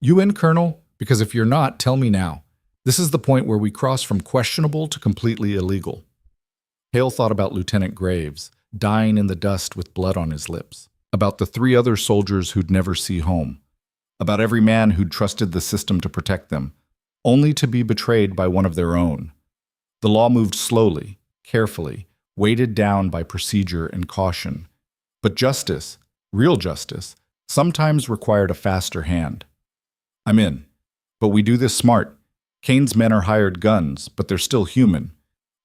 You in, Colonel? Because if you're not, tell me now. This is the point where we cross from questionable to completely illegal. Hale thought about Lieutenant Graves, dying in the dust with blood on his lips, about the 3 other soldiers who'd never see home, about every man who'd trusted the system to protect them, only to be betrayed by one of their own. The law moved slowly, carefully, weighted down by procedure and caution. But justice, real justice, sometimes required a faster hand. I'm in. But we do this smart. Kane's men are hired guns, but they're still human.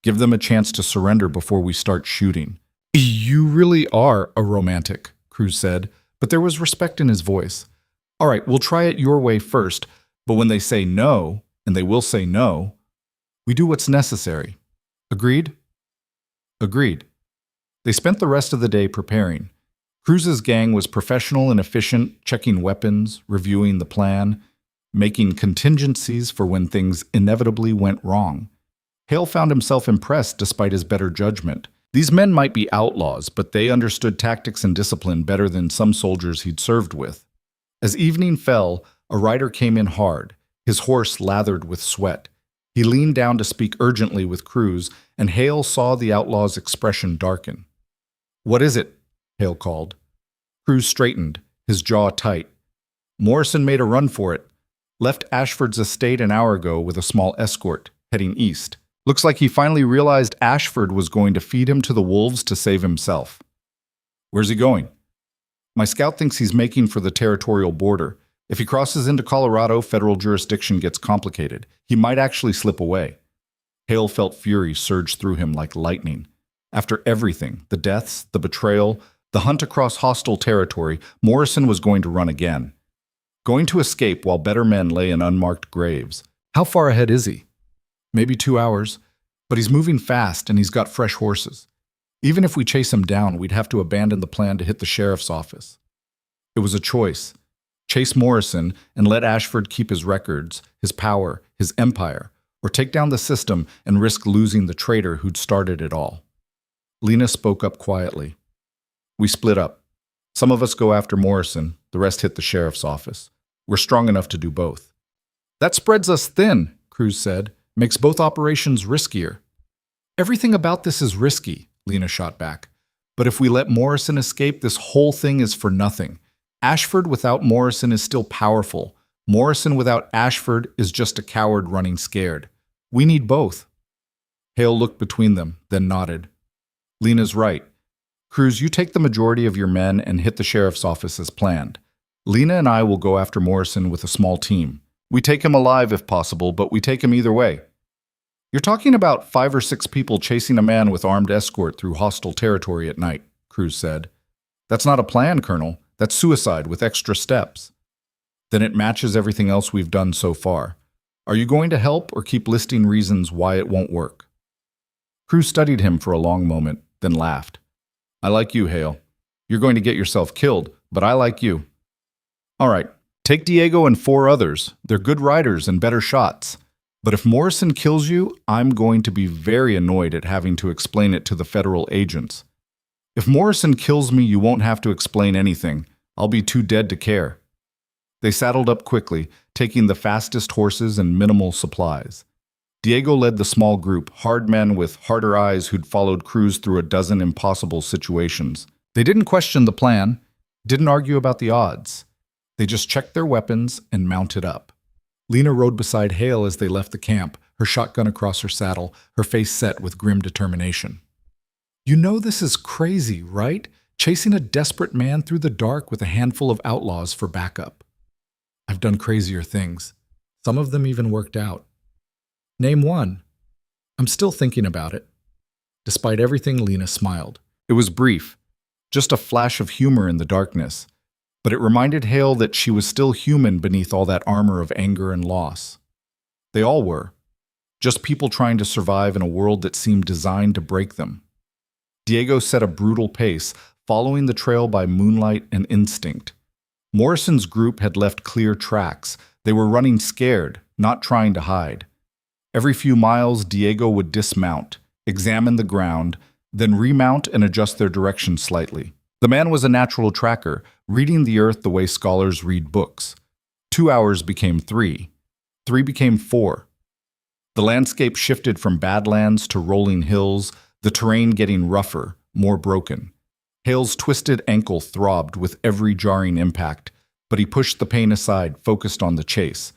Give them a chance to surrender before we start shooting. You really are a romantic, Cruz said, but there was respect in his voice. All right, we'll try it your way first, but when they say no, and they will say no, we do what's necessary. Agreed? Agreed. They spent the rest of the day preparing. Cruz's gang was professional and efficient, checking weapons, reviewing the plan, making contingencies for when things inevitably went wrong. Hale found himself impressed despite his better judgment. These men might be outlaws, but they understood tactics and discipline better than some soldiers he'd served with. As evening fell, a rider came in hard, his horse lathered with sweat. He leaned down to speak urgently with Cruz, and Hale saw the outlaw's expression darken. "What is it?" Hale called. Cruz straightened, his jaw tight. "Morrison made a run for it. Left Ashford's estate an hour ago with a small escort, heading east. Looks like he finally realized Ashford was going to feed him to the wolves to save himself." "Where's he going?" "My scout thinks he's making for the territorial border. If he crosses into Colorado, federal jurisdiction gets complicated. He might actually slip away." Hale felt fury surge through him like lightning. After everything, the deaths, the betrayal, the hunt across hostile territory, Morrison was going to run again. Going to escape while better men lay in unmarked graves. How far ahead is he? Maybe 2 hours, but he's moving fast and he's got fresh horses. Even if we chase him down, we'd have to abandon the plan to hit the sheriff's office. It was a choice. Chase Morrison and let Ashford keep his records, his power, his empire, or take down the system and risk losing the traitor who'd started it all. Lena spoke up quietly. "We split up. Some of us go after Morrison, the rest hit the sheriff's office. We're strong enough to do both." "That spreads us thin," Cruz said. "Makes both operations riskier." "Everything about this is risky," Lena shot back. "But if we let Morrison escape, this whole thing is for nothing. Ashford without Morrison is still powerful. Morrison without Ashford is just a coward running scared. We need both." Hale looked between them, then nodded. "Lena's right. Cruz, you take the majority of your men and hit the sheriff's office as planned. Lena and I will go after Morrison with a small team. We take him alive if possible, but we take him either way." "You're talking about 5 or 6 people chasing a man with armed escort through hostile territory at night," Cruz said. "That's not a plan, Colonel. That's suicide with extra steps." "Then it matches everything else we've done so far. Are you going to help or keep listing reasons why it won't work?" Cruz studied him for a long moment, then laughed. "I like you, Hale. You're going to get yourself killed, but I like you. All right, take Diego and 4 others. They're good riders and better shots. But if Morrison kills you, I'm going to be very annoyed at having to explain it to the federal agents. If Morrison kills me, you won't have to explain anything. I'll be too dead to care." They saddled up quickly, taking the fastest horses and minimal supplies. Diego led the small group, hard men with harder eyes who'd followed Cruz through a dozen impossible situations. They didn't question the plan, didn't argue about the odds. They just checked their weapons and mounted up. Lena rode beside Hale as they left the camp, her shotgun across her saddle, her face set with grim determination. "You know this is crazy, right? Chasing a desperate man through the dark with a handful of outlaws for backup. I've done crazier things. Some of them even worked out." "Name one." "I'm still thinking about it." Despite everything, Lena smiled. It was brief, just a flash of humor in the darkness. But it reminded Hale that she was still human beneath all that armor of anger and loss. They all were. Just people trying to survive in a world that seemed designed to break them. Diego set a brutal pace, following the trail by moonlight and instinct. Morrison's group had left clear tracks. They were running scared, not trying to hide. Every few miles, Diego would dismount, examine the ground, then remount and adjust their direction slightly. The man was a natural tracker, reading the earth the way scholars read books. 2 hours became 3. 3 became 4. The landscape shifted from badlands to rolling hills, the terrain getting rougher, more broken. Hale's twisted ankle throbbed with every jarring impact, but he pushed the pain aside, focused on the chase.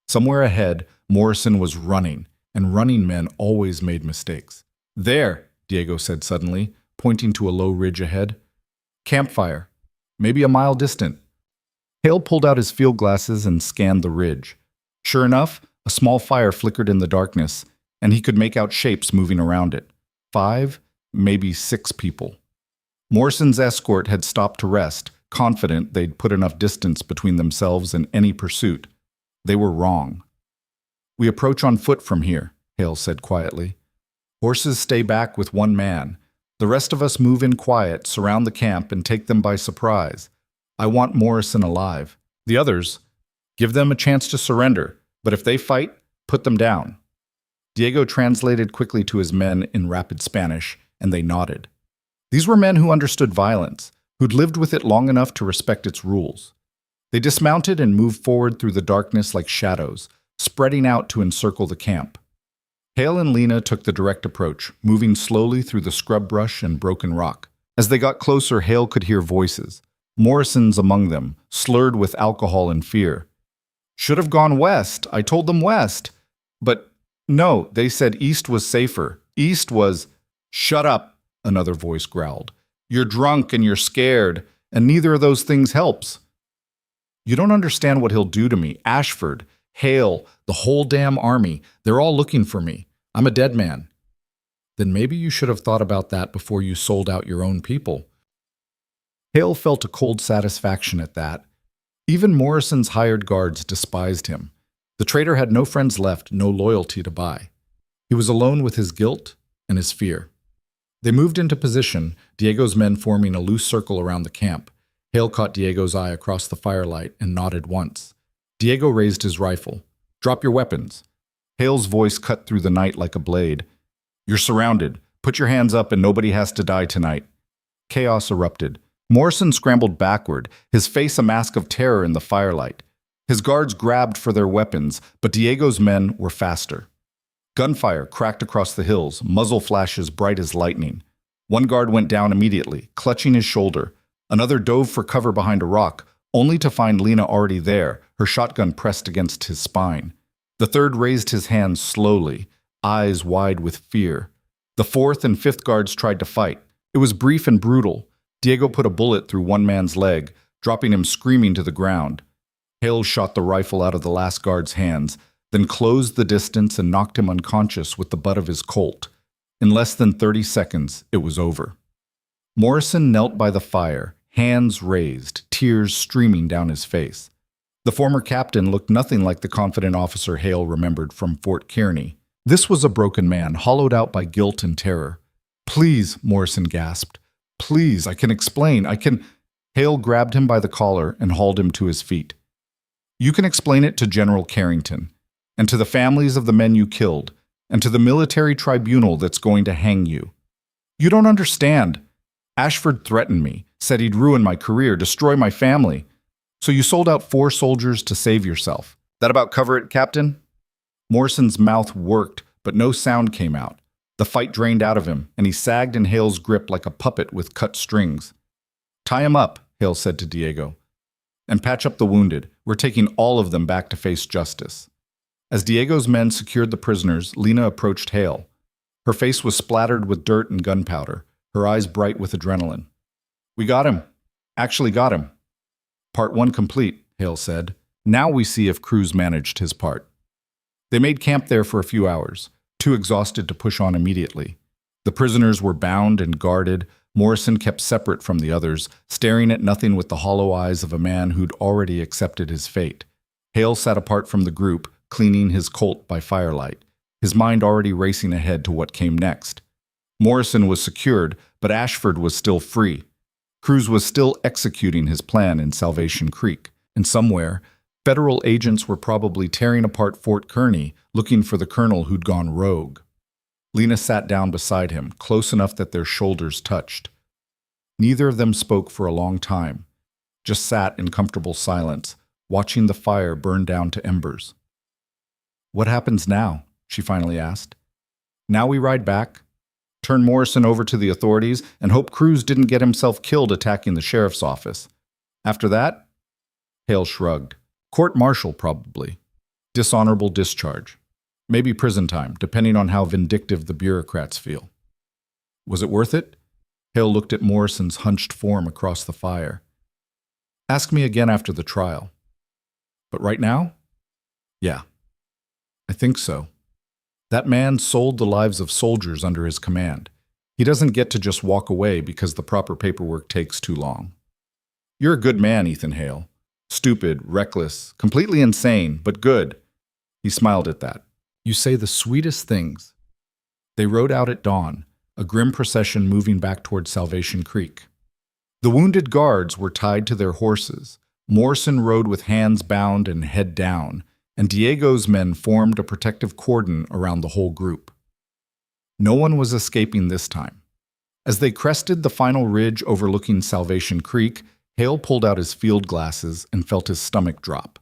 Somewhere ahead, Morrison was running, and running men always made mistakes. "There," Diego said suddenly, pointing to a low ridge ahead. "Campfire. Maybe a mile distant." Hale pulled out his field glasses and scanned the ridge. Sure enough, a small fire flickered in the darkness, and he could make out shapes moving around it. 5, maybe 6 people. Morrison's escort had stopped to rest, confident they'd put enough distance between themselves and any pursuit. They were wrong. "We approach on foot from here," Hale said quietly. "Horses stay back with one man. The rest of us move in quiet, surround the camp, and take them by surprise. I want Morrison alive. The others, give them a chance to surrender, but if they fight, put them down." Diego translated quickly to his men in rapid Spanish, and they nodded. These were men who understood violence, who'd lived with it long enough to respect its rules. They dismounted and moved forward through the darkness like shadows, spreading out to encircle the camp. Hale and Lena took the direct approach, moving slowly through the scrub brush and broken rock. As they got closer, Hale could hear voices. Morrison's among them, slurred with alcohol and fear. "Should have gone west. I told them west. But no, they said east was safer. East was—" "Shut up," another voice growled. "You're drunk and you're scared, and neither of those things helps." "You don't understand what he'll do to me. Ashford, Hale, the whole damn army, they're all looking for me. I'm a dead man." "Then maybe you should have thought about that before you sold out your own people." Hale felt a cold satisfaction at that. Even Morrison's hired guards despised him. The traitor had no friends left, no loyalty to buy. He was alone with his guilt and his fear. They moved into position, Diego's men forming a loose circle around the camp. Hale caught Diego's eye across the firelight and nodded once. Diego raised his rifle. "Drop your weapons." Hale's voice cut through the night like a blade. "You're surrounded. Put your hands up and nobody has to die tonight." Chaos erupted. Morrison scrambled backward, his face a mask of terror in the firelight. His guards grabbed for their weapons, but Diego's men were faster. Gunfire cracked across the hills, muzzle flashes bright as lightning. One guard went down immediately, clutching his shoulder. Another dove for cover behind a rock, only to find Lena already there, her shotgun pressed against his spine. The third raised his hands slowly, eyes wide with fear. The fourth and fifth guards tried to fight. It was brief and brutal. Diego put a bullet through one man's leg, dropping him screaming to the ground. Hale shot the rifle out of the last guard's hands, then closed the distance and knocked him unconscious with the butt of his Colt. In less than 30 seconds, it was over. Morrison knelt by the fire, hands raised, tears streaming down his face. The former captain looked nothing like the confident officer Hale remembered from Fort Kearney. This was a broken man, hollowed out by guilt and terror. "Please," Morrison gasped. "Please, I can explain, I can—" Hale grabbed him by the collar and hauled him to his feet. "You can explain it to General Carrington, and to the families of the men you killed, and to the military tribunal that's going to hang you. You don't understand. Ashford threatened me, said he'd ruin my career, destroy my family. So you sold out 4 soldiers to save yourself. That about cover it, Captain?" Morrison's mouth worked, but no sound came out. The fight drained out of him, and he sagged in Hale's grip like a puppet with cut strings. "Tie him up," Hale said to Diego, "and patch up the wounded. We're taking all of them back to face justice." As Diego's men secured the prisoners, Lena approached Hale. Her face was splattered with dirt and gunpowder, her eyes bright with adrenaline. "We got him. Actually got him." "Part 1 complete," Hale said. "Now we see if Cruz managed his part." They made camp there for a few hours, too exhausted to push on immediately. The prisoners were bound and guarded. Morrison kept separate from the others, staring at nothing with the hollow eyes of a man who'd already accepted his fate. Hale sat apart from the group, cleaning his Colt by firelight, his mind already racing ahead to what came next. Morrison was secured, but Ashford was still free. Cruz was still executing his plan in Salvation Creek, and somewhere, federal agents were probably tearing apart Fort Kearney, looking for the colonel who'd gone rogue. Lena sat down beside him, close enough that their shoulders touched. Neither of them spoke for a long time, just sat in comfortable silence, watching the fire burn down to embers. "What happens now?" she finally asked. "Now we ride back, turn Morrison over to the authorities, and hope Cruz didn't get himself killed attacking the sheriff's office. After that?" Hale shrugged. "Court-martial, probably." Dishonorable discharge. Maybe prison time, depending on how vindictive the bureaucrats feel. Was it worth it? Hale looked at Morrison's hunched form across the fire. Ask me again after the trial. But right now? Yeah, I think so. That man sold the lives of soldiers under his command. He doesn't get to just walk away because the proper paperwork takes too long. You're a good man, Ethan Hale. Stupid, reckless, completely insane, but good. He smiled at that. You say the sweetest things. They rode out at dawn, a grim procession moving back toward Salvation Creek. The wounded guards were tied to their horses. Morrison rode with hands bound and head down, and Diego's men formed a protective cordon around the whole group. No one was escaping this time. As they crested the final ridge overlooking Salvation Creek, Hale pulled out his field glasses and felt his stomach drop.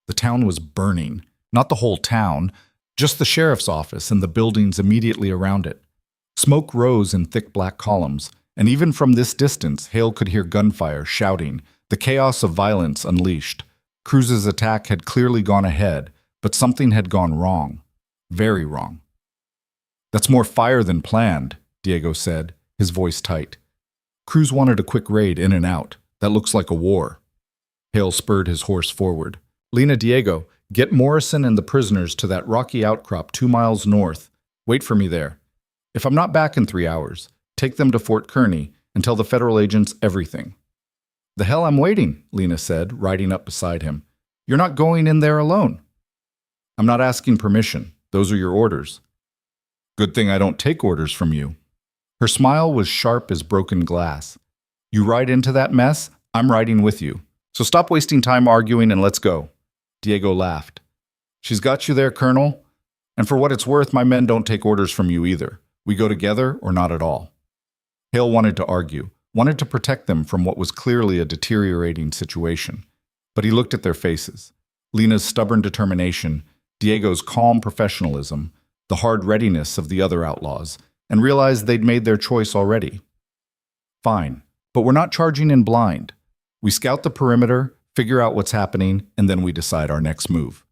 The town was burning. Not the whole town, just the sheriff's office and the buildings immediately around it. Smoke rose in thick black columns, and even from this distance, Hale could hear gunfire, shouting, the chaos of violence unleashed. Cruz's attack had clearly gone ahead, but something had gone wrong. Very wrong. That's more fire than planned, Diego said, his voice tight. Cruz wanted a quick raid in and out. That looks like a war. Hale spurred his horse forward. Lena, Diego, get Morrison and the prisoners to that rocky outcrop 2 miles north. Wait for me there. If I'm not back in 3 hours, take them to Fort Kearny and tell the federal agents everything. The hell I'm waiting, Lena said, riding up beside him. You're not going in there alone. I'm not asking permission. Those are your orders. Good thing I don't take orders from you. Her smile was sharp as broken glass. You ride into that mess, I'm riding with you. So stop wasting time arguing and let's go. Diego laughed. She's got you there, Colonel. And for what it's worth, my men don't take orders from you either. We go together or not at all. Hale wanted to argue, wanted to protect them from what was clearly a deteriorating situation. But he looked at their faces. Lena's stubborn determination, Diego's calm professionalism, the hard readiness of the other outlaws, and realized they'd made their choice already. Fine, but we're not charging in blind. We scout the perimeter, figure out what's happening, and then we decide our next move.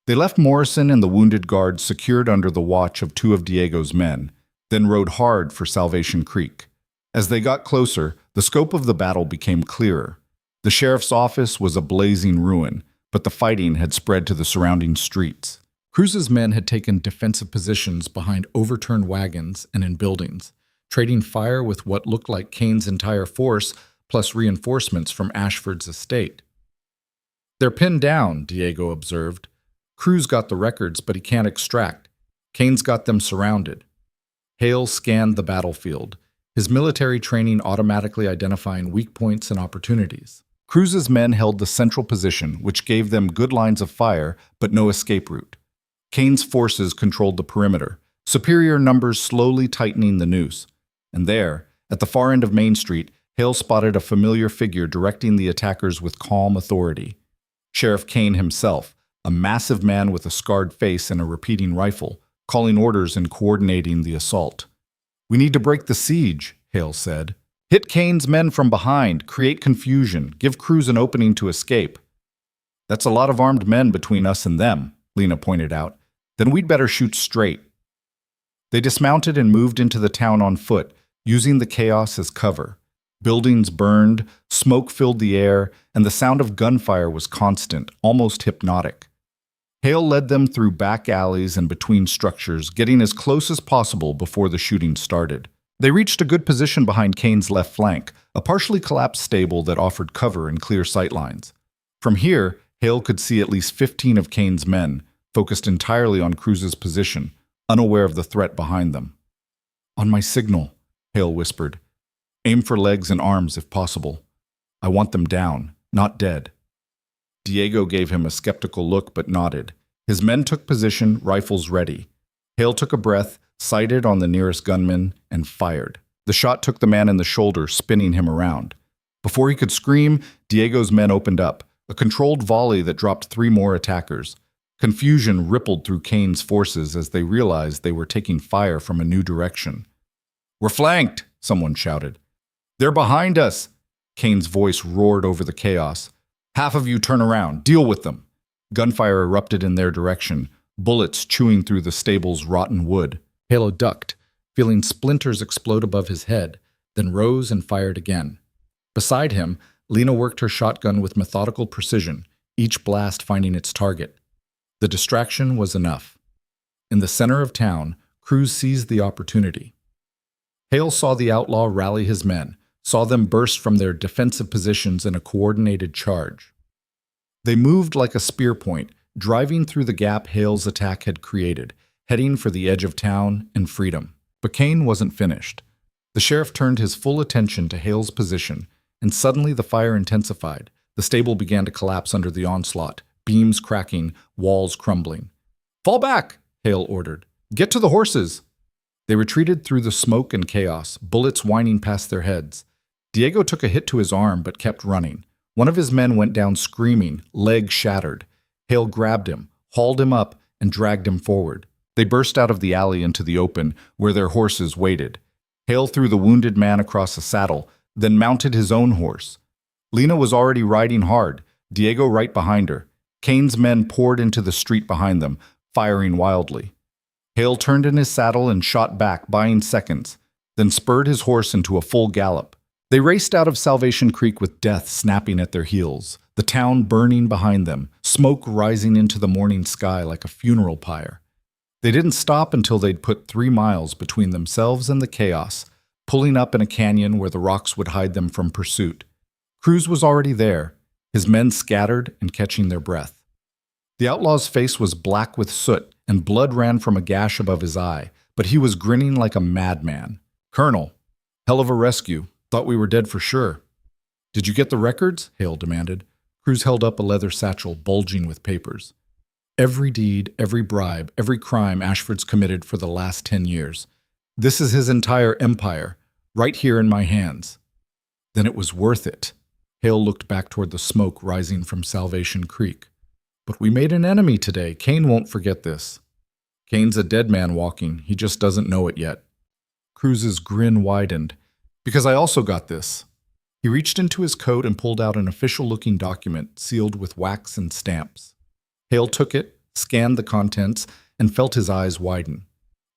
They left Morrison and the wounded guards secured under the watch of 2 of Diego's men, then rode hard for Salvation Creek. As they got closer, the scope of the battle became clearer. The sheriff's office was a blazing ruin, but the fighting had spread to the surrounding streets. Cruz's men had taken defensive positions behind overturned wagons and in buildings, trading fire with what looked like Kane's entire force, plus reinforcements from Ashford's estate. They're pinned down, Diego observed. Cruz got the records, but he can't extract. Kane's got them surrounded. Hale scanned the battlefield, his military training automatically identifying weak points and opportunities. Cruz's men held the central position, which gave them good lines of fire, but no escape route. Kane's forces controlled the perimeter, superior numbers slowly tightening the noose. And there, at the far end of Main Street, Hale spotted a familiar figure directing the attackers with calm authority. Sheriff Kane himself, a massive man with a scarred face and a repeating rifle, calling orders and coordinating the assault. We need to break the siege, Hale said. Hit Kane's men from behind, create confusion, give Cruz an opening to escape. That's a lot of armed men between us and them, Lena pointed out. Then we'd better shoot straight. They dismounted and moved into the town on foot, using the chaos as cover. Buildings burned, smoke filled the air, and the sound of gunfire was constant, almost hypnotic. Hale led them through back alleys and between structures, getting as close as possible before the shooting started. They reached a good position behind Kane's left flank, a partially collapsed stable that offered cover and clear sightlines. From here, Hale could see at least 15 of Kane's men, focused entirely on Cruz's position, unaware of the threat behind them. On my signal, Hale whispered. Aim for legs and arms if possible. I want them down, not dead. Diego gave him a skeptical look but nodded. His men took position, rifles ready. Hale took a breath, sighted on the nearest gunman, and fired. The shot took the man in the shoulder, spinning him around. Before he could scream, Diego's men opened up, a controlled volley that dropped 3 more attackers. Confusion rippled through Kane's forces as they realized they were taking fire from a new direction. We're flanked, someone shouted. They're behind us, Kane's voice roared over the chaos. Half of you turn around, deal with them. Gunfire erupted in their direction, bullets chewing through the stable's rotten wood. Halo ducked, feeling splinters explode above his head, then rose and fired again. Beside him, Lena worked her shotgun with methodical precision, each blast finding its target. The distraction was enough. In the center of town, Cruz seized the opportunity. Hale saw the outlaw rally his men, saw them burst from their defensive positions in a coordinated charge. They moved like a spear point, driving through the gap Hale's attack had created, heading for the edge of town and freedom. But Kane wasn't finished. The sheriff turned his full attention to Hale's position, and suddenly the fire intensified. The stable began to collapse under the onslaught, beams cracking, walls crumbling. "Fall back!" Hale ordered. "Get to the horses!" They retreated through the smoke and chaos, bullets whining past their heads. Diego took a hit to his arm but kept running. One of his men went down screaming, leg shattered. Hale grabbed him, hauled him up, and dragged him forward. They burst out of the alley into the open, where their horses waited. Hale threw the wounded man across a saddle, then mounted his own horse. Lena was already riding hard, Diego right behind her. Kane's men poured into the street behind them, firing wildly. Hale turned in his saddle and shot back, buying seconds, then spurred his horse into a full gallop. They raced out of Salvation Creek with death snapping at their heels, the town burning behind them, smoke rising into the morning sky like a funeral pyre. They didn't stop until they'd put 3 miles between themselves and the chaos, pulling up in a canyon where the rocks would hide them from pursuit. Cruz was already there, his men scattered and catching their breath. The outlaw's face was black with soot, and blood ran from a gash above his eye, but he was grinning like a madman. "Colonel, hell of a rescue. Thought we were dead for sure." "Did you get the records?" Hale demanded. Cruz held up a leather satchel bulging with papers. "Every deed, every bribe, every crime Ashford's committed for the last 10 years. This is his entire empire, right here in my hands." "Then it was worth it." Hale looked back toward the smoke rising from Salvation Creek. "But we made an enemy today. Kane won't forget this." "Kane's a dead man walking. He just doesn't know it yet." Cruz's grin widened. "Because I also got this." He reached into his coat and pulled out an official-looking document sealed with wax and stamps. Hale took it, scanned the contents, and felt his eyes widen.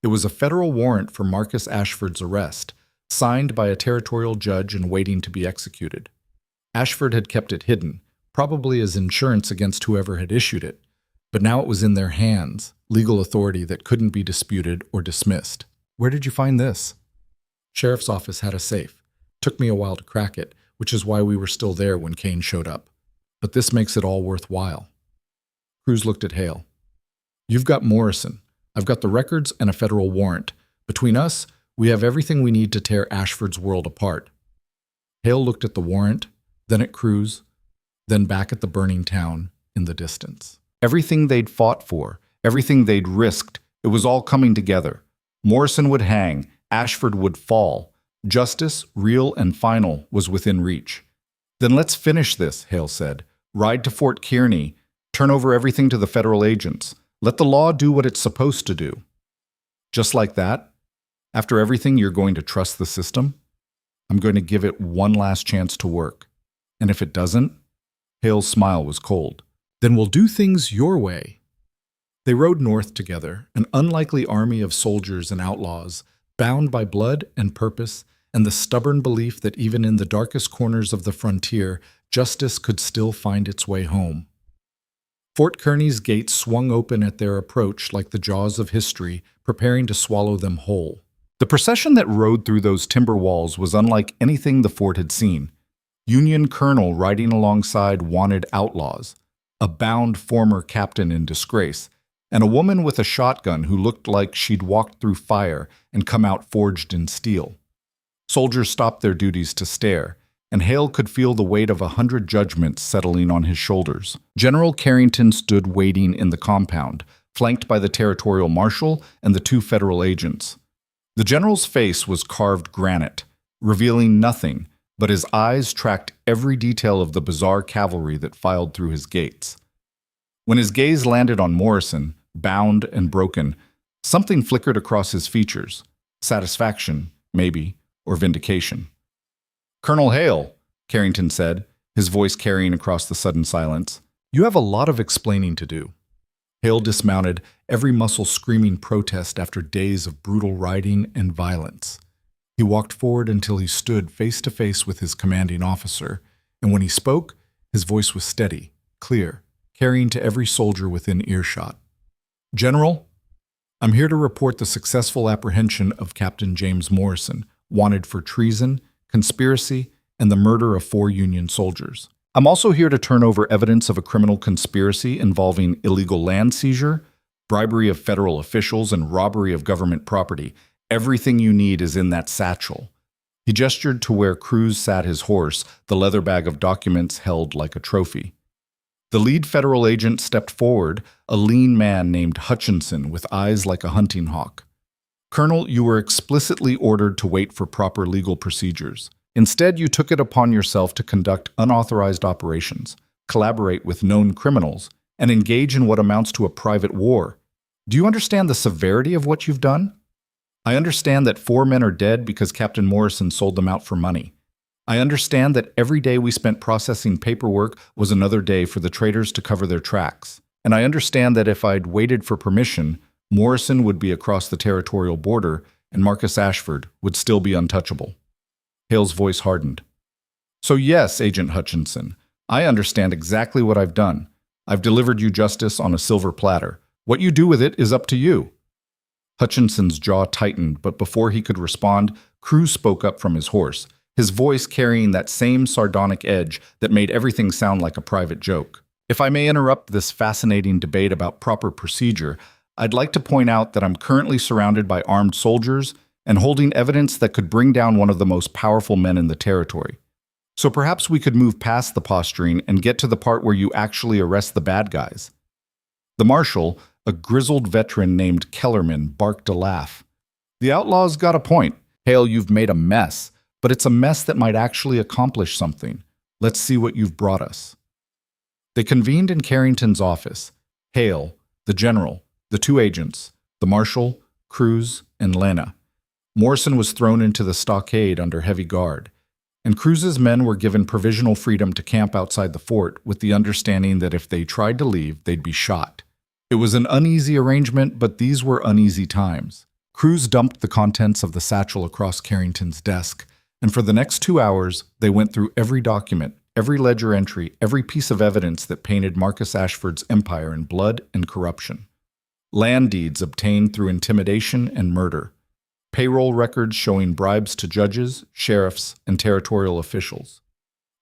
It was a federal warrant for Marcus Ashford's arrest, signed by a territorial judge and waiting to be executed. Ashford had kept it hidden, probably as insurance against whoever had issued it, but now it was in their hands, legal authority that couldn't be disputed or dismissed. "Where did you find this?" "Sheriff's office had a safe. Took me a while to crack it, which is why we were still there when Kane showed up. But this makes it all worthwhile." Cruz looked at Hale. "You've got Morrison. I've got the records and a federal warrant. Between us, we have everything we need to tear Ashford's world apart." Hale looked at the warrant, then at Cruz, then back at the burning town in the distance. Everything they'd fought for, everything they'd risked, it was all coming together. Morrison would hang, Ashford would fall. Justice, real and final, was within reach. "Then let's finish this," Hale said. "Ride to Fort Kearney, turn over everything to the federal agents. Let the law do what it's supposed to do." "Just like that? After everything, you're going to trust the system?" "I'm going to give it one last chance to work. And if it doesn't?" Hale's smile was cold. "Then we'll do things your way." They rode north together, an unlikely army of soldiers and outlaws, bound by blood and purpose and the stubborn belief that even in the darkest corners of the frontier, justice could still find its way home. Fort Kearney's gates swung open at their approach like the jaws of history, preparing to swallow them whole. The procession that rode through those timber walls was unlike anything the fort had seen. Union colonel riding alongside wanted outlaws, a bound former captain in disgrace, and a woman with a shotgun who looked like she'd walked through fire and come out forged in steel. Soldiers stopped their duties to stare, and Hale could feel the weight of 100 judgments settling on his shoulders. General Carrington stood waiting in the compound, flanked by the territorial marshal and the 2 federal agents. The general's face was carved granite, revealing nothing, but his eyes tracked every detail of the bizarre cavalry that filed through his gates. When his gaze landed on Morrison, bound and broken, something flickered across his features. Satisfaction, maybe, or vindication. "Colonel Hale," Carrington said, his voice carrying across the sudden silence. You have a lot of explaining to do. Hale dismounted, every muscle screaming protest after days of brutal riding and violence. He walked forward until he stood face to face with his commanding officer, and when he spoke, his voice was steady, clear, carrying to every soldier within earshot. General, I'm here to report the successful apprehension of Captain James Morrison, wanted for treason, conspiracy, and the murder of 4 Union soldiers. I'm also here to turn over evidence of a criminal conspiracy involving illegal land seizure, bribery of federal officials, and robbery of government property. Everything you need is in that satchel. He gestured to where Cruz sat his horse, the leather bag of documents held like a trophy. The lead federal agent stepped forward, a lean man named Hutchinson with eyes like a hunting hawk. Colonel, you were explicitly ordered to wait for proper legal procedures. Instead, you took it upon yourself to conduct unauthorized operations, collaborate with known criminals, and engage in what amounts to a private war. Do you understand the severity of what you've done? I understand that 4 men are dead because Captain Morrison sold them out for money. I understand that every day we spent processing paperwork was another day for the traitors to cover their tracks. And I understand that if I'd waited for permission, Morrison would be across the territorial border and Marcus Ashford would still be untouchable. Hale's voice hardened. So yes, Agent Hutchinson, I understand exactly what I've done. I've delivered you justice on a silver platter. What you do with it is up to you. Hutchinson's jaw tightened, but before he could respond, Cruz spoke up from his horse, his voice carrying that same sardonic edge that made everything sound like a private joke. If I may interrupt this fascinating debate about proper procedure, I'd like to point out that I'm currently surrounded by armed soldiers and holding evidence that could bring down one of the most powerful men in the territory. So perhaps we could move past the posturing and get to the part where you actually arrest the bad guys. The marshal, a grizzled veteran named Kellerman, barked a laugh. The outlaws got a point. Hale, you've made a mess, but it's a mess that might actually accomplish something. Let's see what you've brought us. They convened in Carrington's office. Hale, the general, the 2 agents, the marshal, Cruz, and Lena. Morrison was thrown into the stockade under heavy guard, and Cruz's men were given provisional freedom to camp outside the fort with the understanding that if they tried to leave, they'd be shot. It was an uneasy arrangement, but these were uneasy times. Cruz dumped the contents of the satchel across Carrington's desk, and for the next 2 hours, they went through every document, every ledger entry, every piece of evidence that painted Marcus Ashford's empire in blood and corruption. Land deeds obtained through intimidation and murder. Payroll records showing bribes to judges, sheriffs, and territorial officials.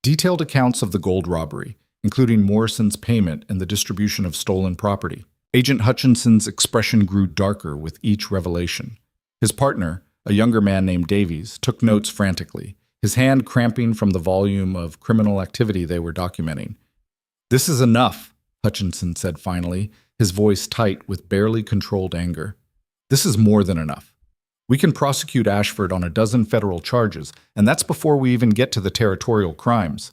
Detailed accounts of the gold robbery, including Morrison's payment and the distribution of stolen property. Agent Hutchinson's expression grew darker with each revelation. His partner, a younger man named Davies, took notes frantically, his hand cramping from the volume of criminal activity they were documenting. This is enough, Hutchinson said finally, his voice tight with barely controlled anger. This is more than enough. We can prosecute Ashford on a dozen federal charges, and that's before we even get to the territorial crimes.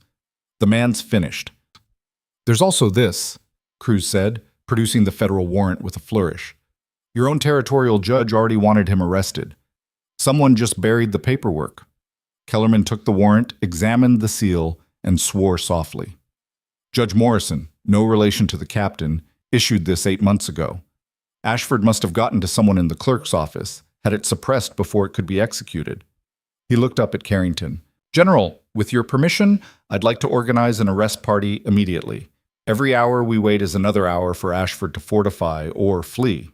The man's finished. There's also this, Cruz said, producing the federal warrant with a flourish. Your own territorial judge already wanted him arrested. Someone just buried the paperwork. Kellerman took the warrant, examined the seal, and swore softly. Judge Morrison, no relation to the captain, issued this 8 months ago. Ashford must have gotten to someone in the clerk's office, had it suppressed before it could be executed. He looked up at Carrington. General, with your permission, I'd like to organize an arrest party immediately. Every hour we wait is another hour for Ashford to fortify or flee.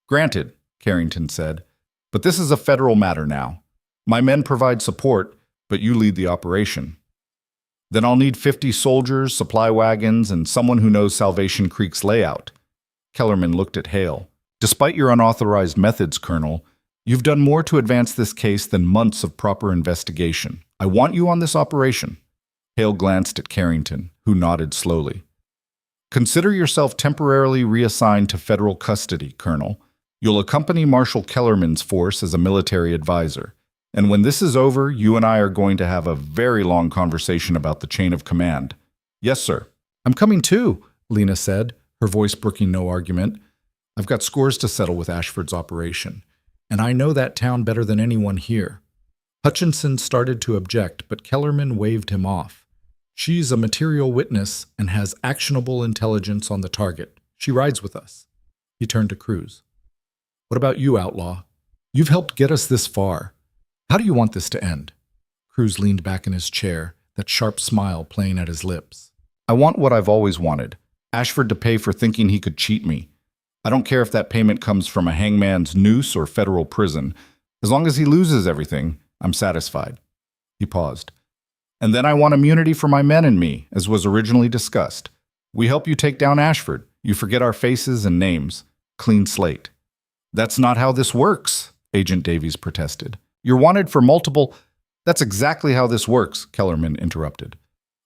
Granted, Carrington said, but this is a federal matter now. My men provide support, but you lead the operation. Then I'll need 50 soldiers, supply wagons, and someone who knows Salvation Creek's layout. Kellerman looked at Hale. Despite your unauthorized methods, Colonel, you've done more to advance this case than months of proper investigation. I want you on this operation. Hale glanced at Carrington, who nodded slowly. Consider yourself temporarily reassigned to federal custody, Colonel. You'll accompany Marshal Kellerman's force as a military advisor. And when this is over, you and I are going to have a very long conversation about the chain of command. Yes, sir. I'm coming too, Lena said, her voice brooking no argument. I've got scores to settle with Ashford's operation, and I know that town better than anyone here. Hutchinson started to object, but Kellerman waved him off. She's a material witness and has actionable intelligence on the target. She rides with us. He turned to Cruz. What about you, outlaw? You've helped get us this far. How do you want this to end? Cruz leaned back in his chair, that sharp smile playing at his lips. I want what I've always wanted. Ashford to pay for thinking he could cheat me. I don't care if that payment comes from a hangman's noose or federal prison. As long as he loses everything, I'm satisfied. He paused. And then I want immunity for my men and me, as was originally discussed. We help you take down Ashford. You forget our faces and names. Clean slate. That's not how this works, Agent Davies protested. You're wanted for multiple... That's exactly how this works, Kellerman interrupted.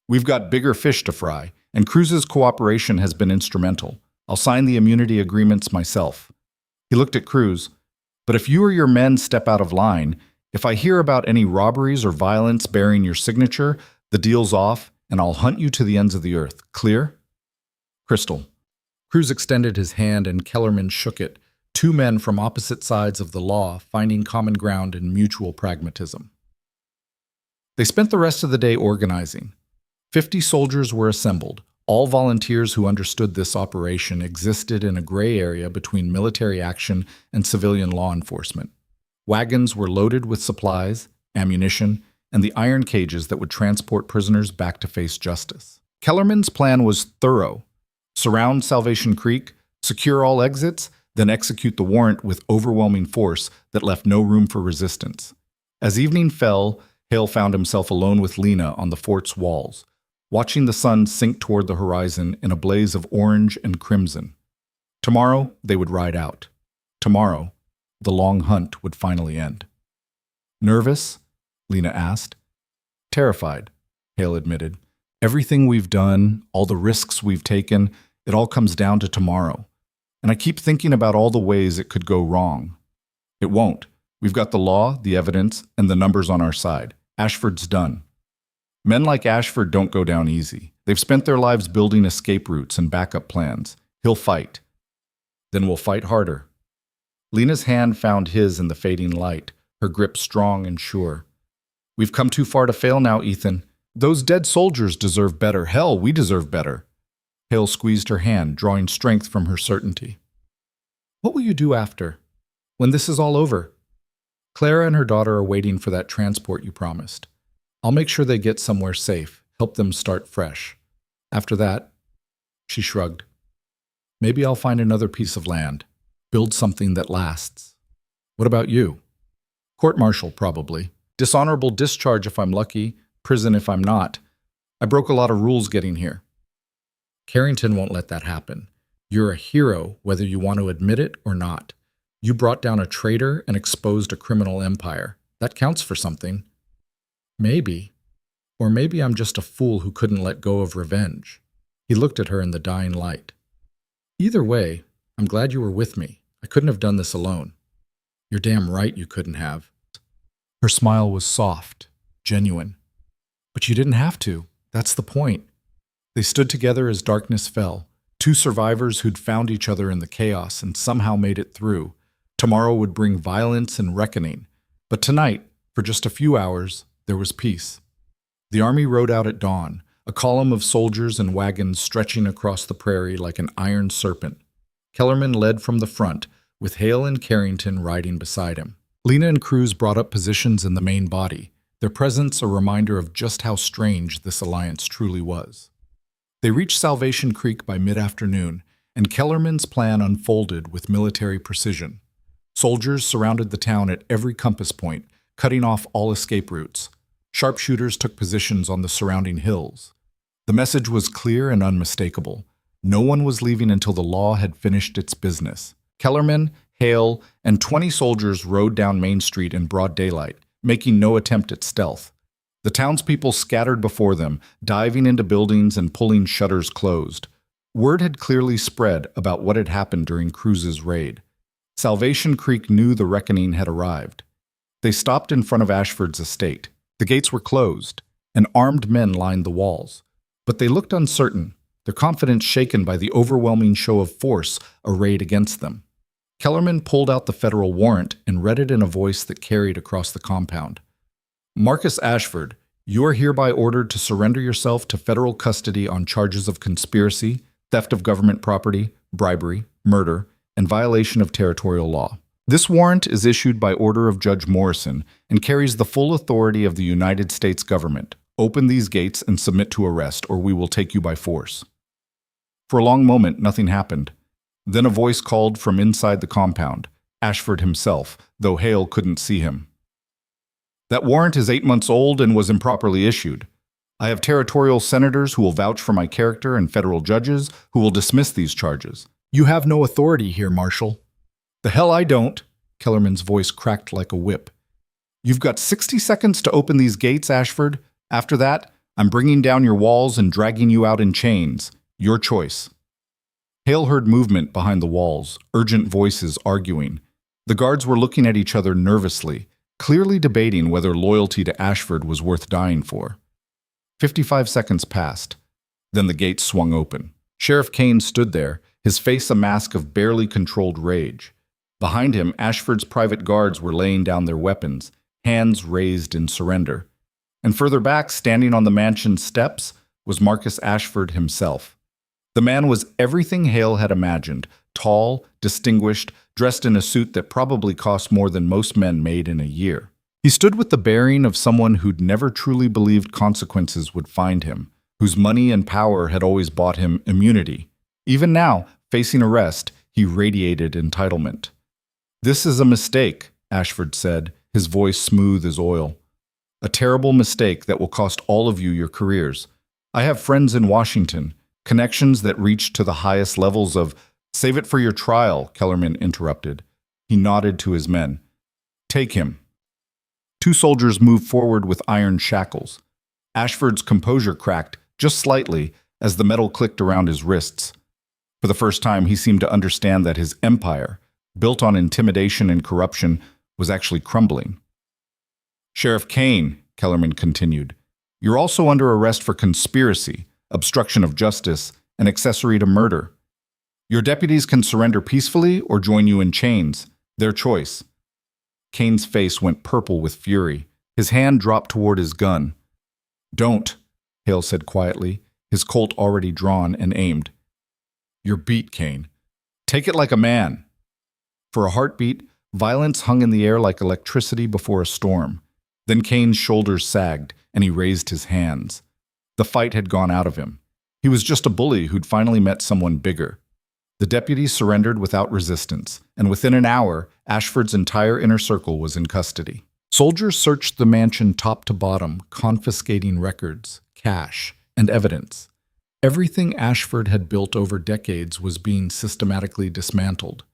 We've got bigger fish to fry, and Cruz's cooperation has been instrumental. I'll sign the immunity agreements myself. He looked at Cruz. But if you or your men step out of line, if I hear about any robberies or violence bearing your signature, the deal's off, and I'll hunt you to the ends of the earth. Clear? Crystal. Cruz extended his hand and Kellerman shook it, two men from opposite sides of the law finding common ground in mutual pragmatism. They spent the rest of the day organizing. 50 soldiers were assembled. All volunteers who understood this operation existed in a gray area between military action and civilian law enforcement. Wagons were loaded with supplies, ammunition, and the iron cages that would transport prisoners back to face justice. Kellerman's plan was thorough. Surround Salvation Creek, secure all exits, then execute the warrant with overwhelming force that left no room for resistance. As evening fell, Hale found himself alone with Lena on the fort's walls, watching the sun sink toward the horizon in a blaze of orange and crimson. Tomorrow, they would ride out. Tomorrow, the long hunt would finally end. Nervous? Lena asked. Terrified, Hale admitted. Everything we've done, all the risks we've taken, it all comes down to tomorrow. And I keep thinking about all the ways it could go wrong. It won't. We've got the law, the evidence, and the numbers on our side. Ashford's done. Men like Ashford don't go down easy. They've spent their lives building escape routes and backup plans. He'll fight. Then we'll fight harder. Lena's hand found his in the fading light, her grip strong and sure. We've come too far to fail now, Ethan. Those dead soldiers deserve better. Hell, we deserve better. Hale squeezed her hand, drawing strength from her certainty. What will you do after? When this is all over? Clara and her daughter are waiting for that transport you promised. I'll make sure they get somewhere safe, help them start fresh. After that, she shrugged. Maybe I'll find another piece of land, build something that lasts. What about you? Court-martial, probably. Dishonorable discharge if I'm lucky, prison if I'm not. I broke a lot of rules getting here. Carrington won't let that happen. You're a hero, whether you want to admit it or not. You brought down a traitor and exposed a criminal empire. That counts for something. Maybe. Or maybe I'm just a fool who couldn't let go of revenge. He looked at her in the dying light. Either way, I'm glad you were with me. I couldn't have done this alone. You're damn right you couldn't have. Her smile was soft, genuine. But you didn't have to. That's the point. They stood together as darkness fell, two survivors who'd found each other in the chaos and somehow made it through. Tomorrow would bring violence and reckoning. But tonight, for just a few hours, there was peace. The army rode out at dawn, a column of soldiers and wagons stretching across the prairie like an iron serpent. Kellerman led from the front, with Hale and Carrington riding beside him. Lena and Cruz brought up positions in the main body, their presence a reminder of just how strange this alliance truly was. They reached Salvation Creek by mid-afternoon, and Kellerman's plan unfolded with military precision. Soldiers surrounded the town at every compass point, cutting off all escape routes. Sharpshooters took positions on the surrounding hills. The message was clear and unmistakable. No one was leaving until the law had finished its business. Kellerman, Hale, and 20 soldiers rode down Main Street in broad daylight, making no attempt at stealth. The townspeople scattered before them, diving into buildings and pulling shutters closed. Word had clearly spread about what had happened during Cruz's raid. Salvation Creek knew the reckoning had arrived. They stopped in front of Ashford's estate. The gates were closed, and armed men lined the walls. But they looked uncertain, their confidence shaken by the overwhelming show of force arrayed against them. Kellerman pulled out the federal warrant and read it in a voice that carried across the compound. Marcus Ashford, You are hereby ordered to surrender yourself to federal custody on charges of conspiracy, theft of government property, bribery, murder, and violation of territorial law. This warrant is issued by order of Judge Morrison and carries the full authority of the United States government. Open these gates and submit to arrest, or we will take you by force." For a long moment, nothing happened. Then a voice called from inside the compound, Ashford himself, though Hale couldn't see him. "That warrant is 8 months old and was improperly issued. I have territorial senators who will vouch for my character and federal judges who will dismiss these charges." "You have no authority here, Marshal." "The hell I don't." Kellerman's voice cracked like a whip. "You've got 60 seconds to open these gates, Ashford. After that, I'm bringing down your walls and dragging you out in chains. Your choice." Hale heard movement behind the walls, urgent voices arguing. The guards were looking at each other nervously, clearly debating whether loyalty to Ashford was worth dying for. 55 seconds passed. Then the gates swung open. Sheriff Kane stood there, his face a mask of barely controlled rage. Behind him, Ashford's private guards were laying down their weapons, hands raised in surrender. And further back, standing on the mansion's steps, was Marcus Ashford himself. The man was everything Hale had imagined: tall, distinguished, dressed in a suit that probably cost more than most men made in a year. He stood with the bearing of someone who'd never truly believed consequences would find him, whose money and power had always bought him immunity. Even now, facing arrest, he radiated entitlement. "This is a mistake," Ashford said, his voice smooth as oil. "A terrible mistake that will cost all of you your careers. I have friends in Washington, connections that reach to the highest levels of—" "Save it for your trial," Kellerman interrupted. He nodded to his men. "Take him." 2 soldiers moved forward with iron shackles. Ashford's composure cracked, just slightly, as the metal clicked around his wrists. For the first time, he seemed to understand that his empire, built on intimidation and corruption, was actually crumbling. "Sheriff Kane," Kellerman continued, "you're also under arrest for conspiracy, obstruction of justice, and accessory to murder. Your deputies can surrender peacefully or join you in chains. Their choice." Kane's face went purple with fury. His hand dropped toward his gun. "Don't," Hale said quietly, his Colt already drawn and aimed. "You're beat, Kane. Take it like a man." For a heartbeat, violence hung in the air like electricity before a storm. Then Kane's shoulders sagged, and he raised his hands. The fight had gone out of him. He was just a bully who'd finally met someone bigger. The deputies surrendered without resistance, and within an hour, Ashford's entire inner circle was in custody. Soldiers searched the mansion top to bottom, confiscating records, cash, and evidence. Everything Ashford had built over decades was being systematically dismantled.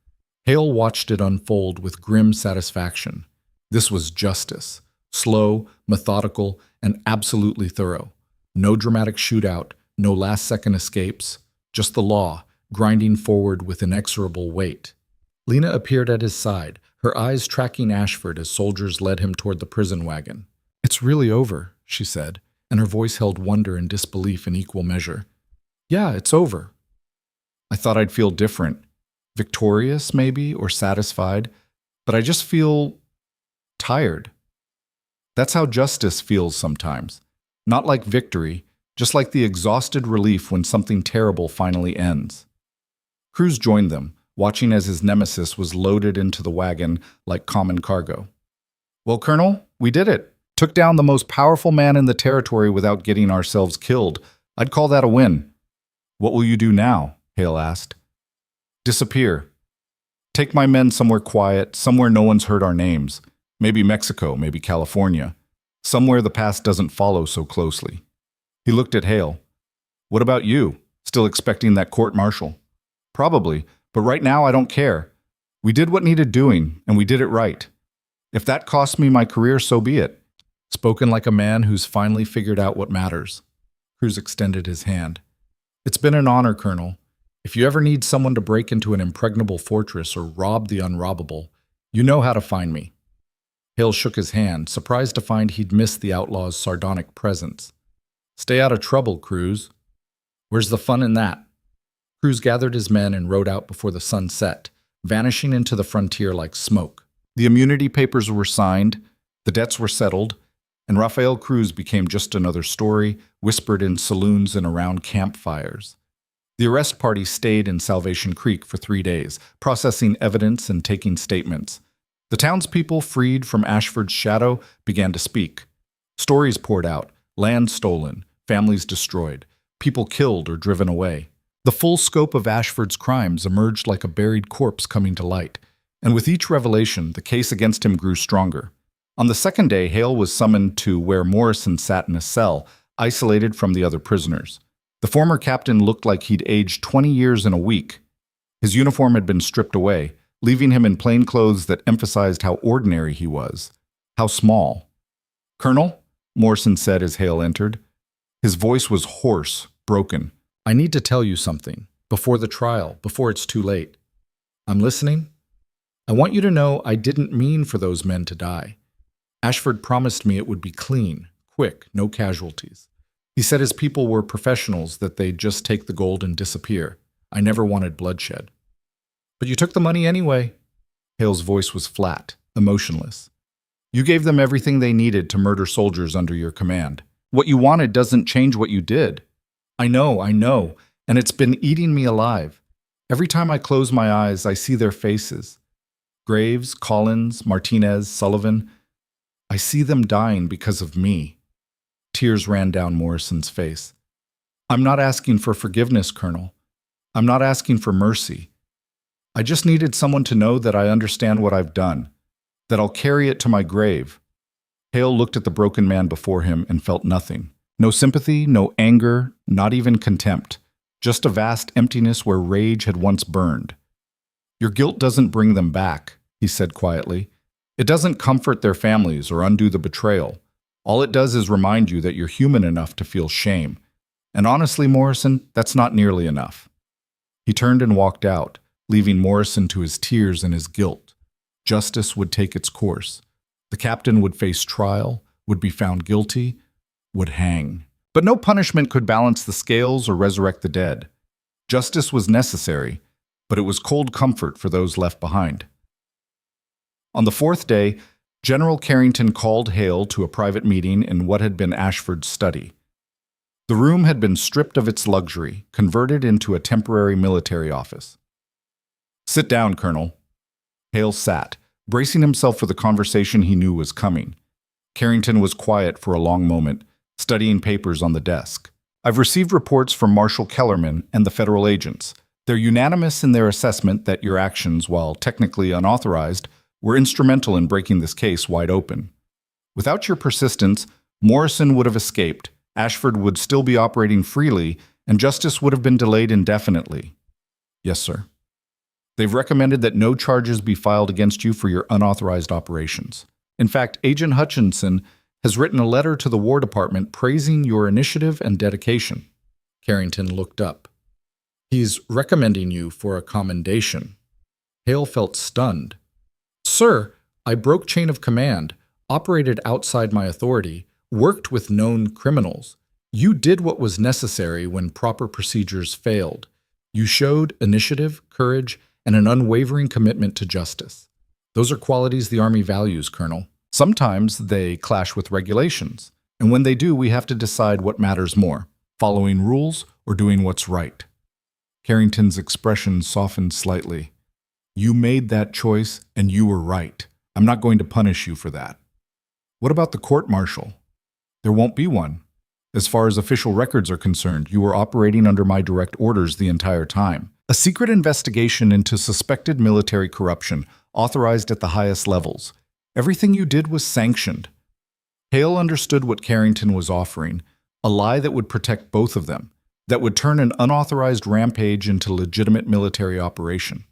Hale watched it unfold with grim satisfaction. This was justice, slow, methodical, and absolutely thorough. No dramatic shootout, no last-second escapes, just the law, grinding forward with inexorable weight. Lena appeared at his side, her eyes tracking Ashford as soldiers led him toward the prison wagon. "It's really over," she said, and her voice held wonder and disbelief in equal measure. "Yeah, it's over. I thought I'd feel different. Victorious, maybe, or satisfied, but I just feel tired. That's how justice feels sometimes. Not like victory, just like the exhausted relief when something terrible finally ends." Cruz joined them, watching as his nemesis was loaded into the wagon like common cargo. "Well, Colonel, we did it. Took down the most powerful man in the territory without getting ourselves killed. I'd call that a win." "What will you do now?" Hale asked. "Disappear. Take my men somewhere quiet, somewhere no one's heard our names. Maybe Mexico, maybe California. Somewhere the past doesn't follow so closely." He looked at Hale. "What about you? Still expecting that court-martial?" "Probably, but right now I don't care. We did what needed doing, and we did it right. If that costs me my career, so be it." Spoken like a man who's finally figured out what matters. Cruz extended his hand. "It's been an honor, Colonel. If you ever need someone to break into an impregnable fortress or rob the unrobbable, you know how to find me." Hale shook his hand, surprised to find he'd missed the outlaw's sardonic presence. "Stay out of trouble, Cruz." "Where's the fun in that?" Cruz gathered his men and rode out before the sun set, vanishing into the frontier like smoke. The immunity papers were signed, the debts were settled, and Rafael Cruz became just another story, whispered in saloons and around campfires. The arrest party stayed in Salvation Creek for 3 days, processing evidence and taking statements. The townspeople, freed from Ashford's shadow, began to speak. Stories poured out, land stolen, families destroyed, people killed or driven away. The full scope of Ashford's crimes emerged like a buried corpse coming to light, and with each revelation, the case against him grew stronger. On the second day, Hale was summoned to where Morrison sat in a cell, isolated from the other prisoners. The former captain looked like he'd aged 20 years in a week. His uniform had been stripped away, leaving him in plain clothes that emphasized how ordinary he was, how small. "Colonel," Morrison said as Hale entered. His voice was hoarse, broken. "I need to tell you something, before the trial, before it's too late." "I'm listening." "I want you to know I didn't mean for those men to die. Ashford promised me it would be clean, quick, no casualties. He said his people were professionals, that they'd just take the gold and disappear. I never wanted bloodshed." "But you took the money anyway." Hale's voice was flat, emotionless. "You gave them everything they needed to murder soldiers under your command. What you wanted doesn't change what you did." I know, and it's been eating me alive. Every time I close my eyes, I see their faces. Graves, Collins, Martinez, Sullivan. I see them dying because of me." Tears ran down Morrison's face. "I'm not asking for forgiveness, Colonel. I'm not asking for mercy. I just needed someone to know that I understand what I've done, that I'll carry it to my grave." Hale looked at the broken man before him and felt nothing. No sympathy, no anger, not even contempt. Just a vast emptiness where rage had once burned. "Your guilt doesn't bring them back," he said quietly. "It doesn't comfort their families or undo the betrayal. All it does is remind you that you're human enough to feel shame. And honestly, Morrison, that's not nearly enough." He turned and walked out, leaving Morrison to his tears and his guilt. Justice would take its course. The captain would face trial, would be found guilty, would hang. But no punishment could balance the scales or resurrect the dead. Justice was necessary, but it was cold comfort for those left behind. On the fourth day, General Carrington called Hale to a private meeting in what had been Ashford's study. The room had been stripped of its luxury, converted into a temporary military office. "Sit down, Colonel." Hale sat, bracing himself for the conversation he knew was coming. Carrington was quiet for a long moment, studying papers on the desk. "I've received reports from Marshal Kellerman and the federal agents. They're unanimous in their assessment that your actions, while technically unauthorized, were instrumental in breaking this case wide open. Without your persistence, Morrison would have escaped, Ashford would still be operating freely, and justice would have been delayed indefinitely." "Yes, sir." "They've recommended that no charges be filed against you for your unauthorized operations. In fact, Agent Hutchinson has written a letter to the War Department praising your initiative and dedication." Carrington looked up. "He's recommending you for a commendation." Hale felt stunned. "Sir, I broke chain of command, operated outside my authority, worked with known criminals. You did what was necessary when proper procedures failed. You showed initiative, courage, and an unwavering commitment to justice. Those are qualities the Army values, Colonel. Sometimes they clash with regulations, and when they do, we have to decide what matters more, following rules or doing what's right." Carrington's expression softened slightly. "You made that choice, and you were right. I'm not going to punish you for that." "What about the court-martial?" "There won't be one. As far as official records are concerned, you were operating under my direct orders the entire time. A secret investigation into suspected military corruption, authorized at the highest levels. Everything you did was sanctioned." Hale understood what Carrington was offering, a lie that would protect both of them, that would turn an unauthorized rampage into legitimate military operation.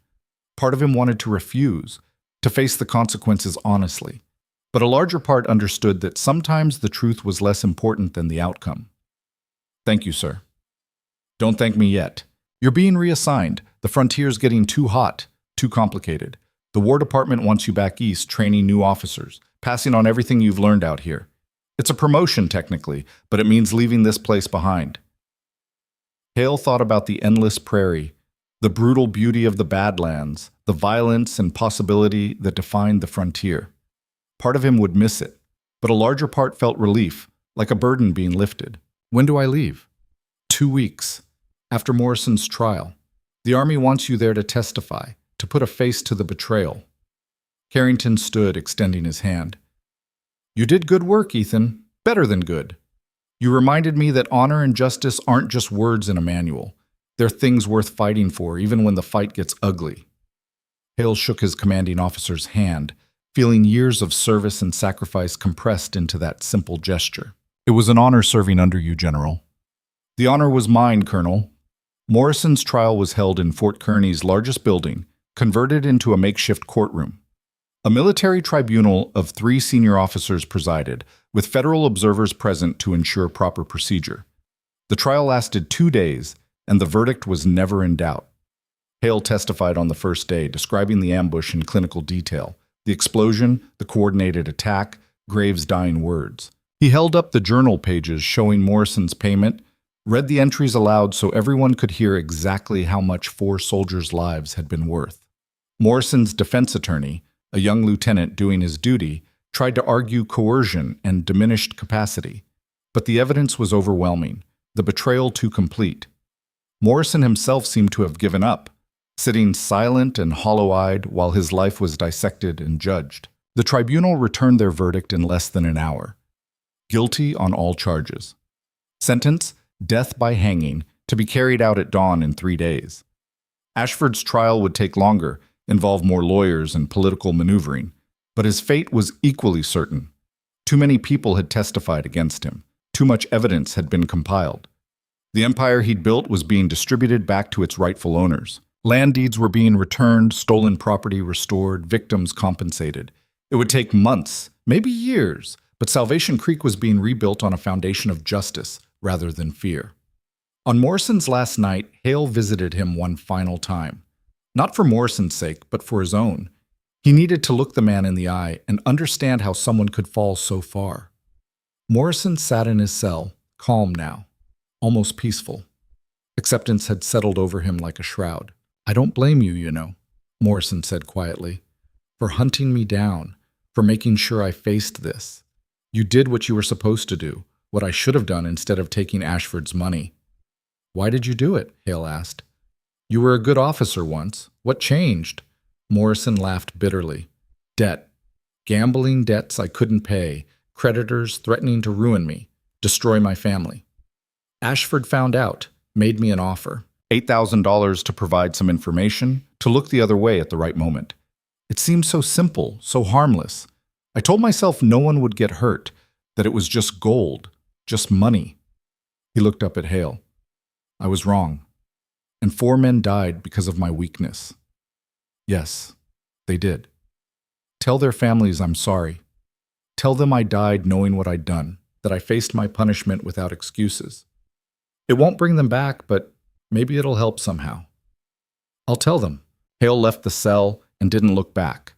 Part of him wanted to refuse, to face the consequences honestly. But a larger part understood that sometimes the truth was less important than the outcome. "Thank you, sir." "Don't thank me yet. You're being reassigned. The frontier's getting too hot, too complicated. The War Department wants you back east, training new officers, passing on everything you've learned out here. It's a promotion, technically, but it means leaving this place behind." Hale thought about the endless prairie, the brutal beauty of the Badlands, the violence and possibility that defined the frontier. Part of him would miss it, but a larger part felt relief, like a burden being lifted. When do I leave? 2 weeks. After Morrison's trial. The Army wants you there to testify, to put a face to the betrayal. Carrington stood, extending his hand. You did good work, Ethan. Better than good. You reminded me that honor and justice aren't just words in a manual. They're things worth fighting for, even when the fight gets ugly. Hale shook his commanding officer's hand, feeling years of service and sacrifice compressed into that simple gesture. It was an honor serving under you, General. The honor was mine, Colonel. Morrison's trial was held in Fort Kearny's largest building, converted into a makeshift courtroom. A military tribunal of 3 senior officers presided, with federal observers present to ensure proper procedure. The trial lasted 2 days, and the verdict was never in doubt. Hale testified on the first day, describing the ambush in clinical detail, the explosion, the coordinated attack, Graves' dying words. He held up the journal pages showing Morrison's payment, read the entries aloud so everyone could hear exactly how much 4 soldiers' lives had been worth. Morrison's defense attorney, a young lieutenant doing his duty, tried to argue coercion and diminished capacity, but the evidence was overwhelming, the betrayal too complete. Morrison himself seemed to have given up, sitting silent and hollow-eyed while his life was dissected and judged. The tribunal returned their verdict in less than an hour. Guilty on all charges. Sentence, death by hanging, to be carried out at dawn in 3 days. Ashford's trial would take longer, involve more lawyers and political maneuvering, but his fate was equally certain. Too many people had testified against him. Too much evidence had been compiled. The empire he'd built was being distributed back to its rightful owners. Land deeds were being returned, stolen property restored, victims compensated. It would take months, maybe years, but Salvation Creek was being rebuilt on a foundation of justice rather than fear. On Morrison's last night, Hale visited him one final time. Not for Morrison's sake, but for his own. He needed to look the man in the eye and understand how someone could fall so far. Morrison sat in his cell, calm now, almost peaceful. Acceptance had settled over him like a shroud. I don't blame you, you know, Morrison said quietly, for hunting me down, for making sure I faced this. You did what you were supposed to do, what I should have done instead of taking Ashford's money. Why did you do it? Hale asked. You were a good officer once. What changed? Morrison laughed bitterly. Debt. Gambling debts I couldn't pay. Creditors threatening to ruin me, destroy my family. Ashford found out, made me an offer. $8,000 to provide some information, to look the other way at the right moment. It seemed so simple, so harmless. I told myself no one would get hurt, that it was just gold, just money. He looked up at Hale. I was wrong. And 4 men died because of my weakness. Yes, they did. Tell their families I'm sorry. Tell them I died knowing what I'd done, that I faced my punishment without excuses. It won't bring them back, but maybe it'll help somehow. I'll tell them. Hale left the cell and didn't look back.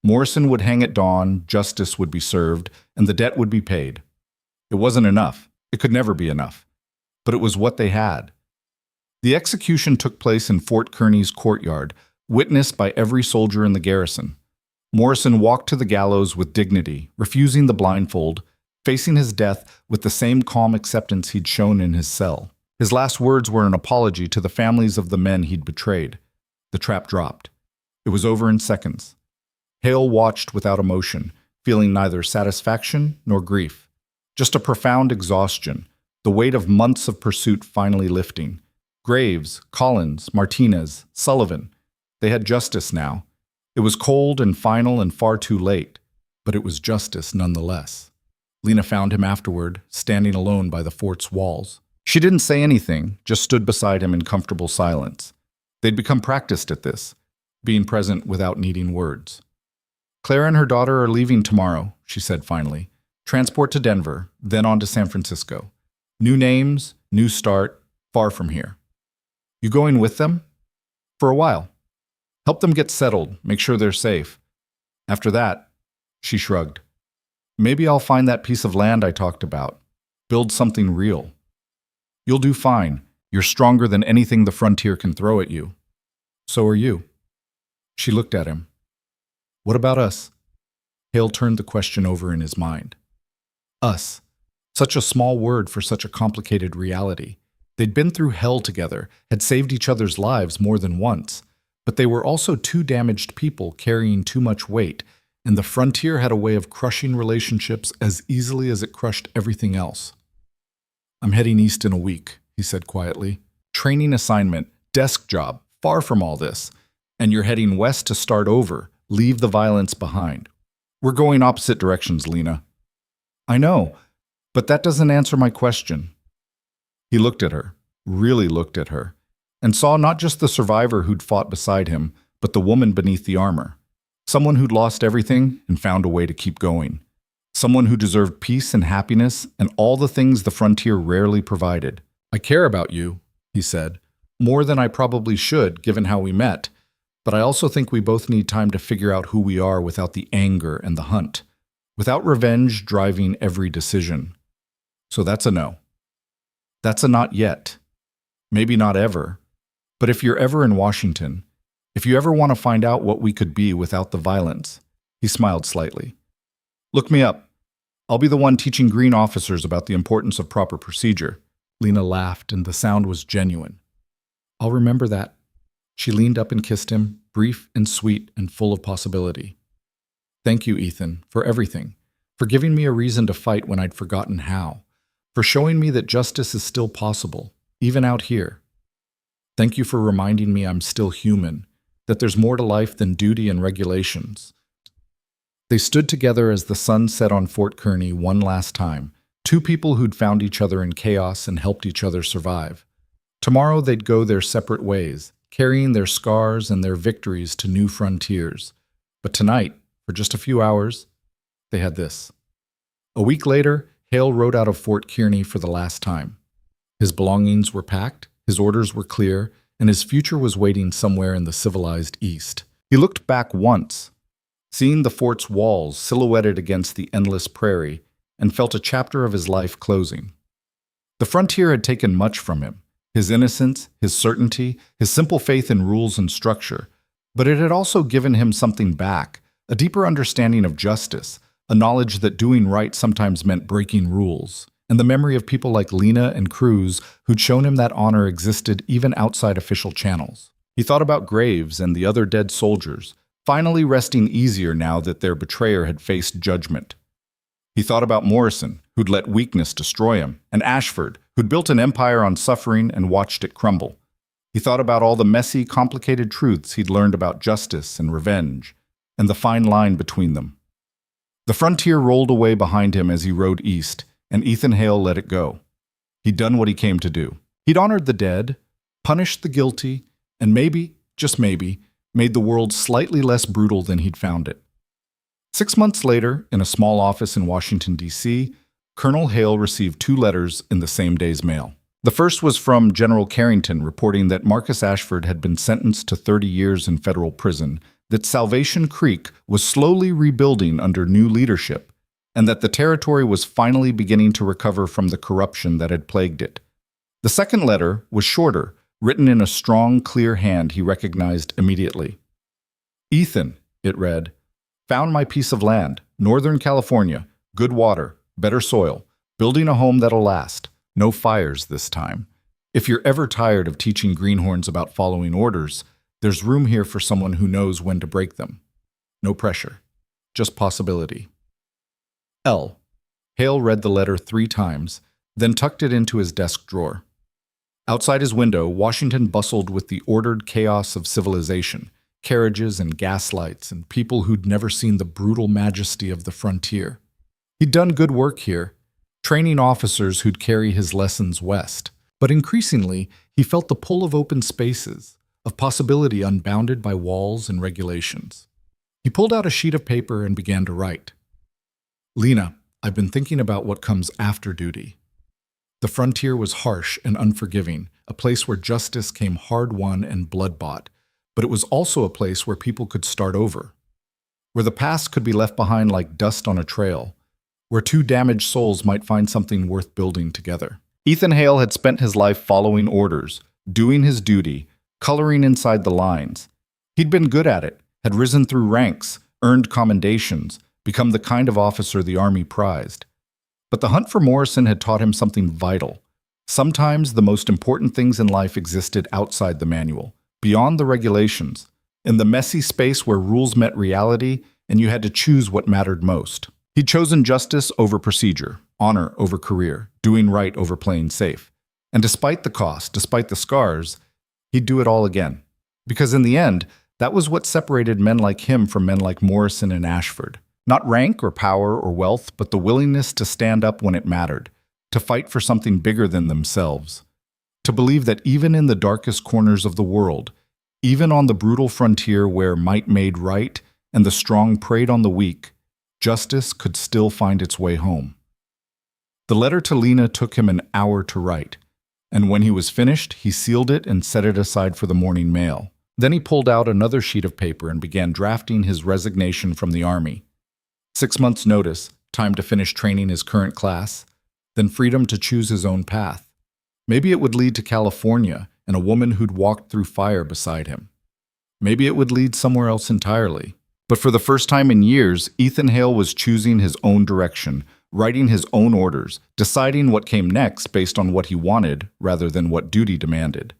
Morrison would hang at dawn, justice would be served, and the debt would be paid. It wasn't enough. It could never be enough. But it was what they had. The execution took place in Fort Kearny's courtyard, witnessed by every soldier in the garrison. Morrison walked to the gallows with dignity, refusing the blindfold, facing his death with the same calm acceptance he'd shown in his cell. His last words were an apology to the families of the men he'd betrayed. The trap dropped. It was over in seconds. Hale watched without emotion, feeling neither satisfaction nor grief. Just a profound exhaustion, the weight of months of pursuit finally lifting. Graves, Collins, Martinez, Sullivan. They had justice now. It was cold and final and far too late, but it was justice nonetheless. Lena found him afterward, standing alone by the fort's walls. She didn't say anything, just stood beside him in comfortable silence. They'd become practiced at this, being present without needing words. Clara and her daughter are leaving tomorrow, she said finally. Transport to Denver, then on to San Francisco. New names, new start, far from here. You going with them? For a while. Help them get settled, make sure they're safe. After that, she shrugged. Maybe I'll find that piece of land I talked about. Build something real. You'll do fine. You're stronger than anything the frontier can throw at you. So are you. She looked at him. What about us? Hale turned the question over in his mind. Us. Such a small word for such a complicated reality. They'd been through hell together, had saved each other's lives more than once, but they were also two damaged people carrying too much weight, and the frontier had a way of crushing relationships as easily as it crushed everything else. "I'm heading east in a week," he said quietly. "Training assignment, desk job, far from all this. And you're heading west to start over, leave the violence behind. We're going opposite directions, Lena." "I know, but that doesn't answer my question." He looked at her, really looked at her, and saw not just the survivor who'd fought beside him, but the woman beneath the armor. Someone who'd lost everything and found a way to keep going. Someone who deserved peace and happiness and all the things the frontier rarely provided. "I care about you," he said, "more than I probably should, given how we met. But I also think we both need time to figure out who we are without the anger and the hunt, without revenge driving every decision. So that's a no. That's a not yet. Maybe not ever. But if you're ever in Washington, if you ever want to find out what we could be without the violence," he smiled slightly, "look me up. I'll be the one teaching green officers about the importance of proper procedure." Lena laughed, and the sound was genuine. "I'll remember that." She leaned up and kissed him, brief and sweet and full of possibility. "Thank you, Ethan, for everything, for giving me a reason to fight when I'd forgotten how, for showing me that justice is still possible, even out here. Thank you for reminding me I'm still human, that there's more to life than duty and regulations." They stood together as the sun set on Fort Kearny one last time, two people who'd found each other in chaos and helped each other survive. Tomorrow they'd go their separate ways, carrying their scars and their victories to new frontiers. But tonight, for just a few hours, they had this. A week later, Hale rode out of Fort Kearny for the last time. His belongings were packed, his orders were clear, and his future was waiting somewhere in the civilized East. He looked back once, seeing the fort's walls silhouetted against the endless prairie, and felt a chapter of his life closing. The frontier had taken much from him. His innocence, his certainty, his simple faith in rules and structure. But it had also given him something back, a deeper understanding of justice, a knowledge that doing right sometimes meant breaking rules, and the memory of people like Lena and Cruz who'd shown him that honor existed even outside official channels. He thought about Graves and the other dead soldiers, finally resting easier now that their betrayer had faced judgment. He thought about Morrison, who'd let weakness destroy him, and Ashford, who'd built an empire on suffering and watched it crumble. He thought about all the messy, complicated truths he'd learned about justice and revenge, and the fine line between them. The frontier rolled away behind him as he rode east, and Ethan Hale let it go. He'd done what he came to do. He'd honored the dead, punished the guilty, and maybe, just maybe, made the world slightly less brutal than he'd found it. 6 months later, in a small office in Washington, D.C., Colonel Hale received 2 letters in the same day's mail. The first was from General Carrington reporting that Marcus Ashford had been sentenced to 30 years in federal prison, that Salvation Creek was slowly rebuilding under new leadership, and that the territory was finally beginning to recover from the corruption that had plagued it. The second letter was shorter, written in a strong, clear hand he recognized immediately. "Ethan," it read, "found my piece of land, Northern California, good water, better soil, building a home that'll last, no fires this time. If you're ever tired of teaching greenhorns about following orders, there's room here for someone who knows when to break them. No pressure, just possibility." L. Hale read the letter 3 times, then tucked it into his desk drawer. Outside his window, Washington bustled with the ordered chaos of civilization, carriages and gaslights and people who'd never seen the brutal majesty of the frontier. He'd done good work here, training officers who'd carry his lessons west, but increasingly he felt the pull of open spaces, of possibility unbounded by walls and regulations. He pulled out a sheet of paper and began to write. "Lena, I've been thinking about what comes after duty. The frontier was harsh and unforgiving, a place where justice came hard-won and blood-bought, but it was also a place where people could start over, where the past could be left behind like dust on a trail, where 2 damaged souls might find something worth building together." Ethan Hale had spent his life following orders, doing his duty, coloring inside the lines. He'd been good at it, had risen through ranks, earned commendations, become the kind of officer the Army prized. But the hunt for Morrison had taught him something vital. Sometimes the most important things in life existed outside the manual, beyond the regulations, in the messy space where rules met reality and you had to choose what mattered most. He'd chosen justice over procedure, honor over career, doing right over playing safe. And despite the cost, despite the scars, he'd do it all again. Because in the end, that was what separated men like him from men like Morrison and Ashford. Not rank or power or wealth, but the willingness to stand up when it mattered, to fight for something bigger than themselves, to believe that even in the darkest corners of the world, even on the brutal frontier where might made right and the strong preyed on the weak, justice could still find its way home. The letter to Lena took him an hour to write, and when he was finished, he sealed it and set it aside for the morning mail. Then he pulled out another sheet of paper and began drafting his resignation from the Army. 6 months' notice, time to finish training his current class, then freedom to choose his own path. Maybe it would lead to California and a woman who'd walked through fire beside him. Maybe it would lead somewhere else entirely. But for the first time in years, Ethan Hale was choosing his own direction, writing his own orders, deciding what came next based on what he wanted rather than what duty demanded.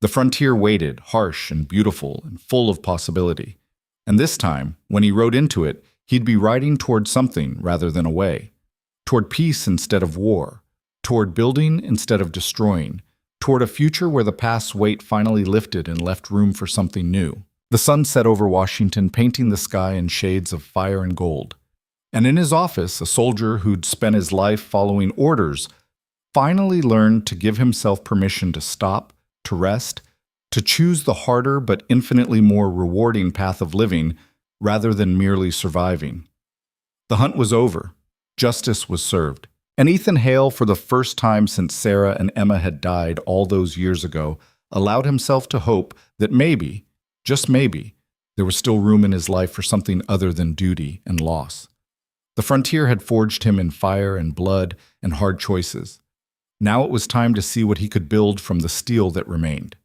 The frontier waited, harsh and beautiful and full of possibility. And this time, when he rode into it, he'd be riding toward something rather than away, toward peace instead of war, toward building instead of destroying, toward a future where the past's weight finally lifted and left room for something new. The sun set over Washington, painting the sky in shades of fire and gold. And in his office, a soldier who'd spent his life following orders finally learned to give himself permission to stop, to rest, to choose the harder but infinitely more rewarding path of living rather than merely surviving. The hunt was over. Justice was served. And Ethan Hale, for the first time since Sarah and Emma had died all those years ago, allowed himself to hope that maybe, just maybe, there was still room in his life for something other than duty and loss. The frontier had forged him in fire and blood and hard choices. Now it was time to see what he could build from the steel that remained.